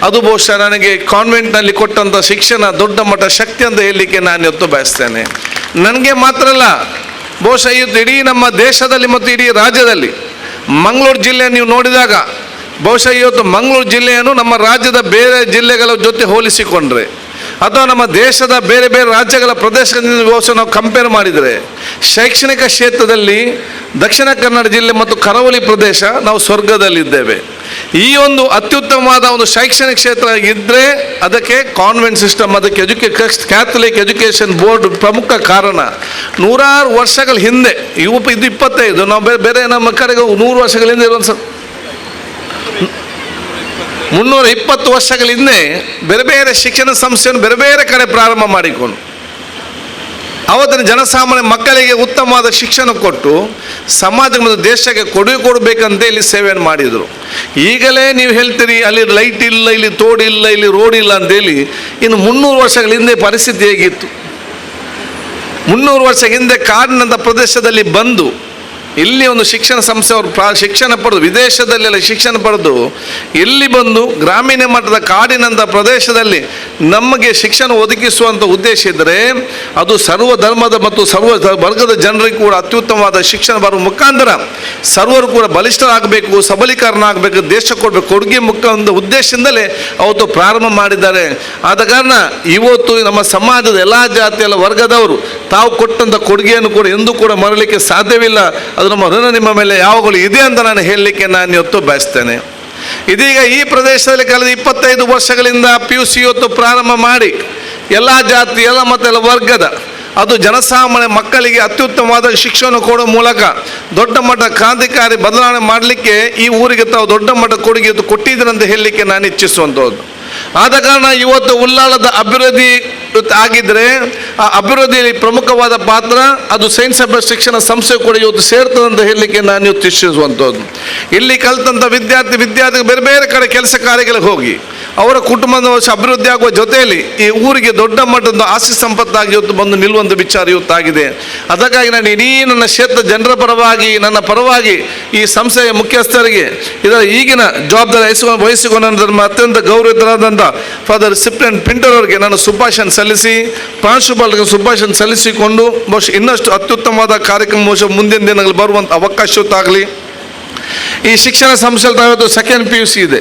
ಅದು ಬಹುಶಃ ನನಗೆ ಕಾನ್ವೆಂಟ್ನಲ್ಲಿ ಕೊಟ್ಟಂಥ ಶಿಕ್ಷಣ ದೊಡ್ಡ ಮಟ್ಟ ಶಕ್ತಿ ಅಂತ ಹೇಳಲಿಕ್ಕೆ ನಾನು ಇವತ್ತು ಬಯಸ್ತೇನೆ. ನನಗೆ ಮಾತ್ರ ಅಲ್ಲ, ಬಹುಶಃ ಇವತ್ತು ಇಡೀ ನಮ್ಮ ದೇಶದಲ್ಲಿ ಮತ್ತು ಇಡೀ ರಾಜ್ಯದಲ್ಲಿ ಮಂಗಳೂರು ಜಿಲ್ಲೆ ನೀವು ನೋಡಿದಾಗ ಬಹುಶಃ ಇವತ್ತು ಮಂಗಳೂರು ಜಿಲ್ಲೆಯನ್ನು ನಮ್ಮ ರಾಜ್ಯದ ಬೇರೆ ಜಿಲ್ಲೆಗಳ ಜೊತೆ ಹೋಲಿಸಿಕೊಂಡ್ರೆ ಅಥವಾ ನಮ್ಮ ದೇಶದ ಬೇರೆ ಬೇರೆ ರಾಜ್ಯಗಳ ಪ್ರದೇಶದಿಂದ ಬಹುಶಃ ನಾವು ಕಂಪೇರ್ ಮಾಡಿದರೆ ಶೈಕ್ಷಣಿಕ ಕ್ಷೇತ್ರದಲ್ಲಿ ದಕ್ಷಿಣ ಕನ್ನಡ ಜಿಲ್ಲೆ ಮತ್ತು ಕರಾವಳಿ ಪ್ರದೇಶ ನಾವು ಸ್ವರ್ಗದಲ್ಲಿದ್ದೇವೆ. ಈ ಒಂದು ಅತ್ಯುತ್ತಮವಾದ ಒಂದು ಶೈಕ್ಷಣಿಕ ಕ್ಷೇತ್ರ ಇದ್ದರೆ ಅದಕ್ಕೆ ಕಾನ್ವೆಂಟ್ ಸಿಸ್ಟಮ್, ಅದಕ್ಕೆ ಕ್ಯಾಥಲಿಕ್ ಎಜುಕೇಷನ್ ಬೋರ್ಡ್ ಪ್ರಮುಖ ಕಾರಣ. 100 ವರ್ಷಗಳ ಹಿಂದೆ ಇದು 25, ನಾವು ಬೇರೆ ನಮ್ಮ ಕಡೆಗೆ 100 ವರ್ಷಗಳ ಹಿಂದೆ ಇರುವಂಥ 320 ವರ್ಷಗಳ ಹಿಂದೆ ಬೇರೆ ಬೇರೆ ಶಿಕ್ಷಣ ಸಂಸ್ಥೆಯನ್ನು ಬೇರೆ ಬೇರೆ ಕಡೆ ಪ್ರಾರಂಭ ಮಾಡಿಕೊಂಡು ಅವತ್ತಿನ ಜನಸಾಮಾನ್ಯ ಮಕ್ಕಳಿಗೆ ಉತ್ತಮವಾದ ಶಿಕ್ಷಣ ಕೊಟ್ಟು ಸಮಾಜ ಮತ್ತು ದೇಶಕ್ಕೆ ಕೊಡುಗೆ ಕೊಡಬೇಕಂತ ಇಲ್ಲಿ ಸೇವೆಯನ್ನು ಮಾಡಿದರು. ಈಗಲೇ ನೀವು ಹೇಳ್ತೀರಿ ಅಲ್ಲಿ ಲೈಟ್ ಇಲ್ಲ, ಇಲ್ಲಿ ತೋಡಿಲ್ಲ, ಇಲ್ಲಿ ರೋಡ್ ಇಲ್ಲ ಅಂತೇಳಿ. ಇನ್ನು 300 ವರ್ಷಗಳ ಹಿಂದೆ ಪರಿಸ್ಥಿತಿ ಹೇಗಿತ್ತು? 300 ವರ್ಷ ಹಿಂದೆ ಕಾಡಿನಂಥ ಪ್ರದೇಶದಲ್ಲಿ ಬಂದು ಇಲ್ಲಿ ಒಂದು ಶಿಕ್ಷಣ ಸಂಸ್ಥೆ ಅವರು ಶಿಕ್ಷಣ ಪಡೆದು, ವಿದೇಶದಲ್ಲೆಲ್ಲ ಶಿಕ್ಷಣ ಪಡೆದು ಇಲ್ಲಿ ಬಂದು ಗ್ರಾಮೀಣ ಮಟ್ಟದ ಕಾಡಿನಂಥ ಪ್ರದೇಶದಲ್ಲಿ ನಮಗೆ ಶಿಕ್ಷಣ ಒದಗಿಸುವಂಥ ಉದ್ದೇಶ ಇದ್ದರೆ ಅದು ಸರ್ವ ಧರ್ಮದ ಮತ್ತು ಸರ್ವ ವರ್ಗದ ಜನರಿಗೆ ಕೂಡ ಅತ್ಯುತ್ತಮವಾದ ಶಿಕ್ಷಣ ಬರುವ ಮುಖಾಂತರ ಸರ್ವರು ಕೂಡ ಬಲಿಷ್ಠರಾಗಬೇಕು, ಸಬಲೀಕರಣ ಆಗಬೇಕು, ದೇಶ ಕೊಡಬೇಕು, ಕೊಡುಗೆ ಮುಖಾಂತರ ಉದ್ದೇಶದಿಂದಲೇ ಅವತ್ತು ಪ್ರಾರಂಭ ಮಾಡಿದ್ದಾರೆ. ಆದ ಕಾರಣ ಇವತ್ತು ನಮ್ಮ ಸಮಾಜದ ಎಲ್ಲ ಜಾತಿ ಎಲ್ಲ ವರ್ಗದವರು ತಾವು ಕೊಟ್ಟಂಥ ಕೊಡುಗೆಯನ್ನು ಕೂಡ ಎಂದೂ ಕೂಡ ಮರಲಿಕ್ಕೆ ಸಾಧ್ಯವಿಲ್ಲ. ಅದು ನಮ್ಮ ಋಣ ನಿಮ್ಮ ಮೇಲೆ ಯಾವಾಗಲೂ ಇದೆ ಅಂತ ನಾನು ಹೇಳಲಿಕ್ಕೆ ನಾನು ಇವತ್ತು ಬಯಸ್ತೇನೆ. ಇದೀಗ ಈ ಪ್ರದೇಶದಲ್ಲಿ ಕಳೆದ 25 ವರ್ಷಗಳಿಂದ PUC ಇವತ್ತು ಪ್ರಾರಂಭ ಮಾಡಿ ಎಲ್ಲ ಜಾತಿ ಎಲ್ಲ ಮತ್ತು ಎಲ್ಲ ವರ್ಗದ ಅದು ಜನಸಾಮಾನ್ಯ ಮಕ್ಕಳಿಗೆ ಅತ್ಯುತ್ತಮವಾದ ಶಿಕ್ಷಣ ಕೊಡೋ ಮೂಲಕ ದೊಡ್ಡ ಮಟ್ಟ ಕ್ರಾಂತಿಕಾರಿ ಬದಲಾವಣೆ ಮಾಡಲಿಕ್ಕೆ ಈ ಊರಿಗೆ ತಾವು ದೊಡ್ಡ ಮಟ್ಟ ಕೊಡುಗೆ ಕೊಟ್ಟಿದ್ದೀರಂತ ಹೇಳಲಿಕ್ಕೆ ನಾನು ಇಚ್ಛಿಸುವಂಥದ್ದು. ಆದ ಕಾರಣ ಇವತ್ತು ಉಳ್ಳಾಳದ ಅಭಿವೃದ್ಧಿ ಆಗಿದ್ದರೆ ಆ ಅಭಿವೃದ್ಧಿಯಲ್ಲಿ ಪ್ರಮುಖವಾದ ಪಾತ್ರ ಅದು ಸೈನ್ಸ್ ಅಭ್ಯಾಸ ಶಿಕ್ಷಣ ಸಂಸ್ಥೆ ಕೂಡ ಇವತ್ತು ಸೇರ್ತದೆ ಅಂತ ಹೇಳಲಿಕ್ಕೆ ನಾನು ಇವತ್ತು ಇಚ್ಛಿಸುವಂಥದ್ದು. ಇಲ್ಲಿ ಕಲಿತಂಥ ವಿದ್ಯಾರ್ಥಿ ಬೇರೆ ಬೇರೆ ಕಡೆ ಕೆಲಸ ಕಾರ್ಯಗಳಿಗೆ ಹೋಗಿ ಅವರ ಕುಟುಂಬದ ಅಭಿವೃದ್ಧಿ ಆಗುವ ಜೊತೆಯಲ್ಲಿ ಈ ಊರಿಗೆ ದೊಡ್ಡ ಮಟ್ಟದ ಆಸ್ತಿ ಸಂಪತ್ತಾಗಿ ಇವತ್ತು ಬಂದು ನಿಲ್ಲುವಂಥ ವಿಚಾರ ಇವತ್ತಾಗಿದೆ. ಅದಕ್ಕಾಗಿ ನಾನು ಇಡೀ ನನ್ನ ಕ್ಷೇತ್ರ ಜನರ ಪರವಾಗಿ ನನ್ನ ಪರವಾಗಿ ಈ ಸಂಸ್ಥೆಯ ಮುಖ್ಯಸ್ಥರಿಗೆ ಇದರ ಈಗಿನ ಜವಾಬ್ದಾರಿ ವಹಿಸಿಕೊಂಡು ನಮ್ಮ ಅತ್ಯಂತ ಗೌರವಿತರಾದಂಥ ಫಾದರ್ ಸಿಪ್ರಿಯನ್ ಪಿಂಟರ್ ಅವರಿಗೆ ನಾನು ಶುಭಾಶಯ ಸಲ್ಲಿಸಿ, ಪ್ರಾಂಶುಪಾಲರಿಗೆ ಶುಭಾಶಯ ಸಲ್ಲಿಸಿಕೊಂಡು ಬಹುಶಃ ಇನ್ನಷ್ಟು ಅತ್ಯುತ್ತಮವಾದ ಕಾರ್ಯಕ್ರಮ ಬಹುಶಃ ಮುಂದಿನ ದಿನಗಳಲ್ಲಿ ಬರುವಂಥ ಅವಕಾಶತ್ತಾಗಲಿ. ಈ ಶಿಕ್ಷಣ ಸಂಸ್ಥೆ ಇವತ್ತು ಸೆಕೆಂಡ್ PUC ಇದೆ.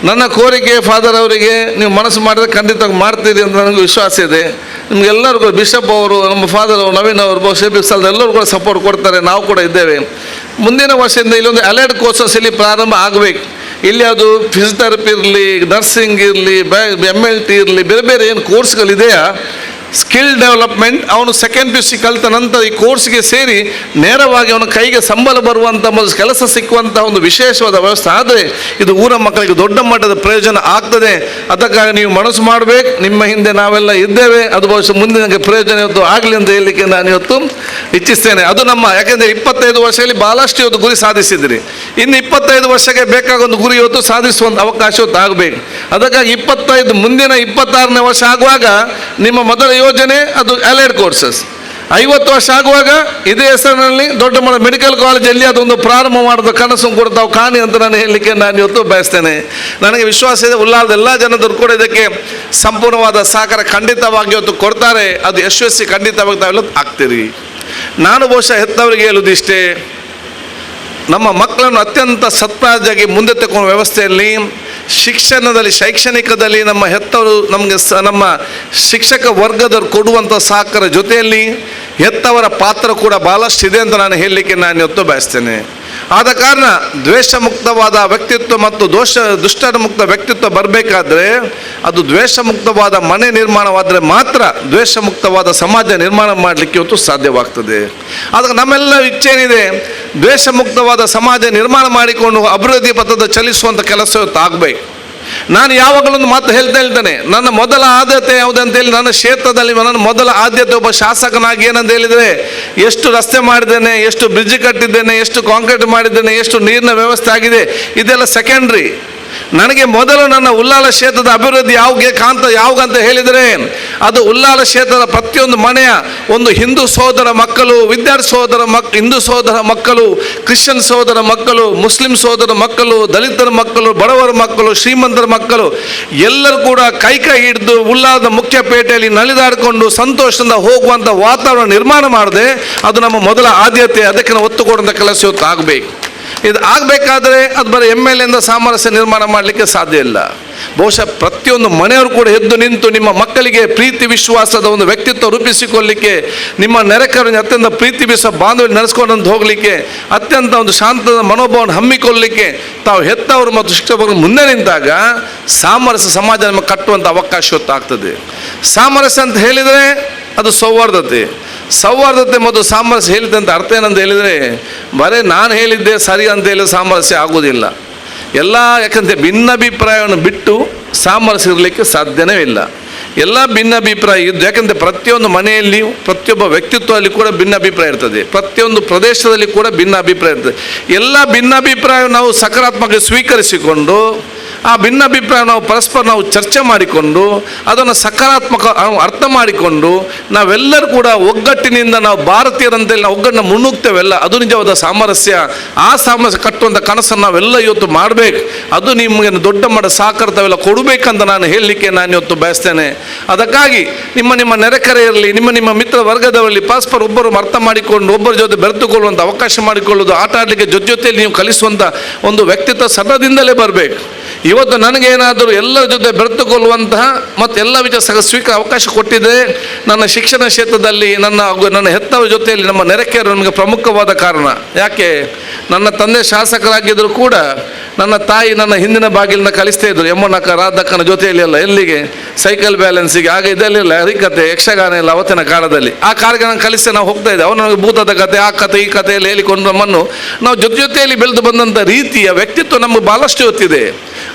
ನನ್ನ ಕೋರಿಕೆ ಫಾದರ್ ಅವರಿಗೆ ನೀವು ಮನಸ್ಸು ಮಾಡಿದ್ರೆ ಖಂಡಿತವಾಗಿ ಮಾಡ್ತೀರಿ ಅಂತ ನನಗೆ ವಿಶ್ವಾಸ ಇದೆ. ನಿಮಗೆಲ್ಲರಿಗೂ ಬಿಷಪ್ ಅವರು, ನಮ್ಮ ಫಾದರ್ ಅವರು, ನವೀನ್ ಅವರು, ಬಹುಶಃ ಸ್ಥಳದ ಎಲ್ಲರೂ ಕೂಡ ಸಪೋರ್ಟ್ ಕೊಡ್ತಾರೆ, ನಾವು ಕೂಡ ಇದ್ದೇವೆ. ಮುಂದಿನ ವರ್ಷದಿಂದ ಇಲ್ಲೊಂದು ಅಲೈಡ್ ಕೋರ್ಸಸ್ ಇಲ್ಲಿ ಪ್ರಾರಂಭ ಆಗಬೇಕು. ಇಲ್ಲಿ ಅದು ಫಿಸಿಯೋಥೆರಪಿ ಇರಲಿ, ನರ್ಸಿಂಗ್ ಇರಲಿ, MLT ಇರಲಿ, ಬೇರೆ ಬೇರೆ ಏನು ಕೋರ್ಸ್ಗಳಿದೆಯಾ ಸ್ಕಿಲ್ ಡೆವಲಪ್ಮೆಂಟ್, ಅವನು ಸೆಕೆಂಡ್ PUC ಕಲಿತ ನಂತರ ಈ ಕೋರ್ಸ್ಗೆ ಸೇರಿ ನೇರವಾಗಿ ಅವನ ಕೈಗೆ ಸಂಬಳ ಬರುವಂಥ ಒಂದು ಕೆಲಸ ಸಿಕ್ಕುವಂಥ ಒಂದು ವಿಶೇಷವಾದ ವ್ಯವಸ್ಥೆ ಆದರೆ ಇದು ಊರ ಮಕ್ಕಳಿಗೆ ದೊಡ್ಡ ಮಟ್ಟದ ಪ್ರಯೋಜನ ಆಗ್ತದೆ. ಅದಕ್ಕಾಗಿ ನೀವು ಮನಸ್ಸು ಮಾಡಬೇಕು, ನಿಮ್ಮ ಹಿಂದೆ ನಾವೆಲ್ಲ ಇದ್ದೇವೆ. ಅದು ಬಹುಶಃ ಮುಂದಿನ ಪ್ರಯೋಜನ ಇವತ್ತು ಆಗಲಿ ಅಂತ ಹೇಳಲಿಕ್ಕೆ ನಾನು ಇವತ್ತು ಇಚ್ಛಿಸ್ತೇನೆ. ಅದು ನಮ್ಮ ಯಾಕೆಂದರೆ 25 ವರ್ಷದಲ್ಲಿ ಭಾಳಷ್ಟು ಇವತ್ತು ಗುರಿ ಸಾಧಿಸಿದ್ರಿ. ಇನ್ನು 25 ವರ್ಷಕ್ಕೆ ಬೇಕಾದ ಒಂದು ಗುರಿ ಇವತ್ತು ಸಾಧಿಸುವಂಥ ಅವಕಾಶ ಇವತ್ತು ಆಗಬೇಕು. ಅದಕ್ಕಾಗಿ ಮುಂದಿನ 26ನೇ ವರ್ಷ ಆಗುವಾಗ ನಿಮ್ಮ ಮೊದಲ ಯೋಜನೆ ಅದು ಅಲೈಡ್ ಕೋರ್ಸಸ್. 50 ವರ್ಷ ಆಗುವಾಗ ಇದೇ ಹೆಸರಿನಲ್ಲಿ ದೊಡ್ಡ ಮೆಡಿಕಲ್ ಕಾಲೇಜಲ್ಲಿ ಅದೊಂದು ಪ್ರಾರಂಭ ಮಾಡೋದು ಕನಸು ಕೂಡ ತಾವು ಕಾಣಿ ಅಂತ ನಾನು ಹೇಳಲಿಕ್ಕೆ ನಾನು ಇವತ್ತು ಬಯಸ್ತೇನೆ. ನನಗೆ ವಿಶ್ವಾಸ ಇದೆ ಉಳ್ಳಾಲದ ಎಲ್ಲ ಜನರು ಕೂಡ ಇದಕ್ಕೆ ಸಂಪೂರ್ಣವಾದ ಸಹಕಾರ ಖಂಡಿತವಾಗಿ ಇವತ್ತು ಕೊಡ್ತಾರೆ. ಅದು ಯಶಸ್ವಿ ಖಂಡಿತವಾಗಿ ತಾವೆಲ್ಲ ಆಗ್ತೀರಿ. ನಾನು ಬಹುಶಃ ಹೆತ್ತವರಿಗೆ ಹೇಳುವುದಿಷ್ಟೇ, ನಮ್ಮ ಮಕ್ಕಳನ್ನು ಅತ್ಯಂತ ಸತ್ಪ್ರಾಜಾಗಿ ಮುಂದೆ ತಗೊಂಡ ವ್ಯವಸ್ಥೆಯಲ್ಲಿ ಶಿಕ್ಷಣದಲ್ಲಿ ಶೈಕ್ಷಣಿಕದಲ್ಲಿ ನಮ್ಮ ಹೆತ್ತವರು ನಮಗೆ ನಮ್ಮ ಶಿಕ್ಷಕ ವರ್ಗದವರು ಕೊಡುವಂಥ ಸಹಕಾರ ಜೊತೆಯಲ್ಲಿ ಹೆತ್ತವರ ಪಾತ್ರ ಕೂಡ ಭಾಳಷ್ಟು ಇದೆ ಅಂತ ನಾನು ಹೇಳಲಿಕ್ಕೆ ನಾನು ಇವತ್ತು ಬಯಸ್ತೇನೆ. ಆದ ಕಾರಣ ದ್ವೇಷ ಮುಕ್ತವಾದ ವ್ಯಕ್ತಿತ್ವ ಮತ್ತು ದುಷ್ಟರ ಮುಕ್ತ ವ್ಯಕ್ತಿತ್ವ ಬರಬೇಕಾದ್ರೆ ಅದು ದ್ವೇಷ ಮುಕ್ತವಾದ ಮನೆ ನಿರ್ಮಾಣವಾದರೆ ಮಾತ್ರ ದ್ವೇಷ ಮುಕ್ತವಾದ ಸಮಾಜ ನಿರ್ಮಾಣ ಮಾಡಲಿಕ್ಕೆ ಇವತ್ತು ಸಾಧ್ಯವಾಗ್ತದೆ. ಆದಾಗ ನಮ್ಮೆಲ್ಲ ಇಚ್ಛೆ ಏನಿದೆ, ದ್ವೇಷ ಮುಕ್ತವಾದ ಸಮಾಜ ನಿರ್ಮಾಣ ಮಾಡಿಕೊಂಡು ಅಭಿವೃದ್ಧಿ ಪಥದ ಚಲಿಸುವಂಥ ಕೆಲಸ ಇವತ್ತು ಆಗಬೇಕು. ನಾನು ಯಾವಾಗಲೊಂದು ಮಾತು ಹೇಳ್ತೇನೆ, ನನ್ನ ಮೊದಲ ಆದ್ಯತೆ ಯಾವುದಂತೇಳಿ ನನ್ನ ಕ್ಷೇತ್ರದಲ್ಲಿ ನನ್ನ ಮೊದಲ ಆದ್ಯತೆ ಒಬ್ಬ ಶಾಸಕನಾಗಿ ಏನಂತ ಹೇಳಿದರೆ ಎಷ್ಟು ರಸ್ತೆ ಮಾಡಿದ್ದೇನೆ, ಎಷ್ಟು ಬ್ರಿಡ್ಜ್ ಕಟ್ಟಿದ್ದೇನೆ, ಎಷ್ಟು ಕಾಂಕ್ರೀಟ್ ಮಾಡಿದ್ದೇನೆ, ಎಷ್ಟು ನೀರಿನ ವ್ಯವಸ್ಥೆ ಆಗಿದೆ, ಇದೆಲ್ಲ ಸೆಕೆಂಡ್ರಿ. ನನಗೆ ಮೊದಲು ನನ್ನ ಉಳ್ಳಾಲ ಕ್ಷೇತ್ರದ ಅಭಿವೃದ್ಧಿ ಯಾವಾಗಂತ ಹೇಳಿದರೆ ಅದು ಉಳ್ಳಾಲ ಕ್ಷೇತ್ರದ ಪ್ರತಿಯೊಂದು ಮನೆಯ ಒಂದು ಹಿಂದೂ ಸಹೋದರ ಮಕ್ಕಳು, ವಿದ್ಯಾರ್ಥಿ ಹಿಂದೂ ಸಹೋದರ ಮಕ್ಕಳು, ಕ್ರಿಶ್ಚಿಯನ್ ಸಹೋದರ ಮಕ್ಕಳು, ಮುಸ್ಲಿಂ ಸಹೋದರ ಮಕ್ಕಳು, ದಲಿತರ ಮಕ್ಕಳು, ಬಡವರ ಮಕ್ಕಳು, ಶ್ರೀಮಂತರ ಮಕ್ಕಳು ಎಲ್ಲರೂ ಕೂಡ ಕೈ ಹಿಡಿದು ಉಳ್ಳಾಲದ ಮುಖ್ಯ ಪೇಟೆಯಲ್ಲಿ ನಲಿದಾಡಿಕೊಂಡು ಸಂತೋಷದಿಂದ ಹೋಗುವಂಥ ವಾತಾವರಣ ನಿರ್ಮಾಣ ಮಾಡಿದೆ. ಅದು ನಮ್ಮ ಮೊದಲ ಆದ್ಯತೆ. ಅದಕ್ಕೆ ನಾವು ಒತ್ತು ಕೊಡುವಂಥ ಕೆಲಸ ಇವತ್ತು ಆಗಬೇಕು. ಇದು ಆಗಬೇಕಾದ್ರೆ ಅದು ಬರೀ MLA ಇಂದ ಸಾಮರಸ್ಯ ನಿರ್ಮಾಣ ಮಾಡಲಿಕ್ಕೆ ಸಾಧ್ಯ ಇಲ್ಲ. ಬಹುಶಃ ಪ್ರತಿಯೊಂದು ಮನೆಯವರು ಕೂಡ ಎದ್ದು ನಿಂತು ನಿಮ್ಮ ಮಕ್ಕಳಿಗೆ ಪ್ರೀತಿ ವಿಶ್ವಾಸದ ಒಂದು ವ್ಯಕ್ತಿತ್ವ ರೂಪಿಸಿಕೊಳ್ಳಲಿಕ್ಕೆ, ನಿಮ್ಮ ನೆರೆಕರರಿಗೆ ಅತ್ಯಂತ ಪ್ರೀತಿ ವಿಶ್ವಾಸ ಬಾಂಧವ್ಯ ನಡೆಸ್ಕೊಂಡು ಹೋಗಲಿಕ್ಕೆ, ಅತ್ಯಂತ ಒಂದು ಶಾಂತದ ಮನೋಭಾವವನ್ನು ಹಮ್ಮಿಕೊಳ್ಳಲಿಕ್ಕೆ ತಾವು ಹೆತ್ತವರು ಮತ್ತು ಶಿಕ್ಷಕರು ಮುಂದೆ ನಿಂತಾಗ ಸಾಮರಸ್ಯ ಸಮಾಜ ನಮಗೆ ಕಟ್ಟುವಂಥ ಅವಕಾಶ ಆಗ್ತದೆ. ಸಾಮರಸ್ಯ ಅಂತ ಹೇಳಿದರೆ ಅದು ಸೌಹಾರ್ದತೆ. ಸೌಹಾರ್ದತೆ ಮತ್ತು ಸಾಮರಸ್ಯ ಹೇಳಿದೆ ಅಂತ ಅರ್ಥ ಏನಂತ ಹೇಳಿದರೆ ಬರೀ ನಾನು ಹೇಳಿದ್ದೆ ಸರಿ ಅಂತ ಹೇಳಿದ್ರೆ ಸಾಮರಸ್ಯ ಆಗೋದಿಲ್ಲ. ಎಲ್ಲ ಯಾಕಂದರೆ ಭಿನ್ನಾಭಿಪ್ರಾಯವನ್ನು ಬಿಟ್ಟು ಸಾಮರಸ್ಯ ಇರಲಿಕ್ಕೆ ಸಾಧ್ಯವೇ ಇಲ್ಲ. ಎಲ್ಲ ಭಿನ್ನಾಭಿಪ್ರಾಯ ಇದ್ದು, ಯಾಕಂದರೆ ಪ್ರತಿಯೊಂದು ಮನೆಯಲ್ಲಿ ಪ್ರತಿಯೊಬ್ಬ ವ್ಯಕ್ತಿತ್ವದಲ್ಲಿ ಕೂಡ ಭಿನ್ನಾಭಿಪ್ರಾಯ ಇರ್ತದೆ, ಪ್ರತಿಯೊಂದು ಪ್ರದೇಶದಲ್ಲಿ ಕೂಡ ಭಿನ್ನಾಭಿಪ್ರಾಯ ಇರ್ತದೆ. ಎಲ್ಲ ಭಿನ್ನಾಭಿಪ್ರಾಯ ನಾವು ಸಕಾರಾತ್ಮಕ ಸ್ವೀಕರಿಸಿಕೊಂಡು ಆ ಭಿನ್ನಾಭಿಪ್ರಾಯ ನಾವು ಪರಸ್ಪರ ನಾವು ಚರ್ಚೆ ಮಾಡಿಕೊಂಡು ಅದನ್ನು ಸಕಾರಾತ್ಮಕ ಅರ್ಥ ಮಾಡಿಕೊಂಡು ನಾವೆಲ್ಲರೂ ಕೂಡ ಒಗ್ಗಟ್ಟಿನಿಂದ ನಾವು ಭಾರತೀಯರಂತೇಳಿ ನಾವು ಒಗ್ಗಟ್ಟನ್ನು ಮುನ್ನುಗ್ತೇವೆಲ್ಲ, ಅದು ನಿಜವಾದ ಸಾಮರಸ್ಯ. ಆ ಸಾಮರಸ್ಯ ಕಟ್ಟುವಂಥ ಕನಸನ್ನು ನಾವೆಲ್ಲ ಇವತ್ತು ಮಾಡಬೇಕು. ಅದು ನಿಮಗೆ ದೊಡ್ಡ ಮಟ್ಟ ಸಹಕಾರ ತಾವೆಲ್ಲ ಕೊಡಬೇಕಂತ ನಾನು ಹೇಳಲಿಕ್ಕೆ ನಾನು ಇವತ್ತು ಬಯಸ್ತೇನೆ. ಅದಕ್ಕಾಗಿ ನಿಮ್ಮ ನೆರೆಕರೆಯಲ್ಲಿ ನಿಮ್ಮ ಮಿತ್ರ ವರ್ಗದವರಲ್ಲಿ ಪರಸ್ಪರ ಒಬ್ಬರು ಅರ್ಥ ಮಾಡಿಕೊಂಡು ಒಬ್ಬರ ಜೊತೆ ಬೆರೆತುಕೊಳ್ಳುವಂಥ ಅವಕಾಶ ಮಾಡಿಕೊಳ್ಳೋದು, ಆಟ ಆಡಲಿಕ್ಕೆ ಜೊತೆಯಲ್ಲಿ ನೀವು ಕಲಿಸುವಂಥ ಒಂದು ವ್ಯಕ್ತಿತ್ವ ಸದದಿಂದಲೇ ಬರಬೇಕು. ಇವತ್ತು ನನಗೇನಾದರೂ ಎಲ್ಲರ ಜೊತೆ ಬೆರೆತುಕೊಳ್ಳುವಂತಹ ಮತ್ತು ಎಲ್ಲ ವಿಚಾರ ಸ್ವೀಕಾರ ಅವಕಾಶ ಕೊಟ್ಟಿದೆ. ನನ್ನ ಶಿಕ್ಷಣ ಕ್ಷೇತ್ರದಲ್ಲಿ ನನ್ನ ಹೆತ್ತವರ ಜೊತೆಯಲ್ಲಿ ನಮ್ಮ ನೆರೆಕೆಯರು ನಮಗೆ ಪ್ರಮುಖವಾದ ಕಾರಣ. ಯಾಕೆ, ನನ್ನ ತಂದೆ ಶಾಸಕರಾಗಿದ್ದರೂ ಕೂಡ ನನ್ನ ತಾಯಿ ನನ್ನ ಹಿಂದಿನ ಬಾಗಿಲನ್ನ ಕಲಿಸ್ತಾ ಇದ್ರು. ಯಮ್ಮನಕ್ಕ ರಾಧಕ್ಕನ ಜೊತೆಯಲ್ಲಿ ಎಲ್ಲ ಎಲ್ಲಿಗೆ ಸೈಕಲ್ ಬ್ಯಾಲೆನ್ಸಿಗೆ, ಆಗ ಇದೆಲ್ಲ ಹರಿಕತೆ ಯಕ್ಷಗಾನ ಎಲ್ಲ ಅವತ್ತಿನ ಕಾಲದಲ್ಲಿ ಆ ಕಾರ್ಯಕ್ರಮ ಕಲಿಸಿ ನಾವು ಹೋಗ್ತಾ ಇದ್ದೆ. ಅವನು ನಮಗೆ ಭೂತದ ಕತೆ ಆ ಕತೆ ಈ ಕಥೆಯಲ್ಲಿ ಹೇಳಿಕೊಂಡು ನಮ್ಮನ್ನು ನಾವು ಜೊತೆಯಲ್ಲಿ ಬೆಳೆದು ಬಂದಂಥ ರೀತಿಯ ವ್ಯಕ್ತಿತ್ವ ನಮಗೆ ಭಾಳಷ್ಟು ಇವತ್ತಿದೆ.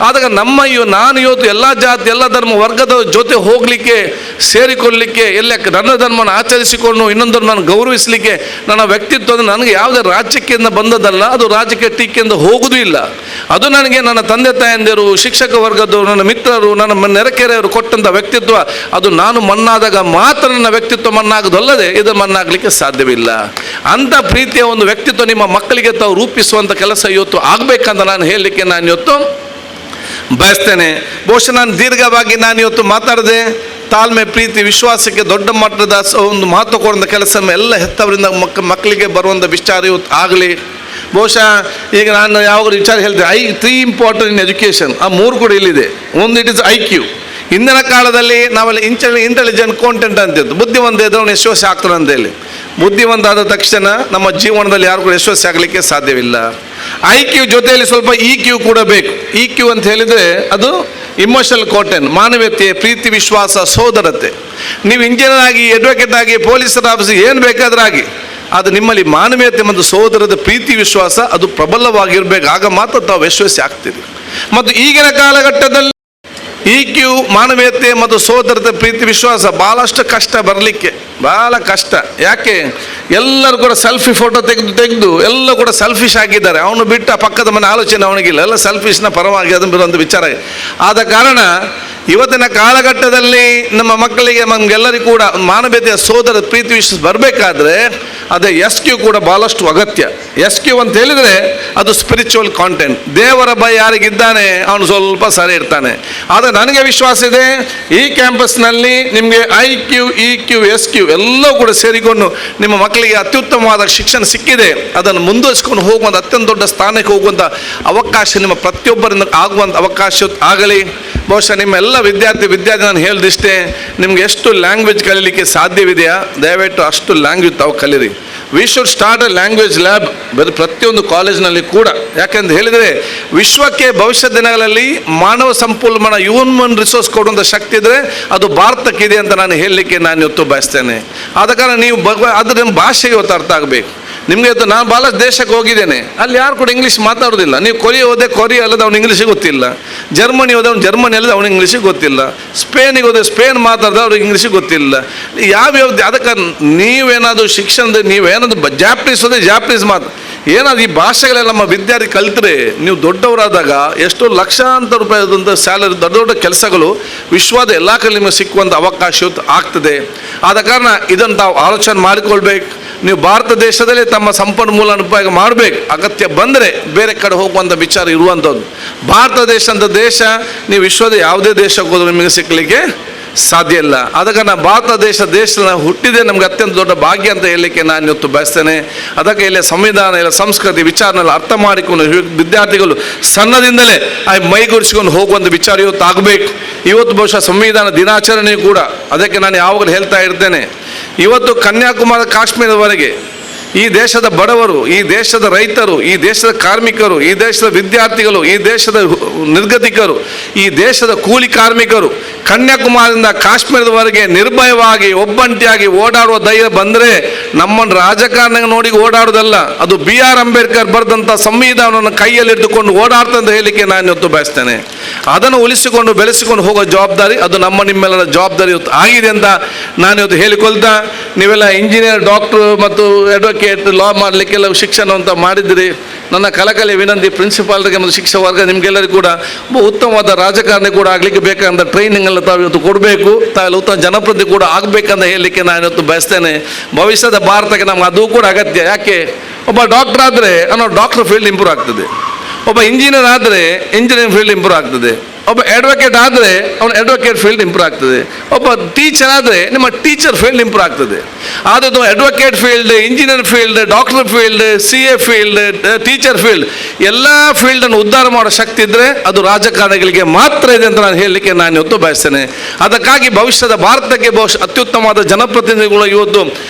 ಆದಾಗ ನಾನು ಇವತ್ತು ಎಲ್ಲ ಜಾತಿ ಎಲ್ಲ ಧರ್ಮ ವರ್ಗದ ಜೊತೆ ಹೋಗಲಿಕ್ಕೆ ಸೇರಿಕೊಳ್ಳಲಿಕ್ಕೆ ನನ್ನ ಧರ್ಮವನ್ನು ಆಚರಿಸಿಕೊಂಡು ಇನ್ನೊಂದು ಧರ್ಮವನ್ನು ಗೌರವಿಸಲಿಕ್ಕೆ ನನ್ನ ವ್ಯಕ್ತಿತ್ವ ನನಗೆ ಯಾವುದೇ ರಾಜಕೀಯದಿಂದ ಬಂದದಲ್ಲ, ಅದು ರಾಜಕೀಯ ಟೀಕೆಯಿಂದ ಹೋಗುವುದೂ ಇಲ್ಲ. ಅದು ನನಗೆ ನನ್ನ ತಂದೆ ತಾಯಂದಿರು, ಶಿಕ್ಷಕ ವರ್ಗದವರು, ನನ್ನ ಮಿತ್ರರು, ನನ್ನ ನೆರೆಕೆರೆಯವರು ಕೊಟ್ಟಂಥ ವ್ಯಕ್ತಿತ್ವ, ಅದು ನಾನು ಮಣ್ಣಾದಾಗ ಮಾತ್ರ ನನ್ನ ವ್ಯಕ್ತಿತ್ವ ಮಣ್ಣಾಗೋದಲ್ಲದೆ ಇದು ಮಣ್ಣಾಗಲಿಕ್ಕೆ ಸಾಧ್ಯವಿಲ್ಲ. ಅಂಥ ಪ್ರೀತಿಯ ಒಂದು ವ್ಯಕ್ತಿತ್ವ ನಿಮ್ಮ ಮಕ್ಕಳಿಗೆ ತಾವು ರೂಪಿಸುವಂಥ ಕೆಲಸ ಇವತ್ತು ಆಗಬೇಕಂತ ನಾನು ಹೇಳಲಿಕ್ಕೆ ನಾನು ಇವತ್ತು ಬಯಸ್ತೇನೆ. ಬಹುಶಃ ನಾನು ದೀರ್ಘವಾಗಿ ನಾನು ಇವತ್ತು ಮಾತಾಡಿದೆ. ತಾಳ್ಮೆ, ಪ್ರೀತಿ, ವಿಶ್ವಾಸಕ್ಕೆ ದೊಡ್ಡ ಮಟ್ಟದ ಒಂದು ಮಹತ್ವ ಕೊಡುವಂಥ ಕೆಲಸ ಎಲ್ಲ ಹೆತ್ತವರಿಂದ ಮಕ್ಕಳಿಗೆ ಬರುವಂಥ ವಿಚಾರ ಇವತ್ತು ಆಗಲಿ. ಬಹುಶಃ ಈಗ ನಾನು ಯಾವಾಗ ವಿಚಾರ ಹೇಳಿದೆ, 3 ಇಂಪಾರ್ಟೆಂಟ್ ಇನ್ ಎಜುಕೇಷನ್, ಆ 3 ಕೂಡ ಇಲ್ಲಿದೆ. ಒಂದು ಇಟ್ ಇಸ್ IQ. ಇಂದಿನ ಕಾಲದಲ್ಲಿ ನಾವೆಲ್ಲ ಇಂಟೆಲಿಜೆಂಟ್ ಕಾಂಟೆಂಟ್ ಅಂತಿದ್ದು, ಬುದ್ಧಿವಂತ ಇದ್ದವನು ಯಶಸ್ವಿ ಆಗ್ತಾನೆ ಅಂತೇಳಿ. ಬುದ್ಧಿವಂತ ಆದ ತಕ್ಷಣ ನಮ್ಮ ಜೀವನದಲ್ಲಿ ಯಾರು ಕೂಡ ಯಶಸ್ವಿ ಆಗಲಿಕ್ಕೆ ಸಾಧ್ಯವಿಲ್ಲ. IQ ಜೊತೆಯಲ್ಲಿ ಸ್ವಲ್ಪ EQ ಕೂಡ ಬೇಕು. EQ ಅಂತ ಹೇಳಿದರೆ ಅದು ಇಮೋಷನಲ್ ಕಾಂಟೆಂಟ್, ಮಾನವೀಯತೆ, ಪ್ರೀತಿ, ವಿಶ್ವಾಸ, ಸೋದರತೆ. ನೀವು ಇಂಜಿನಿಯರ್ ಆಗಿ, ಅಡ್ವೊಕೇಟ್ ಆಗಿ, ಪೊಲೀಸರ ಆಫೀಸಿಗೆ ಏನು ಬೇಕಾದ್ರೂ ಆಗಿ, ಅದು ನಿಮ್ಮಲ್ಲಿ ಮಾನವೀಯತೆ ಮತ್ತು ಸೋದರದ ಪ್ರೀತಿ ವಿಶ್ವಾಸ ಅದು ಪ್ರಬಲವಾಗಿರಬೇಕು. ಆಗ ಮಾತ್ರ ತಾವು ಯಶಸ್ವಿ ಆಗ್ತೀರಿ. ಮತ್ತು ಈಗಿನ ಕಾಲಘಟ್ಟದಲ್ಲಿ EQ, ಮಾನವೀಯತೆ ಮತ್ತು ಸೋದರತೆ, ಪ್ರೀತಿ, ವಿಶ್ವಾಸ ಭಾಳಷ್ಟು ಕಷ್ಟ ಬರಲಿಕ್ಕೆ, ಭಾಳ ಕಷ್ಟ. ಯಾಕೆ, ಎಲ್ಲರೂ ಕೂಡ ಸೆಲ್ಫಿ ಫೋಟೋ ತೆಗೆದು ಎಲ್ಲ ಕೂಡ ಸೆಲ್ಫಿಶ್ ಆಗಿದ್ದಾರೆ. ಅವನು ಬಿಟ್ಟ ಪಕ್ಕದ ಮನೆ ಆಲೋಚನೆ ಅವನಿಗಿಲ್ಲ, ಎಲ್ಲ ಸೆಲ್ಫಿಶ್ನ ಪರವಾಗಿ ಅದನ್ನು ಬಿಡುವಂಥ ವಿಚಾರ. ಆದ ಕಾರಣ ಇವತ್ತಿನ ಕಾಲಘಟ್ಟದಲ್ಲಿ ನಮ್ಮ ಮಕ್ಕಳಿಗೆ ನಮಗೆಲ್ಲರಿಗೂ ಕೂಡ ಮಾನವೀಯತೆಯ ಸೋದರ ಪ್ರೀತಿ ವಿಶ್ವಾಸ ಬರಬೇಕಾದ್ರೆ ಅದೇ SQ ಕೂಡ ಭಾಳಷ್ಟು ಅಗತ್ಯ. SQ ಅಂತ ಹೇಳಿದರೆ ಅದು ಸ್ಪಿರಿಚುವಲ್ ಕಾಂಟೆಂಟ್. ದೇವರ ಭಯ ಯಾರಿಗಿದ್ದಾನೆ ಅವನು ಸ್ವಲ್ಪ ಸರಿ ಇರ್ತಾನೆ. ಆದರೆ ನನಗೆ ವಿಶ್ವಾಸ ಇದೆ, ಈ ಕ್ಯಾಂಪಸ್ನಲ್ಲಿ ನಿಮಗೆ IQ, EQ, SQ ಎಲ್ಲವೂ ಕೂಡ ಸೇರಿಕೊಂಡು ನಿಮ್ಮ ಮಕ್ಕಳಿಗೆ ಅತ್ಯುತ್ತಮವಾದ ಶಿಕ್ಷಣ ಸಿಕ್ಕಿದೆ. ಅದನ್ನು ಮುಂದುವರಿಸಿಕೊಂಡು ಹೋಗುವಂಥ ಅತ್ಯಂತ ದೊಡ್ಡ ಸ್ಥಾನಕ್ಕೆ ಹೋಗುವಂಥ ಅವಕಾಶ ನಿಮ್ಮ ಪ್ರತಿಯೊಬ್ಬರಿಂದ ಆಗುವಂಥ ಅವಕಾಶ ಆಗಲಿ. ಬಹುಶಃ ನಿಮ್ಮ ಎಲ್ಲ ವಿದ್ಯಾರ್ಥಿ ನಾನು ಹೇಳಿದಿಷ್ಟೇ, ನಿಮ್ಗೆ ಎಷ್ಟು ಲ್ಯಾಂಗ್ವೇಜ್ ಕಲೀಲಿಕ್ಕೆ ಸಾಧ್ಯವಿದೆಯಾ ದಯವಿಟ್ಟು ಅಷ್ಟು ಲ್ಯಾಂಗ್ವೇಜ್ ತಾವು ಕಲೀರಿ. We should start A language lab ಪ್ರತಿಯೊಂದು ಕಾಲೇಜಿನಲ್ಲಿ ಕೂಡ. ಯಾಕೆಂತ ಹೇಳಿದರೆ ವಿಶ್ವಕ್ಕೆ ಭವಿಷ್ಯ ದಿನಗಳಲ್ಲಿ ಮಾನವ ಸಂಪನ್ಮೂಲ ಹ್ಯೂಮನ್ ರಿಸೋರ್ಸ್ ಕೊಡುವಂಥ ಶಕ್ತಿ ಇದ್ದರೆ ಅದು ಭಾರತಕ್ಕಿದೆ ಅಂತ ನಾನು ಹೇಳಲಿಕ್ಕೆ ನಾನು ಇವತ್ತು ಬಯಸ್ತೇನೆ. ಆದ ಕಾರಣ ನೀವು ಅದು ನಿಮ್ಮ ಭಾಷೆಗೆ ಇವತ್ತು ಅರ್ಥ ಆಗಬೇಕು. ನಿಮಗೆ ಇವತ್ತು ನಾನು ಭಾಳ ದೇಶಕ್ಕೆ ಹೋಗಿದ್ದೇನೆ, ಅಲ್ಲಿ ಯಾರು ಕೂಡ ಇಂಗ್ಲೀಷ್ ಮಾತಾಡೋದಿಲ್ಲ. ನೀವು ಕೊರಿಯಾ ಹೋದೆ, ಕೊರಿಯಾ ಅಲ್ಲದ ಅವ್ನು ಇಂಗ್ಲೀಷಿಗೆ ಗೊತ್ತಿಲ್ಲ. ಜರ್ಮನಿ ಹೋದೆ, ಅವ್ನು ಜರ್ಮನಿ ಅಲ್ಲದ ಅವ್ನು ಇಂಗ್ಲೀಷಿಗೆ ಗೊತ್ತಿಲ್ಲ. ಸ್ಪೇನಿಗೆ ಹೋದೆ, ಸ್ಪೇನ್ ಮಾತಾಡಿದ ಅವ್ರಿಗೆ ಇಂಗ್ಲೀಷಿಗೆ ಗೊತ್ತಿಲ್ಲ. ಯಾವ್ಯಾವ ಅದಕ್ಕೆ ನೀವೇನಾದರೂ ಶಿಕ್ಷಣದ ನೀವೇನಾದರೂ ಜಾಪನೀಸ್ ಹೋದೆ, ಜಾಪನೀಸ್ ಏನಾದ್ರು ಈ ಭಾಷೆಗಳೆಲ್ಲ ನಮ್ಮ ವಿದ್ಯಾರ್ಥಿ ಕಲಿತರೆ ನೀವು ದೊಡ್ಡವರಾದಾಗ ಎಷ್ಟೋ ಲಕ್ಷಾಂತರ ರೂಪಾಯಿದಂಥ ಸ್ಯಾಲರಿ, ದೊಡ್ಡ ದೊಡ್ಡ ಕೆಲಸಗಳು ವಿಶ್ವದ ಎಲ್ಲ ಕಡೆ ನಿಮಗೆ ಸಿಕ್ಕುವಂಥ ಅವಕಾಶ ಆಗ್ತದೆ. ಆದ ಕಾರಣ ಇದನ್ನು ತಾವು ಆಲೋಚನೆ ಮಾಡಿಕೊಳ್ಬೇಕು. ನೀವು ಭಾರತ ದೇಶದಲ್ಲಿ ತಮ್ಮ ಸಂಪನ್ಮೂಲ ಉಪಯೋಗ ಮಾಡಬೇಕು. ಅಗತ್ಯ ಬಂದರೆ ಬೇರೆ ಕಡೆ ಹೋಗುವಂಥ ವಿಚಾರ ಇರುವಂಥದ್ದು. ಭಾರತ ದೇಶ ಅಂತ ದೇಶ ನೀವು ವಿಶ್ವದ ಯಾವುದೇ ದೇಶಕ್ಕೆ ಹೋದರೂ ನಿಮಗೆ ಸಿಕ್ಕಲಿಕ್ಕೆ ಸಾಧ್ಯ ಇಲ್ಲ. ಅದಕ್ಕೆ ನಾನು ಭಾರತ ದೇಶದ ಹುಟ್ಟಿದೆ ನಮ್ಗೆ ಅತ್ಯಂತ ದೊಡ್ಡ ಭಾಗ್ಯ ಅಂತ ಹೇಳಲಿಕ್ಕೆ ನಾನು ಇವತ್ತು ಬಯಸ್ತೇನೆ. ಅದಕ್ಕೆ ಇಲ್ಲಿ ಸಂವಿಧಾನ ಇಲ್ಲ ಸಂಸ್ಕೃತಿ ವಿಚಾರನೆಲ್ಲ ಅರ್ಥ ಮಾಡಿಕೊಂಡು ವಿದ್ಯಾರ್ಥಿಗಳು ಸಣ್ಣದಿಂದಲೇ ಮೈಗೂಡಿಸಿಕೊಂಡು ಹೋಗುವಂಥ ವಿಚಾರ ಇವತ್ತು ಆಗಬೇಕು. ಇವತ್ತು ಬಹುಶಃ ಸಂವಿಧಾನ ದಿನಾಚರಣೆ ಕೂಡ ಅದಕ್ಕೆ ನಾನು ಯಾವಾಗಲೂ ಹೇಳ್ತಾ ಇರ್ತೇನೆ. ಇವತ್ತು ಕನ್ಯಾಕುಮಾರಿ ಕಾಶ್ಮೀರದವರೆಗೆ ಈ ದೇಶದ ಬಡವರು, ಈ ದೇಶದ ರೈತರು, ಈ ದೇಶದ ಕಾರ್ಮಿಕರು, ಈ ದೇಶದ ವಿದ್ಯಾರ್ಥಿಗಳು, ಈ ದೇಶದ ನಿರ್ಗತಿಕರು, ಈ ದೇಶದ ಕೂಲಿ ಕಾರ್ಮಿಕರು ಕನ್ಯಾಕುಮಾರಿಯಿಂದ ಕಾಶ್ಮೀರದವರೆಗೆ ನಿರ್ಭಯವಾಗಿ ಒಬ್ಬಂಟಿಯಾಗಿ ಓಡಾಡುವ ಧೈರ್ಯ ಬಂದರೆ ನಮ್ಮನ್ನು ರಾಜಕಾರಣ ನೋಡಿ ಓಡಾಡೋದಲ್ಲ, ಅದು BR ಅಂಬೇಡ್ಕರ್ ಬರೆದಂಥ ಸಂವಿಧಾನವನ್ನು ಕೈಯಲ್ಲಿ ಇಟ್ಟುಕೊಂಡು ಓಡಾಡ್ತಾ ಅಂತ ಹೇಳಲಿಕ್ಕೆ ನಾನು ಇವತ್ತು ಬಯಸ್ತೇನೆ. ಅದನ್ನು ಉಳಿಸಿಕೊಂಡು ಬೆಳೆಸಿಕೊಂಡು ಹೋಗೋ ಜವಾಬ್ದಾರಿ ಅದು ನಮ್ಮ ನಿಮ್ಮೆಲ್ಲರ ಜವಾಬ್ದಾರಿ ಇವತ್ತು ಆಗಿದೆ ಅಂತ ನಾನು ಇವತ್ತು ಹೇಳಿಕೊಳ್ತಾ, ನೀವೆಲ್ಲ ಇಂಜಿನಿಯರ್, ಡಾಕ್ಟ್ರು ಮತ್ತು ಅಡ್ವೊಕೇಟ್, ಲಾ ಮಾಡಲಿಕ್ಕೆಲ್ಲ ಶಿಕ್ಷಣ ಅಂತ ಮಾಡಿದ್ದೀರಿ. ನನ್ನ ಕಳಕಳಿ ವಿನಂತಿ ಪ್ರಿನ್ಸಿಪಾಲ್ರಿಗೆ ಮತ್ತು ಶಿಕ್ಷಕ ವರ್ಗ ನಿಮಗೆಲ್ಲರಿಗೂ ಕೂಡ ಒಬ್ಬ ಉತ್ತಮವಾದ ರಾಜಕಾರಣಿ ಕೂಡ ಆಗಲಿಕ್ಕೆ ಬೇಕಾದಂಥ ಟ್ರೈನಿಂಗ್ ಎಲ್ಲ ತಾವು ಇವತ್ತು ಕೊಡಬೇಕು, ತಾವೆಲ್ಲ ಉತ್ತಮ ಜನಪ್ರತಿನಿಧಿ ಕೂಡ ಆಗಬೇಕಂತ ಹೇಳಲಿಕ್ಕೆ ನಾನು ಇವತ್ತು ಬಯಸ್ತೇನೆ. ಭವಿಷ್ಯದ ಭಾರತಕ್ಕೆ ನಮ್ಗೆ ಅದು ಕೂಡ ಅಗತ್ಯ. ಯಾಕೆ ಒಬ್ಬ ಡಾಕ್ಟರ್ ಆದರೆ ಅನ್ನೋ ಡಾಕ್ಟರ್ ಫೀಲ್ಡ್ ಇಂಪ್ರೂವ್ ಆಗ್ತದೆ, ಒಬ್ಬ ಇಂಜಿನಿಯರ್ ಆದರೆ ಇಂಜಿನಿಯರಿಂಗ್ ಫೀಲ್ಡ್ ಇಂಪ್ರೂವ್ ಆಗ್ತದೆ, ಒಬ್ಬ ಅಡ್ವೊಕೇಟ್ ಆದರೆ ಅವನ ಅಡ್ವೊಕೇಟ್ ಫೀಲ್ಡ್ ಇಂಪ್ರೂವ್ ಆಗ್ತದೆ, ಒಬ್ಬ ಟೀಚರ್ ಆದರೆ ನಿಮ್ಮ ಟೀಚರ್ ಫೀಲ್ಡ್ ಇಂಪ್ರೂವ್ ಆಗ್ತದೆ. ಆದರೆ advocate field, engineer field, doctor field, CA field, teacher field ಎಲ್ಲ ಫೀಲ್ಡನ್ನು ಉದ್ಧಾರ ಮಾಡೋ ಶಕ್ತಿ ಇದ್ದರೆ ಅದು ರಾಜಕಾರಣಿಗಳಿಗೆ ಮಾತ್ರ ಇದೆ ಅಂತ ನಾನು ಹೇಳಲಿಕ್ಕೆ ನಾನು ಇವತ್ತು ಬಯಸ್ತೇನೆ. ಅದಕ್ಕಾಗಿ ಭವಿಷ್ಯದ ಭಾರತಕ್ಕೆ ಬಹುಶಃ ಅತ್ಯುತ್ತಮವಾದ ಜನಪ್ರತಿನಿಧಿಗಳು ಇವತ್ತು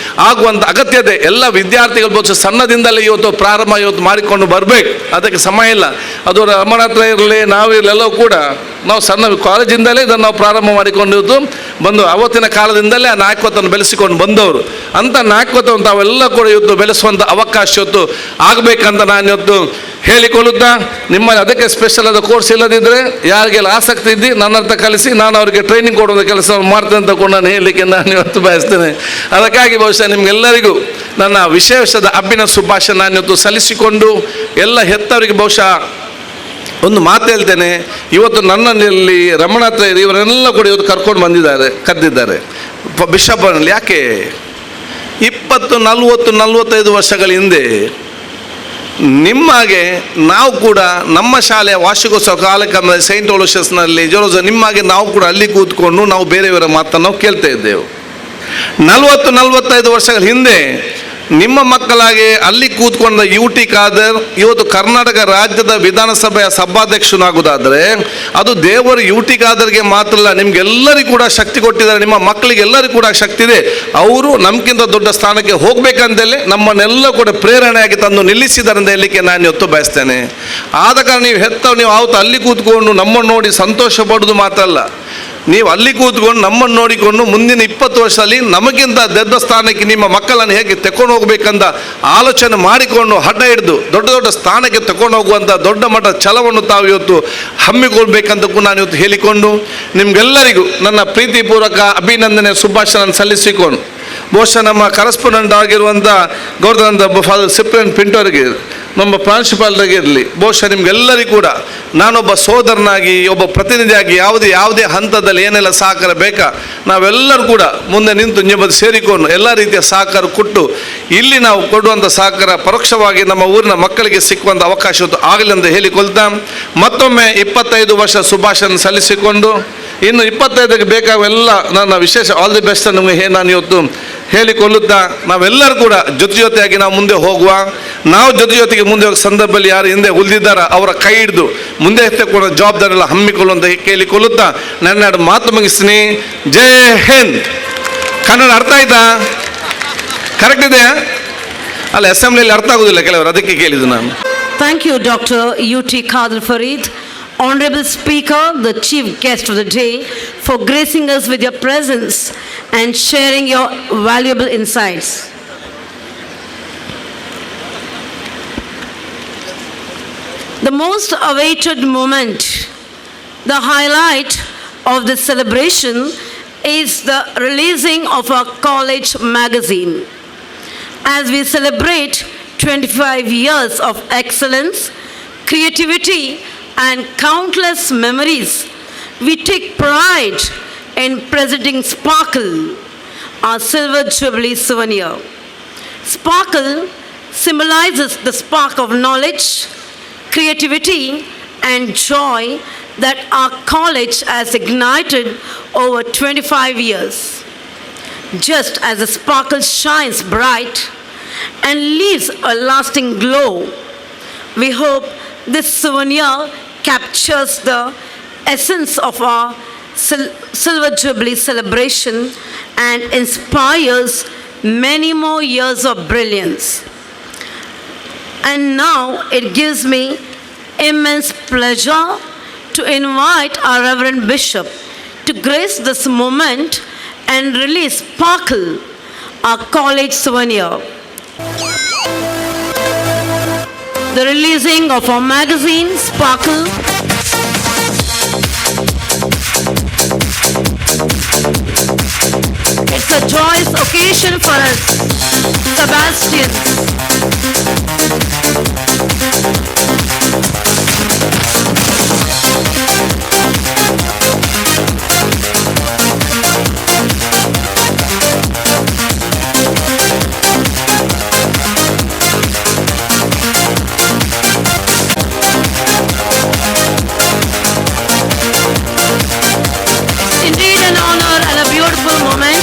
ಆಗುವಂಥ ಅಗತ್ಯತೆ ಎಲ್ಲ ವಿದ್ಯಾರ್ಥಿಗಳು ಬಹುಶಃ ಸಣ್ಣದಿಂದಲೇ ಇವತ್ತು ಪ್ರಾರಂಭ ಇವತ್ತು ಮಾಡಿಕೊಂಡು ಬರಬೇಕು. ಅದಕ್ಕೆ ಸಮಯ ಇಲ್ಲ. ಅದು ರಮಣ ಹತ್ರ ಇರಲಿ, ನಾವಿರಲಿ, ಎಲ್ಲವೂ ಕೂಡ ನಾವು ಸಣ್ಣ ಕಾಲೇಜಿಂದಲೇ ಇದನ್ನು ನಾವು ಪ್ರಾರಂಭ ಮಾಡಿಕೊಂಡು ಬಂದು ಅವತ್ತಿನ ಕಾಲದಿಂದಲೇ ಆ ನಾಯಕತ್ವವನ್ನು ಬೆಳೆಸಿಕೊಂಡು ಬಂದವರು. ಅಂಥ ನಾಯಕತ್ವವನ್ನು ತಾವೆಲ್ಲ ಕೂಡ ಇವತ್ತು ಬೆಳೆಸುವಂಥ ಅವಕಾಶ ಇವತ್ತು ಆಗಬೇಕಂತ ನಾನು ಇವತ್ತು ಹೇಳಿಕೊಳ್ಳುತ್ತಾ, ನಿಮ್ಮಲ್ಲಿ ಅದಕ್ಕೆ ಸ್ಪೆಷಲ್ ಆದ ಕೋರ್ಸ್ ಇಲ್ಲದಿದ್ದರೆ ಯಾರಿಗೆಲ್ಲ ಆಸಕ್ತಿ ಇದ್ದು ನನ್ನ ಹತ್ರ ಕಲಿಸಿ ನಾನು ಅವರಿಗೆ ಟ್ರೈನಿಂಗ್ ಕೊಡುವ ಕೆಲಸ ಮಾಡ್ತೇನೆ ಅಂತ ಕೂಡ ನಾನು ಹೇಳಲಿಕ್ಕೆ ನಾನು ಇವತ್ತು ಬಯಸ್ತೇನೆ. ಅದಕ್ಕಾಗಿ ಬಹುಶಃ ನಿಮಗೆಲ್ಲರಿಗೂ ನನ್ನ ವಿಶೇಷದ ಅಭಿನಂದನೆ ಶುಭಾಶಯ ನಾನು ಇವತ್ತು ಸಲ್ಲಿಸಿಕೊಂಡು ಎಲ್ಲ ಹೆತ್ತವರಿಗೆ ಬಹುಶಃ ಒಂದು ಮಾತು ಹೇಳ್ತೇನೆ. ಇವತ್ತು ನನ್ನಲ್ಲಿ ರಮಣ ಹತ್ರ ಇವರೆಲ್ಲ ಕೂಡ ಇವತ್ತು ಕರ್ಕೊಂಡು ಕರೆದಿದ್ದಾರೆ ಬಿಷಪ್ನಲ್ಲಿ. ಯಾಕೆ 20, 40, 45 ವರ್ಷಗಳ ಹಿಂದೆ ನಿಮ್ಮಾಗೆ ನಾವು ಕೂಡ ನಮ್ಮ ಶಾಲೆಯ ವಾರ್ಷಿಕೋತ್ಸವ ಕಾಲಕ್ರಮದಲ್ಲಿ ಸೈಂಟ್ ಓಲೋಷಿಯಸ್ನಲ್ಲಿ ನಿಮ್ಮಾಗೆ ನಾವು ಕೂಡ ಅಲ್ಲಿ ಕೂತ್ಕೊಂಡು ನಾವು ಬೇರೆಯವರ ಮಾತನ್ನು ನಾವು ಕೇಳ್ತಾ ಇದ್ದೆವು. 40-45 ವರ್ಷಗಳ ಹಿಂದೆ ನಿಮ್ಮ ಮಕ್ಕಳಾಗಿ ಅಲ್ಲಿ ಕೂತ್ಕೊಂಡ UT ಖಾದರ್ ಇವತ್ತು ಕರ್ನಾಟಕ ರಾಜ್ಯದ ವಿಧಾನಸಭೆಯ ಸಭಾಧ್ಯಕ್ಷನಾಗುವುದಾದರೆ ಅದು ದೇವರು UT ಖಾದರ್ಗೆ ಮಾತ್ರ ಅಲ್ಲ, ನಿಮ್ಗೆಲ್ಲರಿಗೂ ಕೂಡ ಶಕ್ತಿ ಕೊಟ್ಟಿದ್ದಾರೆ. ನಿಮ್ಮ ಮಕ್ಕಳಿಗೆಲ್ಲರಿಗೂ ಕೂಡ ಶಕ್ತಿ ಇದೆ. ಅವರು ನಮ್ಗಿಂತ ದೊಡ್ಡ ಸ್ಥಾನಕ್ಕೆ ಹೋಗ್ಬೇಕಂತೇಳಿ ನಮ್ಮನ್ನೆಲ್ಲ ಕೂಡ ಪ್ರೇರಣೆಯಾಗಿ ತಂದು ನಿಲ್ಲಿಸಿದ್ದಾರೆ ಅಂತ ಹೇಳಲಿಕ್ಕೆ ನಾನು ಇವತ್ತು ಬಯಸ್ತೇನೆ. ಆದ ಕಾರಣ ನೀವು ಹೆತ್ತವು ನೀವು ಆವತ್ತು ಅಲ್ಲಿ ಕೂತ್ಕೊಂಡು ನಮ್ಮನ್ನು ನೋಡಿ ಸಂತೋಷ ಪಡೋದು ಮಾತ್ರ ಅಲ್ಲ, ನೀವು ಅಲ್ಲಿ ಕೂತ್ಕೊಂಡು ನಮ್ಮನ್ನು ನೋಡಿಕೊಂಡು ಮುಂದಿನ 20 ವರ್ಷದಲ್ಲಿ ನಮಗಿಂತ ದೊಡ್ಡ ಸ್ಥಾನಕ್ಕೆ ನಿಮ್ಮ ಮಕ್ಕಳನ್ನು ಹೇಗೆ ತಗೊಂಡು ಹೋಗ್ಬೇಕಂತ ಆಲೋಚನೆ ಮಾಡಿಕೊಂಡು ಹಠ ಹಿಡಿದು ದೊಡ್ಡ ದೊಡ್ಡ ಸ್ಥಾನಕ್ಕೆ ತಗೊಂಡು ಹೋಗುವಂಥ ದೊಡ್ಡ ಮಟ್ಟದ ಛಲವನ್ನು ತಾವು ಇವತ್ತು ಹಮ್ಮಿಕೊಳ್ಬೇಕಂತ ಕೂಡ ನಾನು ಇವತ್ತು ಹೇಳಿಕೊಂಡು ನಿಮಗೆಲ್ಲರಿಗೂ ನನ್ನ ಪ್ರೀತಿಪೂರ್ವಕ ಅಭಿನಂದನೆ ಶುಭಾಶಯ ಸಲ್ಲಿಸಿಕೊಂಡು ಬಹುಶಃ ನಮ್ಮ ಕರೆಸ್ಪಾಂಡೆಂಟ್ ಆಗಿರುವಂಥ ಗೌರವಾನ್ವಿತ ಫಾದರ್ ಸಿಪ್ರಿಯನ್ ಪಿಂಟೋ ಅವರಿಗೆ, ನಮ್ಮ ಪ್ರಾಂಶುಪಾಲರಾಗಿರಲಿ, ಬಹುಶಃ ನಿಮಗೆಲ್ಲರಿಗೂ ಕೂಡ ನಾನೊಬ್ಬ ಸೋದರನಾಗಿ ಒಬ್ಬ ಪ್ರತಿನಿಧಿಯಾಗಿ ಯಾವುದೇ ಹಂತದಲ್ಲಿ ಏನೆಲ್ಲ ಸಹಕಾರ ಬೇಕಾ ನಾವೆಲ್ಲರೂ ಕೂಡ ಮುಂದೆ ನಿಂತು ನಿಮ್ಮದು ಸೇರಿಕೊಂಡು ಎಲ್ಲ ರೀತಿಯ ಸಹಕಾರ ಕೊಟ್ಟು ಇಲ್ಲಿ ನಾವು ಕೊಡುವಂಥ ಸಹಕಾರ ಪರೋಕ್ಷವಾಗಿ ನಮ್ಮ ಊರಿನ ಮಕ್ಕಳಿಗೆ ಸಿಕ್ಕುವಂಥ ಅವಕಾಶ ಆಗಲಿ ಅಂತ ಹೇಳಿಕೊಳ್ತಾ ಮತ್ತೊಮ್ಮೆ 25 ವರ್ಷ ಶುಭಾಶಯ ಸಲ್ಲಿಸಿಕೊಂಡು ಇನ್ನು 25ಕ್ಕೆ ಬೇಕಾವೆಲ್ಲ ನನ್ನ ವಿಶೇಷ ಆಲ್ ದಿ ಬೆಸ್ಟ್ ನಿಮಗೆ ನಾನು ಇವತ್ತು ಹೇಳಿಕೊಳ್ಳುತ್ತಾ ನಾವೆಲ್ಲರೂ ಕೂಡ ಜೊತೆಯಾಗಿ ನಾವು ಮುಂದೆ ಹೋಗುವ, ನಾವು ಜೊತೆಗೆ ಮುಂದೆ ಹೋಗೋ ಸಂದರ್ಭದಲ್ಲಿ ಯಾರು ಹಿಂದೆ ಉಳಿದಿದ್ದಾರ ಅವರ ಕೈ ಹಿಡಿದು ಮುಂದೆ ಎತ್ತಿಕೊಳ್ಳೋ ಜವಾಬ್ದಾರಿ ಎಲ್ಲ ಹಮ್ಮಿಕೊಳ್ಳುವಂತ ಕೇಳಿಕೊಳ್ಳುತ್ತಾ ನನ್ನ ಮಾತು ಮುಗಿಸ್ತೀನಿ. ಜೈ ಹಿಂದ್. ಕನ್ನಡ ಅರ್ಥ ಆಯ್ತಾ? ಕರೆಕ್ಟ್ ಇದೆಯಾ? ಅಲ್ಲ, ಅಸೆಂಬ್ಲಿಯಲ್ಲಿ ಅರ್ಥ ಆಗೋದಿಲ್ಲ ಕೆಲವರು, ಅದಕ್ಕೆ ಕೇಳಿದ್ದು ನಾನು. Thank you, Dr. UT Khadr Farid, Honorable Speaker, the Chief Guest of the day, for gracing us with your presence and sharing your valuable insights. The most awaited moment, the highlight of this celebration is the releasing of our college magazine. As we celebrate 25 years of excellence, creativity, and countless memories, we take pride in presenting Sparkle, our Silver Jubilee souvenir. Sparkle symbolizes the spark of knowledge, creativity, and joy that our college has ignited over 25 years. Just as the sparkle shines bright and leaves a lasting glow, we hope this souvenir captures the essence of our Silver Jubilee celebration and inspires many more years of brilliance. And now it gives me immense pleasure to invite our Reverend Bishop to grace this moment and release Sparkle, our college souvenir. The releasing of our magazine, Sparkle, it's a joyous occasion for us, Sebastians. Indeed an honor and a beautiful moment.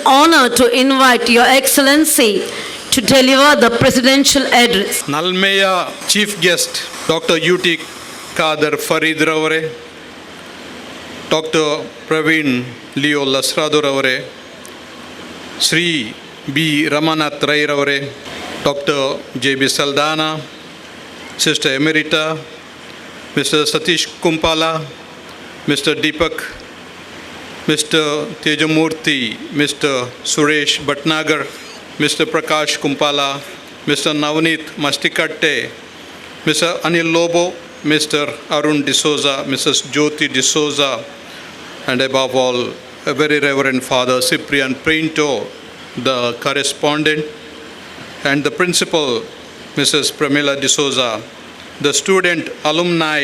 Honor to invite Your Excellency to deliver the presidential address. ನಲ್ಮೆಯ chief guest doctor U T Khader Fareed ರವರೇ, ಡಾಕ್ಟರ್ ಪ್ರವೀಣ್ ಲಿಯೋ ಲಸ್ರಾದೂರವರೇ, ಶ್ರೀ ಬಿ ರಮಾನಾಥ್ ರೈರವರೇ, doctor J B Saldanha, sister Emerita, mister Satish Kumpala, mister Deepak, mister Tejamurthy, mister Suresh Bhatnagar, Mr. Prakash Kumpala, Mr. Navneet Mastikatte, Mr. Anil Lobo, Mr. Arun D'Souza, Mrs. Jyoti D'Souza, and above all, a very Reverend Father Cyprian Pinto, the correspondent, and the principal, Mrs. Pramila D'Souza, the student alumni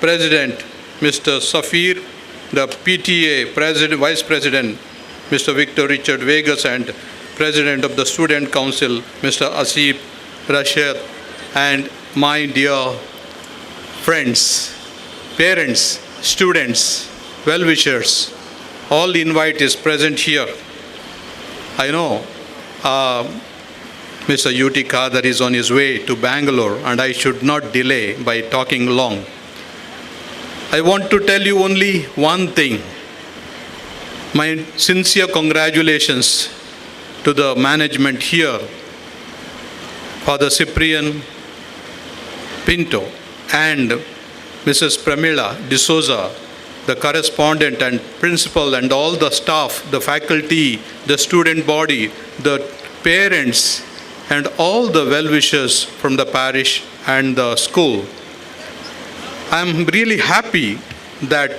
president, Mr. Safir, the PTA president, vice president, Mr. Victor Richard Vegas, and President of the Student Council, Mr. Asif Rashid, and my dear friends, parents, students, well-wishers, all the invite is present here. I know Mr. U.T. Khadar is on his way to Bangalore, and I should not delay by talking long. I want to tell you only one thing. My sincere congratulations to the management here, Father Cyprian Pinto and Mrs. Pramila D'Souza, the correspondent and principal and all the staff, the faculty, the student body, the parents, and all the well-wishers from the parish and the school. I am really happy that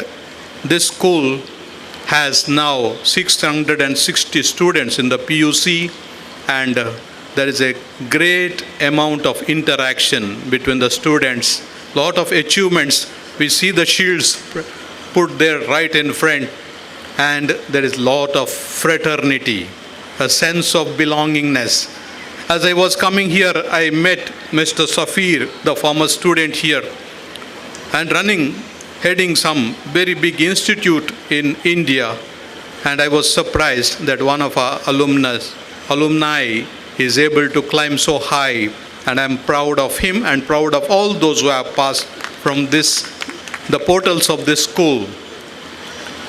this school has now 660 students in the PUC, and there is a great amount of interaction between the students, lot of achievements. We see the shields put there right in front, and there is lot of fraternity, a sense of belongingness. As I was coming here, I met Mr. Safir, the former student here, and heading some very big institute in India, and I was surprised that one of our alumni is able to climb so high, and I'm proud of him and proud of all those who have passed from the portals of this school.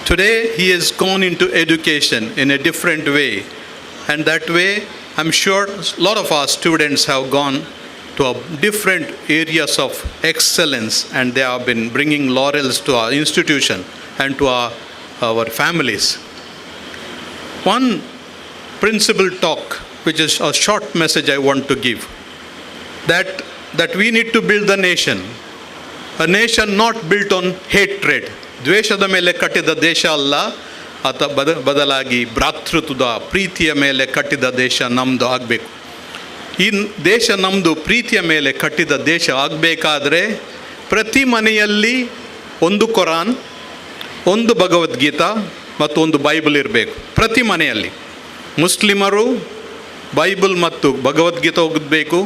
Today he has gone into education in a different way, and that way I'm sure a lot of our students have gone to different areas of excellence, and they have been bringing laurels to our institution and to our families. One principal talk, which is a short message I want to give, that we need to build the nation. A nation not built on hatred. ದ್ವೇಷದ ಮೇಲೆ ಕಟ್ಟಿದ ದೇಶ ಅಲ್ಲ, ಬದಲಾಗಿ ಭ್ರಾತೃತ್ವದ ಪ್ರೀತಿಯ ಮೇಲೆ ಕಟ್ಟಿದ ದೇಶ ನಮ್ಮದು ಆಗಬೇಕು. ಈ ದೇಶ ನಮ್ಮದು ಪ್ರೀತಿಯ ಮೇಲೆ ಕಟ್ಟಿದ ದೇಶ ಆಗಬೇಕಾದ್ರೆ ಪ್ರತಿ ಮನೆಯಲ್ಲಿ ಒಂದು ಕುರಾನ್, ಒಂದು ಭಗವದ್ಗೀತಾ ಮತ್ತು ಒಂದು ಬೈಬಲ್ ಇರಬೇಕು. ಪ್ರತಿ ಮನೆಯಲ್ಲಿ ಮುಸ್ಲಿಮರು ಬೈಬಲ್ ಮತ್ತು ಭಗವದ್ಗೀತೆ ಓದಬೇಕು,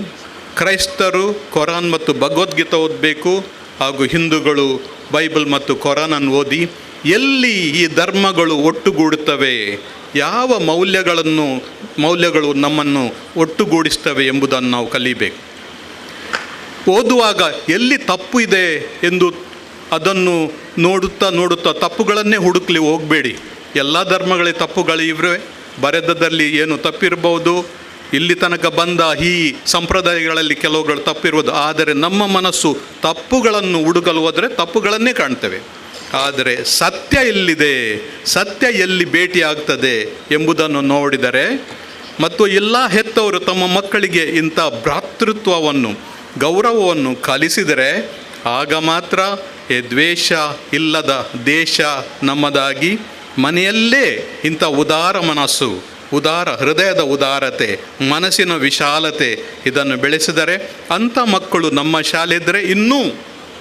ಕ್ರೈಸ್ತರು ಕುರಾನ್ ಮತ್ತು ಭಗವದ್ಗೀತೆ ಓದಬೇಕು, ಹಾಗೂ ಹಿಂದೂಗಳು ಬೈಬಲ್ ಮತ್ತು ಕುರಾನನ್ನು ಓದಿ ಎಲ್ಲಿ ಈ ಧರ್ಮಗಳು ಒಟ್ಟುಗೂಡುತ್ತವೆ, ಯಾವ ಮೌಲ್ಯಗಳು ನಮ್ಮನ್ನು ಒಟ್ಟುಗೂಡಿಸ್ತವೆ ಎಂಬುದನ್ನು ನಾವು ಕಲಿಬೇಕು. ಓದುವಾಗ ಎಲ್ಲಿ ತಪ್ಪು ಇದೆ ಎಂದು ಅದನ್ನು ನೋಡುತ್ತಾ ತಪ್ಪುಗಳನ್ನೇ ಹುಡುಕಲಿ ಹೋಗಬೇಡಿ. ಎಲ್ಲ ಧರ್ಮಗಳಿಗೆ ತಪ್ಪುಗಳಿವೆ, ಬರೆದದಲ್ಲಿ ಏನು ತಪ್ಪಿರ್ಬೋದು, ಇಲ್ಲಿ ತನಕ ಬಂದ ಈ ಸಂಪ್ರದಾಯಗಳಲ್ಲಿ ಕೆಲವುಗಳು ತಪ್ಪಿರ್ಬೋದು. ಆದರೆ ನಮ್ಮ ಮನಸ್ಸು ತಪ್ಪುಗಳನ್ನು ಹುಡುಕಲು ಹೋದರೆ ತಪ್ಪುಗಳನ್ನೇ ಕಾಣ್ತೇವೆ. ಆದರೆ ಸತ್ಯ ಎಲ್ಲಿದೆ, ಸತ್ಯ ಎಲ್ಲಿ ಭೇಟಿಯಾಗ್ತದೆ ಎಂಬುದನ್ನು ನೋಡಿದರೆ ಮತ್ತು ಎಲ್ಲ ಹೆತ್ತವರು ತಮ್ಮ ಮಕ್ಕಳಿಗೆ ಇಂಥ ಭ್ರಾತೃತ್ವವನ್ನು, ಗೌರವವನ್ನು ಕಲಿಸಿದರೆ ಆಗ ಮಾತ್ರ ಈ ದ್ವೇಷ ಇಲ್ಲದ ದೇಶ ನಮ್ಮದಾಗಿ ಮನೆಯಲ್ಲೇ ಇಂಥ ಉದಾರ ಮನಸ್ಸು, ಉದಾರ ಹೃದಯದ ಉದಾರತೆ, ಮನಸ್ಸಿನ ವಿಶಾಲತೆ ಇದನ್ನು ಬೆಳೆಸಿದರೆ ಅಂಥ ಮಕ್ಕಳು ನಮ್ಮ ಶಾಲೆ ಇದ್ದರೆ ಇನ್ನೂ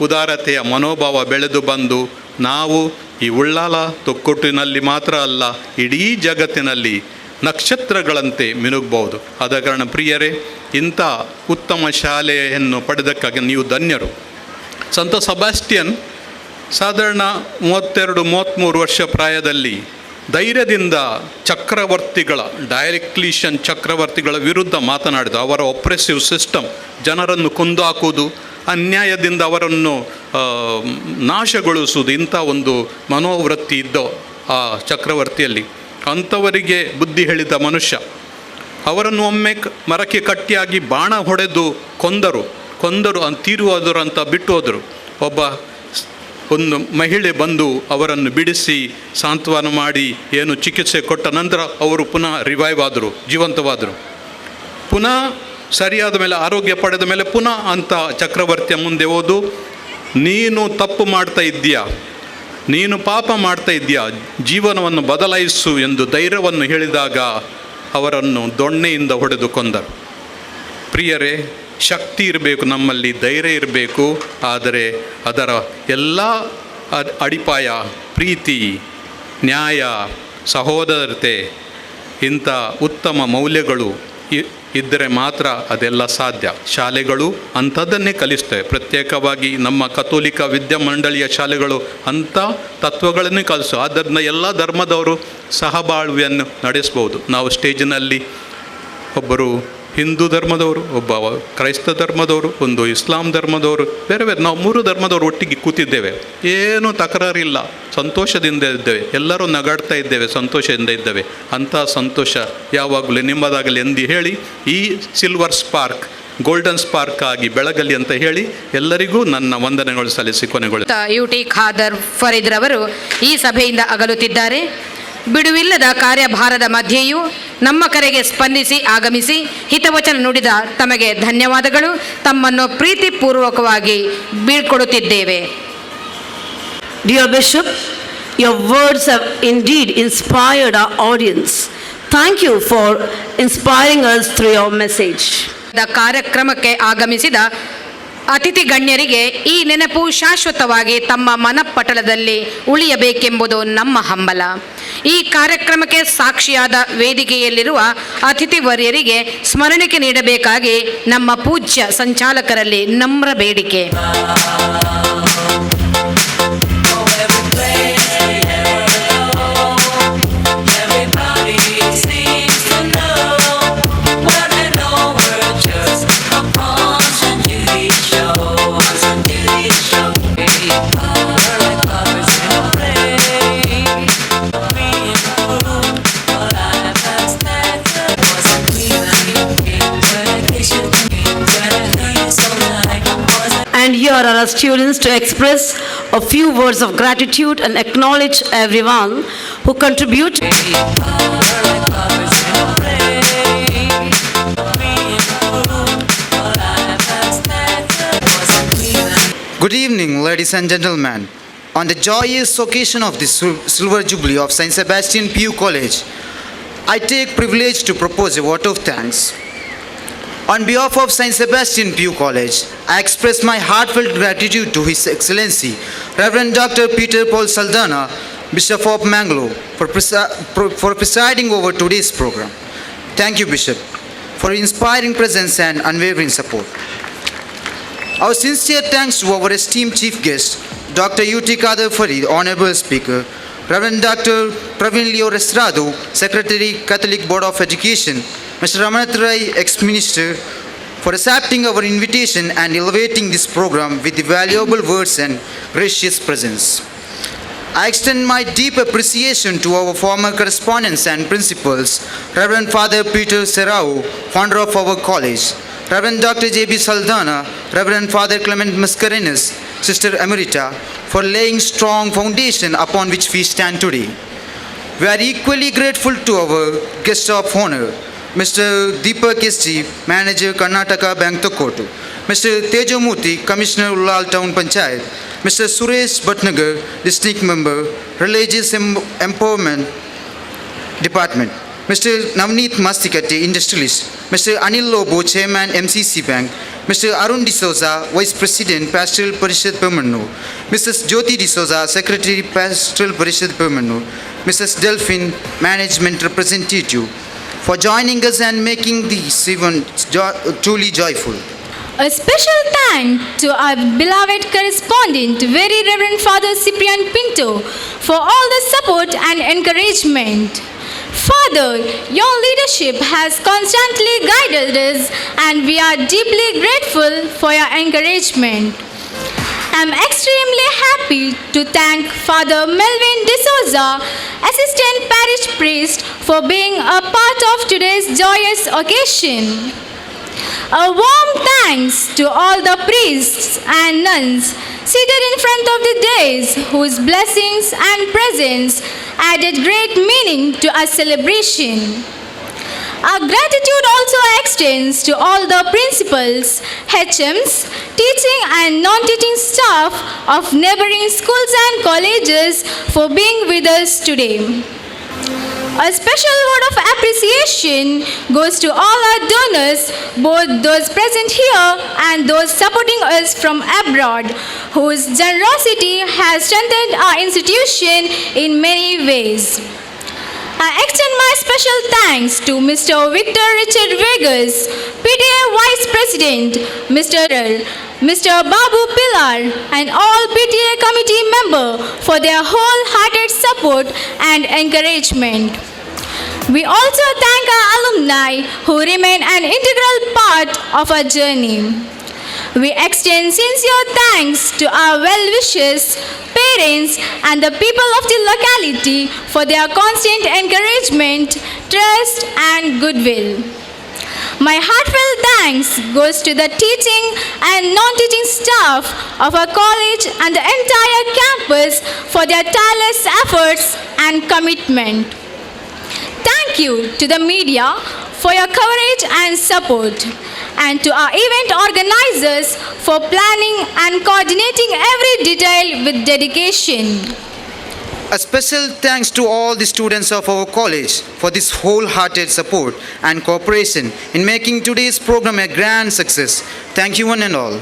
ಉದಾರತೆಯ ಮನೋಭಾವ ಬೆಳೆದು ಬಂದು ನಾವು ಈ ಉಳ್ಳಾಲ ತೊಕ್ಕೊಟ್ಟಿನಲ್ಲಿ ಮಾತ್ರ ಅಲ್ಲ, ಇಡೀ ಜಗತ್ತಿನಲ್ಲಿ ನಕ್ಷತ್ರಗಳಂತೆ ಮಿನುಗಬಹುದು. ಆದ ಕಾರಣ ಪ್ರಿಯರೇ, ಇಂಥ ಉತ್ತಮ ಶಾಲೆಯನ್ನು ಪಡೆದಕ್ಕಾಗಿ ನೀವು ಧನ್ಯರು. ಸಂತ ಸೆಬಾಸ್ಟಿಯನ್ ಸಾಧಾರಣ 32-33 ವರ್ಷ ಪ್ರಾಯದಲ್ಲಿ ಧೈರ್ಯದಿಂದ ಡಯಕ್ಲೀಷಿಯನ್ ಚಕ್ರವರ್ತಿಗಳ ವಿರುದ್ಧ ಮಾತನಾಡಿದ. ಅವರ ಒಪ್ರೆಸಿವ್ ಸಿಸ್ಟಮ್, ಜನರನ್ನು ಕೊಂದು ಹಾಕುವುದು, ಅನ್ಯಾಯದಿಂದ ಅವರನ್ನು ನಾಶಗೊಳಿಸುವುದು, ಇಂಥ ಒಂದು ಮನೋವೃತ್ತಿ ಇದ್ದ ಆ ಚಕ್ರವರ್ತಿಯಲ್ಲಿ. ಅಂಥವರಿಗೆ ಬುದ್ಧಿ ಹೇಳಿದ ಮನುಷ್ಯ. ಅವರನ್ನು ಒಮ್ಮೆ ಮರಕ್ಕೆ ಕಟ್ಟಿಯಾಗಿ ಬಾಣ ಹೊಡೆದು ಕೊಂದರು ತೀರುವುದರು ಅಂತ ಬಿಟ್ಟು ಹೋದರು. ಒಂದು ಮಹಿಳೆ ಬಂದು ಅವರನ್ನು ಬಿಡಿಸಿ ಸಾಂತ್ವನ ಮಾಡಿ ಏನು ಚಿಕಿತ್ಸೆ ಕೊಟ್ಟ ನಂತರ ಅವರು ಪುನಃ ರಿವೈವ್ ಆದರು, ಜೀವಂತವಾದರು. ಪುನಃ ಸರಿಯಾದ ಮೇಲೆ, ಆರೋಗ್ಯ ಪಡೆದ ಮೇಲೆ ಪುನಃ ಅಂಥ ಚಕ್ರವರ್ತಿಯ ಮುಂದೆ ಹೋದು, ನೀನು ತಪ್ಪು ಮಾಡ್ತಾ ಇದ್ದೀಯಾ, ನೀನು ಪಾಪ ಮಾಡ್ತಾ ಇದ್ದೀಯಾ, ಜೀವನವನ್ನು ಬದಲಾಯಿಸು ಎಂದು ಧೈರ್ಯವನ್ನು ಹೇಳಿದಾಗ ಅವರನ್ನು ದೊಣ್ಣೆಯಿಂದ ಹೊಡೆದು ಕೊಂದರು. ಪ್ರಿಯರೇ, ಶಕ್ತಿ ಇರಬೇಕು, ನಮ್ಮಲ್ಲಿ ಧೈರ್ಯ ಇರಬೇಕು. ಆದರೆ ಅದರ ಎಲ್ಲ ಅಡಿಪಾಯ ಪ್ರೀತಿ, ನ್ಯಾಯ, ಸಹೋದರತೆ, ಇಂಥ ಉತ್ತಮ ಮೌಲ್ಯಗಳು ಇದ್ದರೆ ಮಾತ್ರ ಅದೆಲ್ಲ ಸಾಧ್ಯ. ಶಾಲೆಗಳು ಅಂಥದ್ದನ್ನೇ ಕಲಿಸ್ತವೆ. ಪ್ರತ್ಯೇಕವಾಗಿ ನಮ್ಮ ಕಥೋಲಿಕ ವಿದ್ಯಾಮಂಡಳಿಯ ಶಾಲೆಗಳು ಅಂಥ ತತ್ವಗಳನ್ನೇ ಕಲಿಸ್ತವೆ. ಆದ್ದರಿಂದ ಎಲ್ಲ ಧರ್ಮದವರು ಸಹಬಾಳ್ವೆಯನ್ನು ನಡೆಸ್ಬೋದು. ನಾವು ಸ್ಟೇಜಿನಲ್ಲಿ ಒಬ್ಬರು ಹಿಂದೂ ಧರ್ಮದವರು, ಒಬ್ಬ ಕ್ರೈಸ್ತ ಧರ್ಮದವರು, ಒಂದು ಇಸ್ಲಾಂ ಧರ್ಮದವರು, ಬೇರೆ ನಾವು 3 ಧರ್ಮದವರು ಒಟ್ಟಿಗೆ ಕೂತಿದ್ದೇವೆ. ಏನೂ ತಕರಾರಿಲ್ಲ, ಸಂತೋಷದಿಂದ ಇದ್ದೇವೆ, ಎಲ್ಲರೂ ನಗಾಡ್ತಾ ಇದ್ದೇವೆ, ಸಂತೋಷದಿಂದ ಇದ್ದೇವೆ. ಅಂಥ ಸಂತೋಷ ಯಾವಾಗಲೂ ನಿಮ್ಮದಾಗಲಿ ಎಂದು ಹೇಳಿ ಈ ಸಿಲ್ವರ್ ಸ್ಪಾರ್ಕ್ ಗೋಲ್ಡನ್ ಸ್ಪಾರ್ಕ್ ಆಗಿ ಬೆಳಗಲಿ ಅಂತ ಹೇಳಿ ಎಲ್ಲರಿಗೂ ನನ್ನ ವಂದನೆಗಳು ಸಲ್ಲಿಸಿ ಕೊನೆಗೊಳ್ಳುತ್ತೇನೆ. ಯುಟಿ ಖಾದರ್ ಫರೀದ್ ರವರು ಈ ಸಭೆಯಿಂದ ಅಗಲುತ್ತಿದ್ದಾರೆ. ಬಿಡುವಿಲ್ಲದ ಕಾರ್ಯಭಾರದ ಮಧ್ಯೆಯೂ ನಮ್ಮ ಕರೆಗೆ ಸ್ಪಂದಿಸಿ ಆಗಮಿಸಿ ಹಿತವಚನ ನುಡಿದ ತಮಗೆ ಧನ್ಯವಾದಗಳು. ತಮ್ಮನ್ನು ಪ್ರೀತಿಪೂರ್ವಕವಾಗಿ ಬೀಳ್ಕೊಡುತ್ತಿದ್ದೇವೆ. Dear Bishop, your words have indeed inspired our audience. Thank you for inspiring us through your message. ಕಾರ್ಯಕ್ರಮಕ್ಕೆ ಆಗಮಿಸಿದ ಅತಿಥಿ ಗಣ್ಯರಿಗೆ ಈ ನೆನಪು ಶಾಶ್ವತವಾಗಿ ತಮ್ಮ ಮನಪಟಲದಲ್ಲಿ ಉಳಿಯಬೇಕೆಂಬುದು ನಮ್ಮ ಹಂಬಲ. ಈ ಕಾರ್ಯಕ್ರಮಕ್ಕೆ ಸಾಕ್ಷಿಯಾದ ವೇದಿಕೆಯಲ್ಲಿರುವ ಅತಿಥಿ ವರ್ಯರಿಗೆ ಸ್ಮರಣಿಕೆ ನೀಡಬೇಕಾಗಿ ನಮ್ಮ ಪೂಜ್ಯ ಸಂಚಾಲಕರಲ್ಲಿ ನಮ್ರ ಬೇಡಿಕೆ. And here are our students to express a few words of gratitude and acknowledge everyone who contribute. Good evening, ladies and gentlemen. On the joyous occasion of the Silver Jubilee of St. Sebastian PU College, I take privilege to propose a vote of thanks. On behalf of St. Sebastian Pew College, I express my heartfelt gratitude to His Excellency, Reverend Dr. Peter Paul Saldanha, Bishop of Mangalore, for presiding over today's program. Thank you, Bishop, for your inspiring presence and unwavering support. Our sincere thanks to our esteemed chief guest, Dr. U.T. Kader Farid, Honorable Speaker, Reverend Dr. Praveen Leo Estrado, Secretary, Catholic Board of Education, Mr. Ramanath Rai, ex-minister, for accepting our invitation and elevating this program with the valuable words and gracious presence. I extend my deep appreciation to our former correspondents and principals, Reverend Father Peter Serrao, founder of our college, Reverend Dr. J.B. Saldanha, Reverend Father Clement Mascarenhas, Sister Emerita, for laying strong foundation upon which we stand today. We are equally grateful to our guest of honor, Mr. Deepak S.G., Manager, Karnataka Bank Tokkotu, Mr. Tejomurthy, Commissioner, Ullal Town Panchayat, Mr. Suresh Bhatnagar, District Member, Religious Empowerment Department, Mr. Navneet Mastikatti, Industrialist, Mr. Anil Lobo, Chairman, MCC Bank, Mr. Arun D'Souza, Vice President, Pastoral Parishad Permanur, Mrs. Jyoti D'Souza, Secretary, Pastoral Parishad Permanur, Mrs. Delphine, Management Representative, for joining us and making this event truly joyful. A special thank to our beloved correspondent, Very Reverend Father Cyprian Pinto, for all the support and encouragement. Father, your leadership has constantly guided us and we are deeply grateful for your encouragement. I am extremely happy to thank Father Melvin D'Souza, Assistant Parish Priest, for being a part of today's joyous occasion. A warm thanks to all the priests and nuns seated in front of the dais, whose blessings and presence added great meaning to our celebration. Our gratitude also extends to all the principals, HMs, teaching and non-teaching staff of neighboring schools and colleges for being with us today. A special word of appreciation goes to all our donors, both those present here and those supporting us from abroad, whose generosity has strengthened our institution in many ways. I extend my special thanks to Mr. Victor Richard Vegas, PTA Vice President, Mr. Babu Pilar, and all PTA committee members for their wholehearted support and encouragement. We also thank our alumni who remain an integral part of our journey. We extend sincere thanks to our well-wishers, parents, and the people of the locality for their constant encouragement, trust, and goodwill. My heartfelt thanks goes to the teaching and non-teaching staff of our college and the entire campus for their tireless efforts and commitment. Thank you to the media for your coverage and support, and to our event organizers for planning and coordinating every detail with dedication. A special thanks to all the students of our college for this wholehearted support and cooperation in making today's program a grand success. Thank you one and all.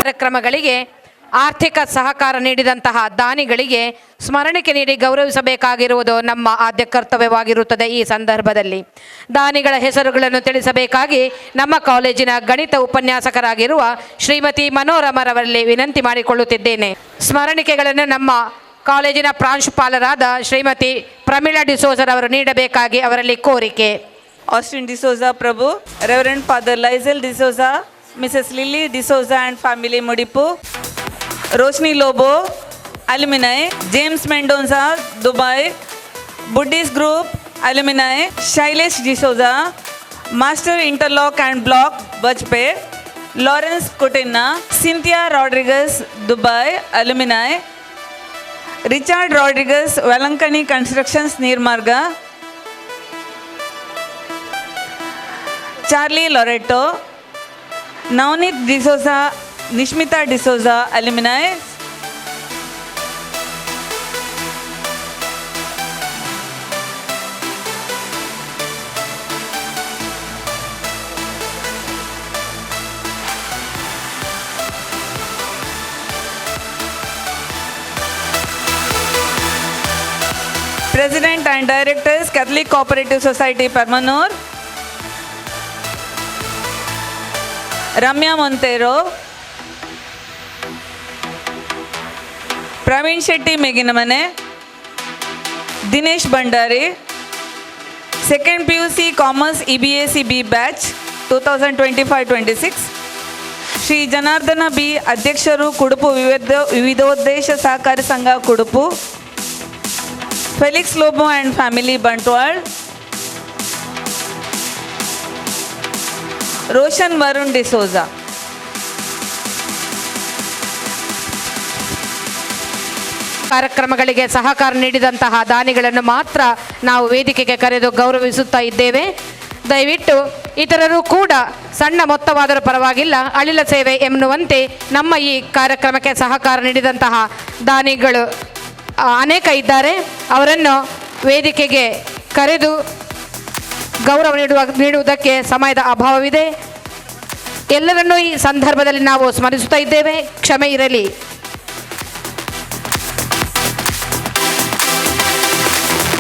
ಕಾರ್ಯಕ್ರಮಗಳಿಗೆ ಆರ್ಥಿಕ ಸಹಕಾರ ನೀಡಿದಂತಹ ದಾನಿಗಳಿಗೆ ಸ್ಮರಣಿಕೆ ನೀಡಿ ಗೌರವಿಸಬೇಕಾಗಿರುವುದು ನಮ್ಮ ಆದ್ಯ ಕರ್ತವ್ಯವಾಗಿರುತ್ತದೆ. ಈ ಸಂದರ್ಭದಲ್ಲಿ ದಾನಿಗಳ ಹೆಸರುಗಳನ್ನು ತಿಳಿಸಬೇಕಾಗಿ ನಮ್ಮ ಕಾಲೇಜಿನ ಗಣಿತ ಉಪನ್ಯಾಸಕರಾಗಿರುವ ಶ್ರೀಮತಿ ಮನೋರಮರವರಲ್ಲಿ ವಿನಂತಿ ಮಾಡಿಕೊಳ್ಳುತ್ತಿದ್ದೇನೆ. ಸ್ಮರಣಿಕೆಗಳನ್ನು ನಮ್ಮ ಕಾಲೇಜಿನ ಪ್ರಾಂಶುಪಾಲರಾದ ಶ್ರೀಮತಿ ಪ್ರಮೀಳಾ ಡಿಸೋಜರವರು ನೀಡಬೇಕಾಗಿ ಅವರಲ್ಲಿ ಕೋರಿಕೆ. Austin D'Souza Prabhu, Reverend Father Lysel D'Souza, Mrs. Lily D'Souza and family Mudipu, Roshni Lobo, alumni, James Mendoza, Dubai, Buddhist Group, alumni, Shailesh D'Souza, Master Interlock and Block, Bajpet, Lawrence Kutina, Cynthia Rodriguez, Dubai, alumni, Richard Rodriguez, Velankani Constructions, Nirmarga, Charlie Loretto, Navneet D'Souza, Nishmita D'Souza, alumni. President and Directors, Catholic Cooperative Society, Permanur. Ramya Montero. Praveen Shetty Meginamane. Dinesh Bandari. Second PUC Commerce EBAC B batch 2025-26. Shri Janardana B. Adhyaksharu Kudupu Vividodesha Sahakari Sangha Kudupu. Felix Lobo and family Bantwal. Roshan Varun D'Souza. ಕಾರ್ಯಕ್ರಮಗಳಿಗೆ ಸಹಕಾರ ನೀಡಿದಂತಹ ದಾನಿಗಳನ್ನು ಮಾತ್ರ ನಾವು ವೇದಿಕೆಗೆ ಕರೆದು ಗೌರವಿಸುತ್ತಾ ಇದ್ದೇವೆ. ದಯವಿಟ್ಟು ಇತರರು ಕೂಡ ಸಣ್ಣ ಮೊತ್ತವಾದರೂ ಪರವಾಗಿಲ್ಲ, ಅಳಿಲ ಸೇವೆ ಎನ್ನುವಂತೆ ನಮ್ಮ ಈ ಕಾರ್ಯಕ್ರಮಕ್ಕೆ ಸಹಕಾರ ನೀಡಿದಂತಹ ದಾನಿಗಳು ಅನೇಕ ಇದ್ದಾರೆ. ಅವರನ್ನು ವೇದಿಕೆಗೆ ಕರೆದು ಗೌರವ ನೀಡುವುದಕ್ಕೆ ಸಮಯದ ಅಭಾವವಿದೆ. ಎಲ್ಲರನ್ನೂ ಈ ಸಂದರ್ಭದಲ್ಲಿ ನಾವು ಸ್ಮರಿಸುತ್ತಾ ಇದ್ದೇವೆ, ಕ್ಷಮೆ ಇರಲಿ.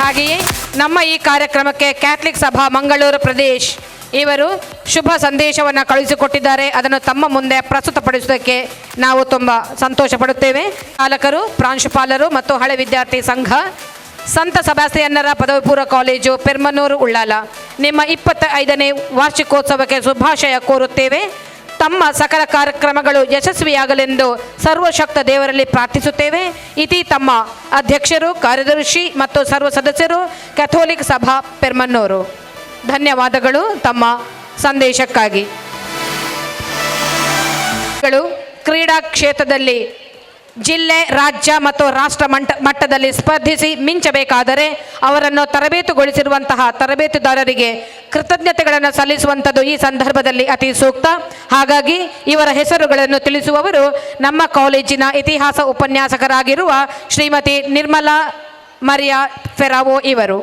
ಹಾಗೆಯೇ ನಮ್ಮ ಈ ಕಾರ್ಯಕ್ರಮಕ್ಕೆ ಕ್ಯಾಥಲಿಕ್ ಸಭಾ ಮಂಗಳೂರು ಪ್ರದೇಶ್ ಇವರು ಶುಭ ಸಂದೇಶವನ್ನು ಕಳುಹಿಸಿಕೊಟ್ಟಿದ್ದಾರೆ. ಅದನ್ನು ತಮ್ಮ ಮುಂದೆ ಪ್ರಸ್ತುತಪಡಿಸುವುದಕ್ಕೆ ನಾವು ತುಂಬ ಸಂತೋಷ ಪಡುತ್ತೇವೆ. ಪಾಲಕರು, ಪ್ರಾಂಶುಪಾಲರು ಮತ್ತು ಹಳೆ ವಿದ್ಯಾರ್ಥಿ ಸಂಘ, ಸಂತ ಸೆಬಾಸ್ಟಿಯನ್ನರ ಪದವಿ ಪೂರ್ವ ಕಾಲೇಜು, ಪೆರ್ಮನೂರು, ಉಳ್ಳಾಲ, ನಿಮ್ಮ 25ನೇ ವಾರ್ಷಿಕೋತ್ಸವಕ್ಕೆ ಶುಭಾಶಯ ಕೋರುತ್ತೇವೆ. ತಮ್ಮ ಸಕಲ ಕಾರ್ಯಕ್ರಮಗಳು ಯಶಸ್ವಿಯಾಗಲೆಂದು ಸರ್ವಶಕ್ತ ದೇವರಲ್ಲಿ ಪ್ರಾರ್ಥಿಸುತ್ತೇವೆ. ಇತಿ ತಮ್ಮ ಅಧ್ಯಕ್ಷರು, ಕಾರ್ಯದರ್ಶಿ ಮತ್ತು ಸರ್ವ ಸದಸ್ಯರು, ಕ್ಯಾಥೋಲಿಕ್ ಸಭಾ ಪೆರ್ಮನ್ನೂರು. ಧನ್ಯವಾದಗಳು ತಮ್ಮ ಸಂದೇಶಕ್ಕಾಗಿ. ಕ್ರೀಡಾ ಕ್ಷೇತ್ರದಲ್ಲಿ ಜಿಲ್ಲೆ, ರಾಜ್ಯ ಮತ್ತು ರಾಷ್ಟ್ರ ಮಟ್ಟದಲ್ಲಿ ಸ್ಪರ್ಧಿಸಿ ಮಿಂಚಬೇಕಾದರೆ ಅವರನ್ನು ತರಬೇತುಗೊಳಿಸಿರುವಂತಹ ತರಬೇತುದಾರರಿಗೆ ಕೃತಜ್ಞತೆಗಳನ್ನು ಸಲ್ಲಿಸುವಂಥದ್ದು ಈ ಸಂದರ್ಭದಲ್ಲಿ ಅತಿ ಸೂಕ್ತ. ಹಾಗಾಗಿ ಇವರ ಹೆಸರುಗಳನ್ನು ತಿಳಿಸುವವರು ನಮ್ಮ ಕಾಲೇಜಿನ ಇತಿಹಾಸ ಉಪನ್ಯಾಸಕರಾಗಿರುವ ಶ್ರೀಮತಿ ನಿರ್ಮಲಾ ಮರಿಯಾ ಫೆರಾವೋ ಇವರು.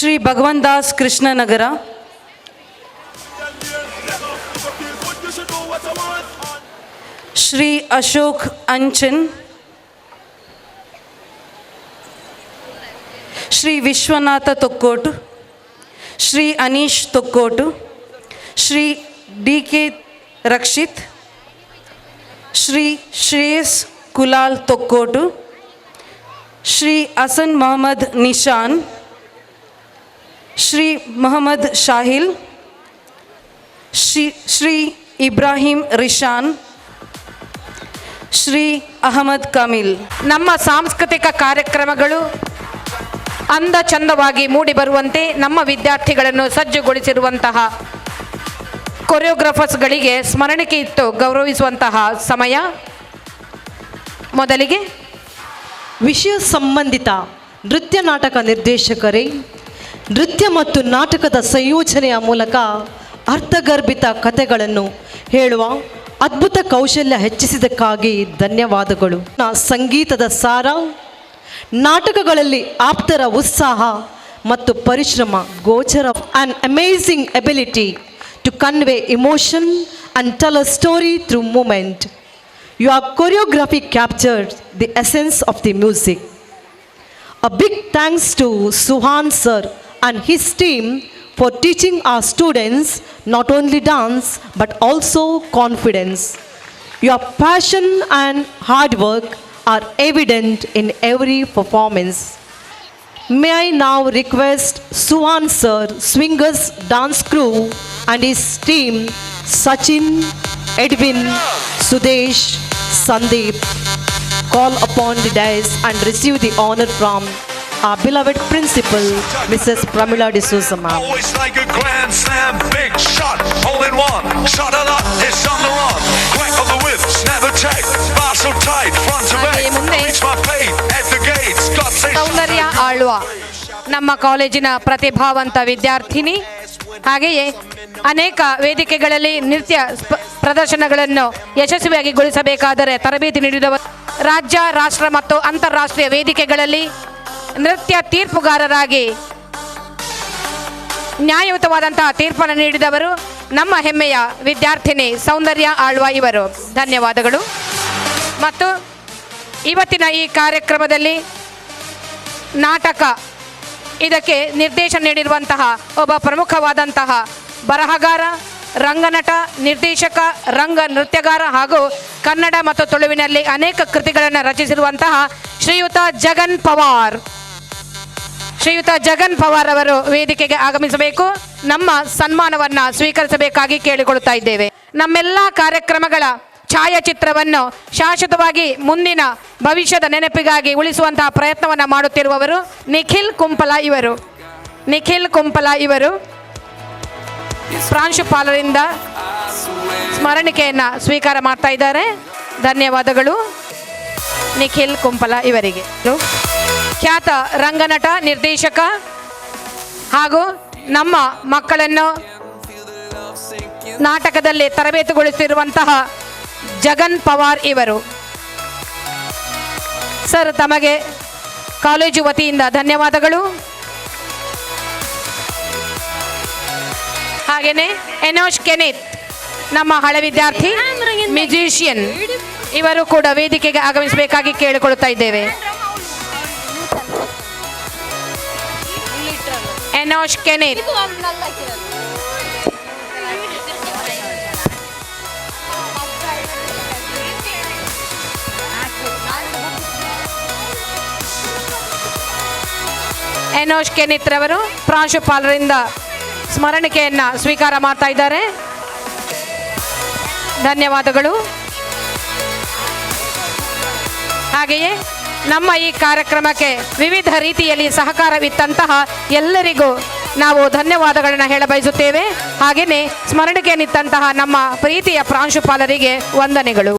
Shri Bhagwan Das Krishna Nagara. Shri Ashok Anchan. Shri Vishwanatha Tokkotu. Shri Anish Tokkotu. Shri D.K. Rakshit. Shri Shreyas Kulal Tokkotu. Shri Asan Muhammad Nishan. Shri Muhammad Shahil, Shri Ibrahim Rishan, Shri Ahmad Kamil. ನಮ್ಮ ಸಾಂಸ್ಕೃತಿಕ ಕಾರ್ಯಕ್ರಮಗಳು ಅಂದ ಚಂದವಾಗಿ ಮೂಡಿ ಬರುವಂತೆ ನಮ್ಮ ವಿದ್ಯಾರ್ಥಿಗಳನ್ನು ಸಜ್ಜುಗೊಳಿಸಿರುವಂತಹ ಕೊರಿಯೋಗ್ರಾಫರ್ಸ್ಗಳಿಗೆ ಸ್ಮರಣಿಕೆ ಇತ್ತು ಗೌರವಿಸುವಂತಹ ಸಮಯ. ಮೊದಲಿಗೆ ವಿಷಯ ಸಂಬಂಧಿತ ನೃತ್ಯ ನಾಟಕ ನಿರ್ದೇಶಕರೇ, ನೃತ್ಯ ಮತ್ತು ನಾಟಕದ ಸಂಯೋಜನೆಯ ಮೂಲಕ ಅರ್ಥಗರ್ಭಿತ ಕಥೆಗಳನ್ನು ಹೇಳುವ ಅದ್ಭುತ ಕೌಶಲ್ಯ ಹೆಚ್ಚಿಸಿದ್ದಕ್ಕಾಗಿ ಧನ್ಯವಾದಗಳು. ಸಂಗೀತದ ಸಾರ, ನಾಟಕಗಳಲ್ಲಿ ಆಪ್ತರ ಉತ್ಸಾಹ ಮತ್ತು ಪರಿಶ್ರಮ ಗೋಚರ. an amazing ability to convey emotion and tell a story through movement. Your choreography captured the essence of the music. A big thanks to Suhan sir and his team for teaching our students not only dance but also confidence. Your passion and hard work are evident in every performance. May I now request Suhan sir, Swingers dance crew and his team, Sachin, Edwin, Sudesh, Sandeep, call upon the dais and receive the honor from our beloved principal, Mrs. Pramila D'Souza ma'am. Always like a grand slam, big shot, hole in one, shot it up, it's on the run, crack of the whip, snap attack, bar so tight, front to back, reach my fate, ನಮ್ಮ ಕಾಲೇಜಿನ ಪ್ರತಿಭಾವಂತ ವಿದ್ಯಾರ್ಥಿನಿ. ಹಾಗೆಯೇ ಅನೇಕ ವೇದಿಕೆಗಳಲ್ಲಿ ನೃತ್ಯ ಪ್ರದರ್ಶನಗಳನ್ನು ಯಶಸ್ವಿಯಾಗಿ ಗೊಳಿಸಬೇಕಾದರೆ ತರಬೇತಿ ನೀಡಿದವರು. ರಾಜ್ಯ, ರಾಷ್ಟ್ರ ಮತ್ತು ಅಂತಾರಾಷ್ಟ್ರೀಯ ವೇದಿಕೆಗಳಲ್ಲಿ ನೃತ್ಯ ತೀರ್ಪುಗಾರರಾಗಿ ನ್ಯಾಯಯುತವಾದಂತಹ ತೀರ್ಪನ್ನು ನೀಡಿದವರು ನಮ್ಮ ಹೆಮ್ಮೆಯ ವಿದ್ಯಾರ್ಥಿನಿ ಸೌಂದರ್ಯ ಆಳ್ವ ಇವರು. ಧನ್ಯವಾದಗಳು. ಮತ್ತು ಇವತ್ತಿನ ಈ ಕಾರ್ಯಕ್ರಮದಲ್ಲಿ ನಾಟಕ ಇದಕ್ಕೆ ನಿರ್ದೇಶನ ನೀಡಿರುವಂತಹ ಒಬ್ಬ ಪ್ರಮುಖವಾದಂತಹ ಬರಹಗಾರ, ರಂಗನಟ, ನಿರ್ದೇಶಕ, ರಂಗ ನೃತ್ಯಗಾರ ಹಾಗೂ ಕನ್ನಡ ಮತ್ತು ತುಳುವಿನಲ್ಲಿ ಅನೇಕ ಕೃತಿಗಳನ್ನು ರಚಿಸಿರುವಂತಹ ಶ್ರೀಯುತ ಜಗನ್ ಪವಾರ್. ಶ್ರೀಯುತ ಜಗನ್ ಪವಾರ್ ಅವರು ವೇದಿಕೆಗೆ ಆಗಮಿಸಬೇಕು, ನಮ್ಮ ಸನ್ಮಾನವನ್ನು ಸ್ವೀಕರಿಸಬೇಕಾಗಿ ಕೇಳಿಕೊಳ್ಳುತ್ತಾ ಇದ್ದೇವೆ. ನಮ್ಮೆಲ್ಲ ಕಾರ್ಯಕ್ರಮಗಳ ಛಾಯಾಚಿತ್ರವನ್ನು ಶಾಶ್ವತವಾಗಿ ಮುಂದಿನ ಭವಿಷ್ಯದ ನೆನಪಿಗಾಗಿ ಉಳಿಸುವಂತಹ ಪ್ರಯತ್ನವನ್ನು ಮಾಡುತ್ತಿರುವವರು ನಿಖಿಲ್ ಕುಂಪಲ ಇವರು. ನಿಖಿಲ್ ಕುಂಪಲ ಇವರು ಪ್ರಾಂಶುಪಾಲರಿಂದ ಸ್ಮರಣಿಕೆಯನ್ನು ಸ್ವೀಕಾರ ಮಾಡ್ತಾ ಇದ್ದಾರೆ. ಧನ್ಯವಾದಗಳು ನಿಖಿಲ್ ಕುಂಪಲ ಇವರಿಗೆ. ಖ್ಯಾತ ರಂಗನಟ, ನಿರ್ದೇಶಕ ಹಾಗೂ ನಮ್ಮ ಮಕ್ಕಳನ್ನು ನಾಟಕದಲ್ಲಿ ತರಬೇತುಗೊಳಿಸಿರುವಂತಹ ಜಗನ್ ಪವಾರ್ ಇವರು. ಸರ್, ತಮಗೆ ಕಾಲೇಜು ವತಿಯಿಂದ ಧನ್ಯವಾದಗಳು. ಹಾಗೆಯೇ ಎನೋಶ್ ಕೆನಿತ್, ನಮ್ಮ ಹಳೆ ವಿದ್ಯಾರ್ಥಿ, ಮ್ಯೂಸಿಷಿಯನ್, ಇವರು ಕೂಡ ವೇದಿಕೆಗೆ ಆಗಮಿಸಬೇಕಾಗಿ ಕೇಳಿಕೊಳ್ಳುತ್ತಾ ಇದ್ದೇವೆ. ಎನೋಶ್ ಕೆನಿತ್, ಎನೋಶ್ ಕೆನಿತ್ ರವರು ಪ್ರಾಂಶುಪಾಲರಿಂದ ಸ್ಮರಣಿಕೆಯನ್ನು ಸ್ವೀಕಾರ ಮಾಡ್ತಾ ಇದ್ದಾರೆ. ಧನ್ಯವಾದಗಳು. ಹಾಗೆಯೇ ನಮ್ಮ ಈ ಕಾರ್ಯಕ್ರಮಕ್ಕೆ ವಿವಿಧ ರೀತಿಯಲ್ಲಿ ಸಹಕಾರವಿತ್ತಂತಹ ಎಲ್ಲರಿಗೂ ನಾವು ಧನ್ಯವಾದಗಳನ್ನು ಹೇಳ ಬಯಸುತ್ತೇವೆ. ಹಾಗೆಯೇ ಸ್ಮರಣಿಕೆಯನ್ನಿತ್ತಂತಹ ನಮ್ಮ ಪ್ರೀತಿಯ ಪ್ರಾಂಶುಪಾಲರಿಗೆ ವಂದನೆಗಳು.